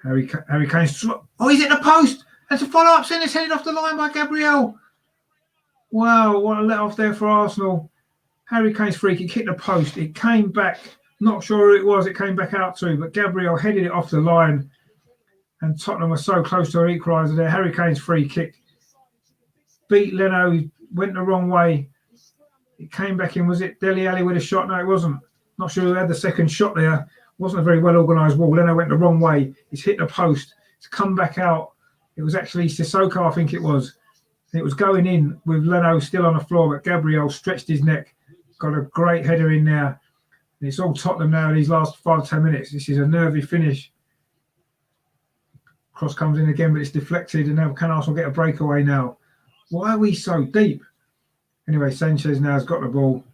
Harry Kane's... Oh, he's at the post. That's a follow-up. Send it's headed off the line by Gabriel. Wow, what a let-off there for Arsenal. Harry Kane's free kick hit the post. It came back. Not sure who it was. It came back out to, but Gabriel headed it off the line. And Tottenham were so close to an equaliser there. Harry Kane's free kick beat Leno. He went the wrong way. It came back in. Was it Dele Alli with a shot? No, it wasn't. Not sure who had the second shot there. Wasn't a very well organised ball. Leno went the wrong way. It's hit the post. It's come back out. It was actually Sissoko, I think it was. It was going in with Leno still on the floor, but Gabriel stretched his neck. Got a great header in there. And it's all Tottenham now in these last 5-10 minutes. This is a nervy finish. Cross comes in again, but it's deflected. And now can Arsenal get a breakaway now? Why are we so deep? Anyway, Sanchez now has got the ball.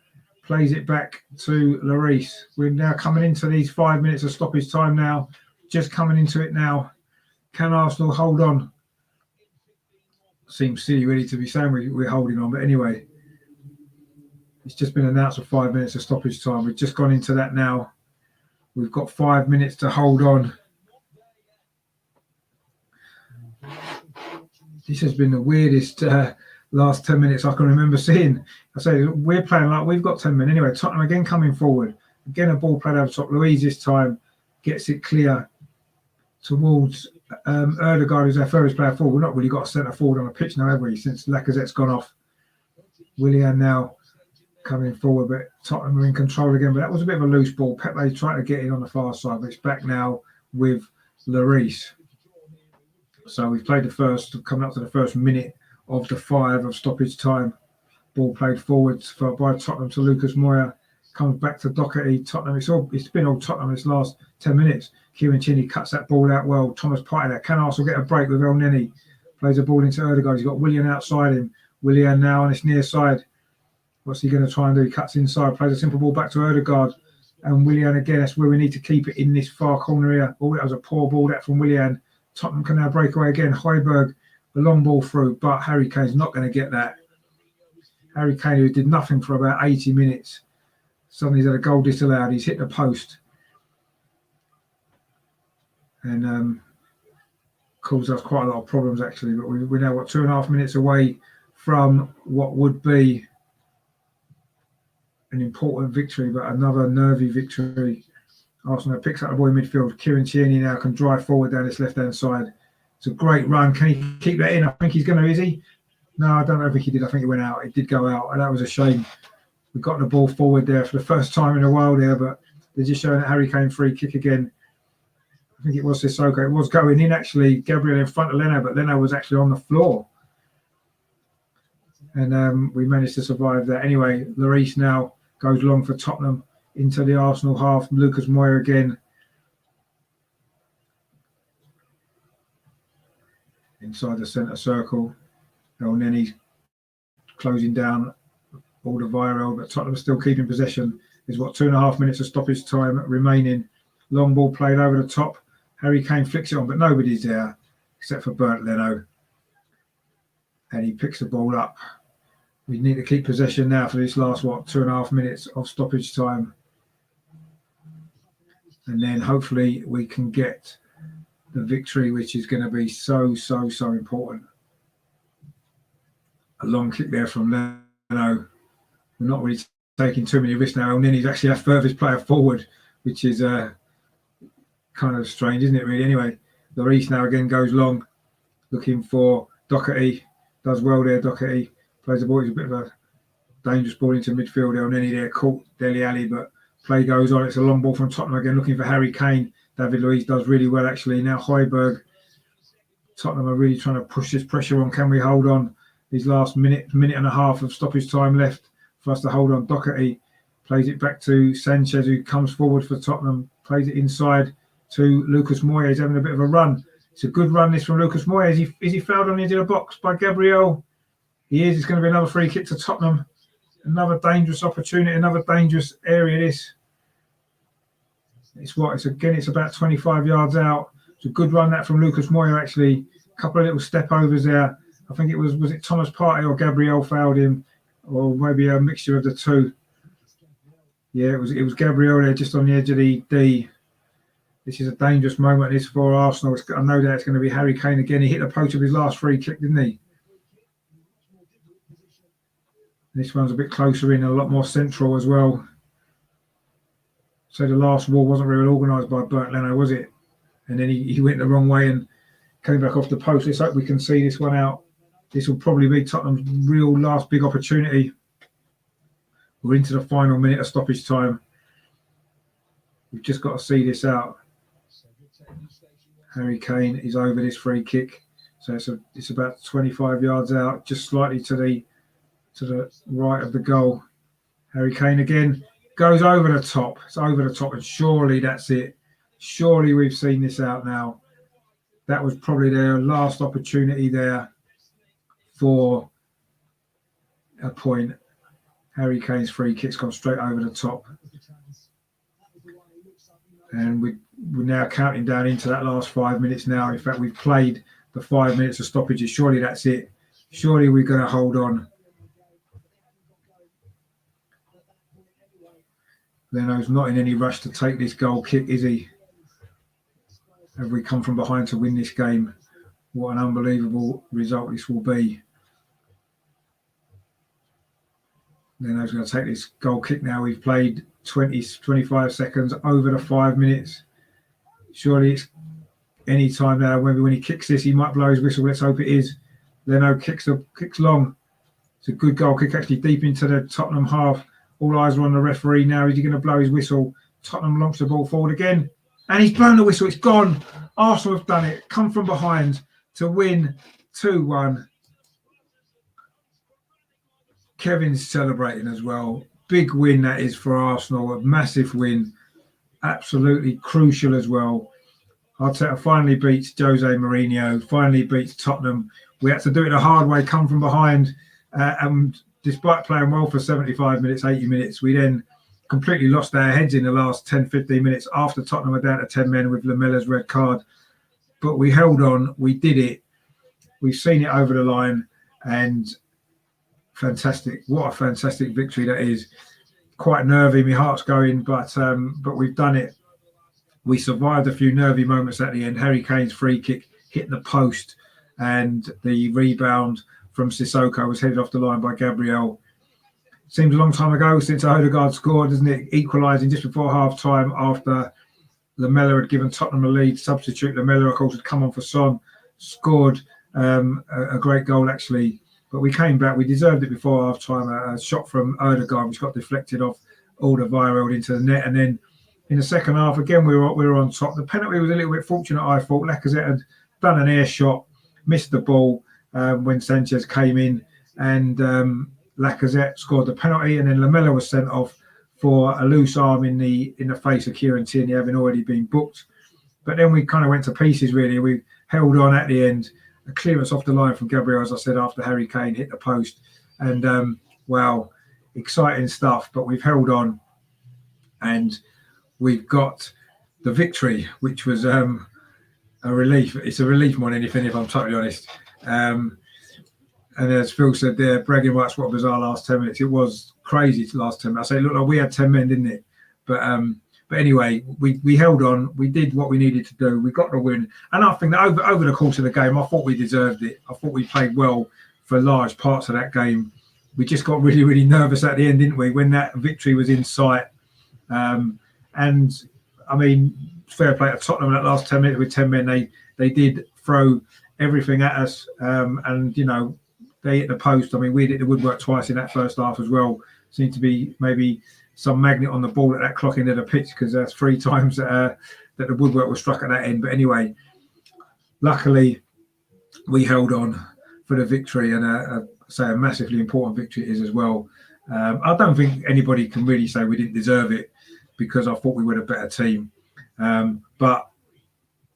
Plays it back to Lloris. We're now coming into these 5 minutes of stoppage time now. Just coming into it now. Can Arsenal hold on? Seems silly really to be saying we're holding on. But anyway, it's just been announced for 5 minutes of stoppage time. We've just gone into that now. We've got 5 minutes to hold on. This has been the weirdest last 10 minutes I can remember seeing. I say we're playing like we've got 10 minutes. Anyway, Tottenham again coming forward. Again, a ball played over top. Louise this time gets it clear towards Ødegaard, who's our furthest player forward. We've not really got a centre forward on the pitch now, have we, since Lacazette's gone off. Willian now coming forward, but Tottenham are in control again. But that was a bit of a loose ball. Pepe tried to get in on the far side, but it's back now with Lloris. So we've played the first, coming up to the first minute of the 5 of stoppage time. Ball played forwards by Tottenham to Lucas Moura. Comes back to Doherty. Tottenham. It's been all Tottenham this last 10 minutes. Kieran Tierney cuts that ball out well. Thomas Partey there. Can Arsenal get a break with El Neni? Plays the ball into Ødegaard. He's got Willian outside him. Willian now on his near side. What's he going to try and do? He cuts inside. Plays a simple ball back to Ødegaard. And Willian again. That's where we need to keep it in this far corner here. Oh, that was a poor ball that from Willian. Tottenham can now break away again. Højbjerg, the long ball through, but Harry Kane's not going to get that. Harry Kane, who did nothing for about 80 minutes, suddenly he's had a goal disallowed. He's hit the post and caused us quite a lot of problems, actually. But we're now, 2.5 minutes away from what would be an important victory, but another nervy victory. Arsenal picks up the ball in midfield. Kieran Tierney now can drive forward down this left-hand side. It's a great run. Can he keep that in? I think he's going to, is he? No, I don't think he did. I think it went out. It did go out, and that was a shame. We got the ball forward there for the first time in a while there, but they're just showing that Harry Kane free kick again. I think it was Sissoko. It was going in, actually. Gabriel in front of Leno, but Leno was actually on the floor. And we managed to survive that. Anyway, Lloris now goes long for Tottenham. Into the Arsenal half, Lucas Moura again. Inside the centre circle. El Neni's closing down Alderweireld, but Tottenham are still keeping possession. There's 2.5 minutes of stoppage time remaining. Long ball played over the top. Harry Kane flicks it on, but nobody's there except for Bernd Leno. And he picks the ball up. We need to keep possession now for this last, 2.5 minutes of stoppage time. And then hopefully we can get the victory, which is going to be so important. A long kick there from Leno. We're not really taking too many risks now. And then he's actually our furthest player forward, which is kind of strange, isn't it, really? Anyway, Lloris now again goes long, looking for Doherty. Does well there, Doherty. Plays the ball. It's a bit of a dangerous ball into midfield. El Neni there caught Dele Alli, but Play goes on. It's a long ball from Tottenham again, looking for Harry Kane. David Luiz does really well, actually. Now Højbjerg. Tottenham are really trying to push this pressure on. Can we hold on these last minute and a half of stoppage time left for us to hold on? Doherty plays it back to Sanchez, who comes forward for Tottenham, plays it inside to Lucas Moya. He's having a bit of a run. It's a good run, this from Lucas Moya. Is he fouled on into the box by Gabriel? He is. It's going to be another free kick to Tottenham. Another dangerous opportunity, another dangerous area, this. It's about 25 yards out. It's a good run that from Lucas Moya, actually. A couple of little step overs there. I think it was it Thomas Partey or Gabriel fouled him, or maybe a mixture of the two. Yeah, it was Gabriel there, just on the edge of the D. This is a dangerous moment. This for Arsenal. I know that it's going to be Harry Kane again. He hit the post of his last free kick, didn't he? This one's a bit closer in, a lot more central as well. So the last ball wasn't very well organised by Bernd Leno, was it? And then he went the wrong way and came back off the post. Let's hope we can see this one out. This will probably be Tottenham's real last big opportunity. We're into the final minute of stoppage time. We've just got to see this out. Harry Kane is over this free kick. So it's about 25 yards out, just slightly to the right of the goal. Harry Kane again goes over the top. It's over the top, and surely that's it. Surely we've seen this out now. That was probably their last opportunity there for a point. Harry Kane's free kick's gone straight over the top. And we're now counting down into that last 5 minutes now. In fact, we've played the 5 minutes of stoppages. Surely that's it. Surely we're going to hold on. Leno's not in any rush to take this goal kick, is he? Have we come from behind to win this game? What an unbelievable result this will be. Leno's going to take this goal kick now. We've played 25 seconds over the 5 minutes. Surely it's any time now. Maybe when he kicks this, he might blow his whistle. Let's hope it is. Leno kicks long. It's a good goal kick, actually deep into the Tottenham half. All eyes are on the referee now. Is he going to blow his whistle? Tottenham launch the ball forward again. And he's blown the whistle. It's gone. Arsenal have done it. Come from behind to win 2-1. Kevin's celebrating as well. Big win that is for Arsenal. A massive win. Absolutely crucial as well. Arteta finally beats Jose Mourinho. Finally beats Tottenham. We had to do it the hard way. Come from behind. And despite playing well for 75 minutes, 80 minutes, we then completely lost our heads in the last 10, 15 minutes after Tottenham were down to 10 men with Lamella's red card. But we held on. We did it. We've seen it over the line. And fantastic. What a fantastic victory that is. Quite nervy. My heart's going, but we've done it. We survived a few nervy moments at the end. Harry Kane's free kick hit the post, and the rebound from Sissoko was headed off the line by Gabriel. Seems a long time ago since Odegaard scored, doesn't it? Equalising just before half-time after Lamella had given Tottenham a lead. Substitute Lamella, of course, had come on for Son, scored a great goal, actually. But we came back. We deserved it before half-time. A shot from Odegaard, which got deflected off Alderweireld into the net. And then in the second half, again, we were on top. The penalty was a little bit fortunate, I thought. Lacazette had done an air shot, missed the ball when Sanchez came in, and Lacazette scored the penalty. And then Lamella was sent off for a loose arm in the face of Kieran Tierney, having already been booked. But then we kind of went to pieces, really. We held on at the end. A clearance off the line from Gabriel, as I said, after Harry Kane hit the post. And, wow, exciting stuff. But we've held on, and we've got the victory, which was a relief. It's a relief more than anything, if I'm totally honest. And as Phil said there, bragging rights, what a bizarre last 10 minutes. It was crazy to last 10 minutes. I say, look, like we had 10 men, didn't it? But anyway, we held on. We did what we needed to do. We got the win. And I think that over the course of the game, I thought we deserved it. I thought we played well for large parts of that game. We just got really, really nervous at the end, didn't we, when that victory was in sight. And, I mean, fair play to Tottenham in that last 10 minutes with 10 men. They did throw everything at us. And, you know, they hit the post. I mean, we hit the woodwork twice in that first half as well. Seemed to be maybe some magnet on the ball at that clock end of the pitch, because that's 3 times that the woodwork was struck at that end. But anyway, luckily we held on for the victory, and say a massively important victory it is as well. I don't think anybody can really say we didn't deserve it, because I thought we were a better team. But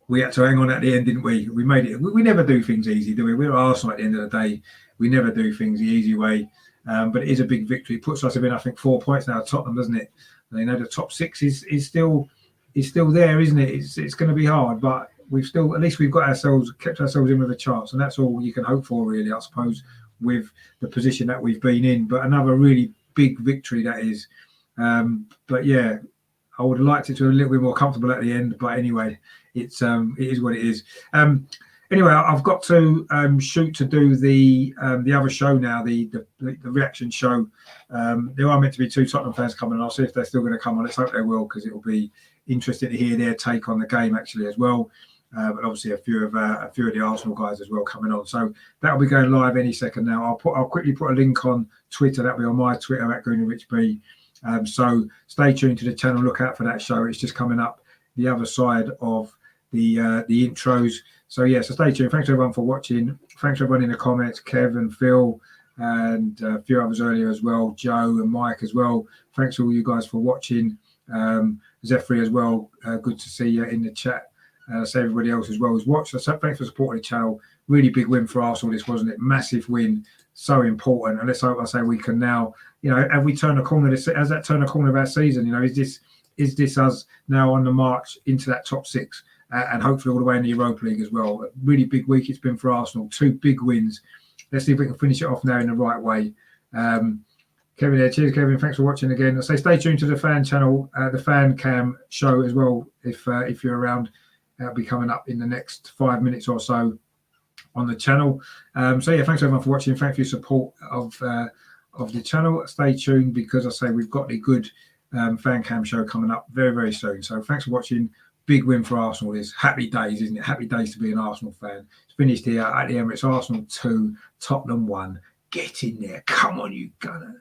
we had to hang on at the end, didn't we? We made it. We never do things easy, do we? We're Arsenal at the end of the day. We never do things the easy way. But it is a big victory. It puts us within, I think, 4 points now at Tottenham, doesn't it? You know, the top 6 is still there, isn't it? It's going to be hard, but at least we've kept ourselves in with a chance, and that's all you can hope for, really, I suppose, with the position that we've been in. But another really big victory that is. But yeah, I would have liked it to be a little bit more comfortable at the end. But anyway, it is what it is. Anyway, I've got to shoot to do the other show now, the reaction show. There are meant to be 2 Tottenham fans coming, and I'll see if they're still going to come on. Let's hope they will, because it will be interesting to hear their take on the game actually as well. But obviously a few of the Arsenal guys as well coming on. So that'll be going live any second now. I'll quickly put a link on Twitter. That'll be on my Twitter at GreenRichB. So stay tuned to the channel. Look out for that show. It's just coming up the other side of the intros. So yeah, so stay tuned. Thanks everyone for watching. Thanks everyone in the comments, Kev and Phil, and a few others earlier as well, Joe and Mike as well. Thanks to all you guys for watching. Zephyr as well. Good to see you in the chat. So everybody else as well has watched. So thanks for supporting the channel. Really big win for Arsenal, this, wasn't it? Massive win, so important. And let's hope, I say, we can now, you know, have we turned a corner? Has that turned a corner of our season? You know, is this us now on the march into that top 6 and hopefully all the way in the Europa League as well? A really big week it's been for Arsenal. 2 big wins. Let's see if we can finish it off now in the right way. Kevin there, cheers Kevin, thanks for watching again. I say stay tuned to the fan channel, the fan cam show as well, if you're around. That'll be coming up in the next 5 minutes or so on the channel. So yeah, thanks everyone for watching. Thank you for your support of the channel. Stay tuned, because I say we've got a good fan cam show coming up very, very soon. So thanks for watching. Big win for Arsenal. Is happy days, isn't it? Happy days to be an Arsenal fan. It's finished here at the Emirates. Arsenal 2, Tottenham 1. Get in there. Come on, you Gunners.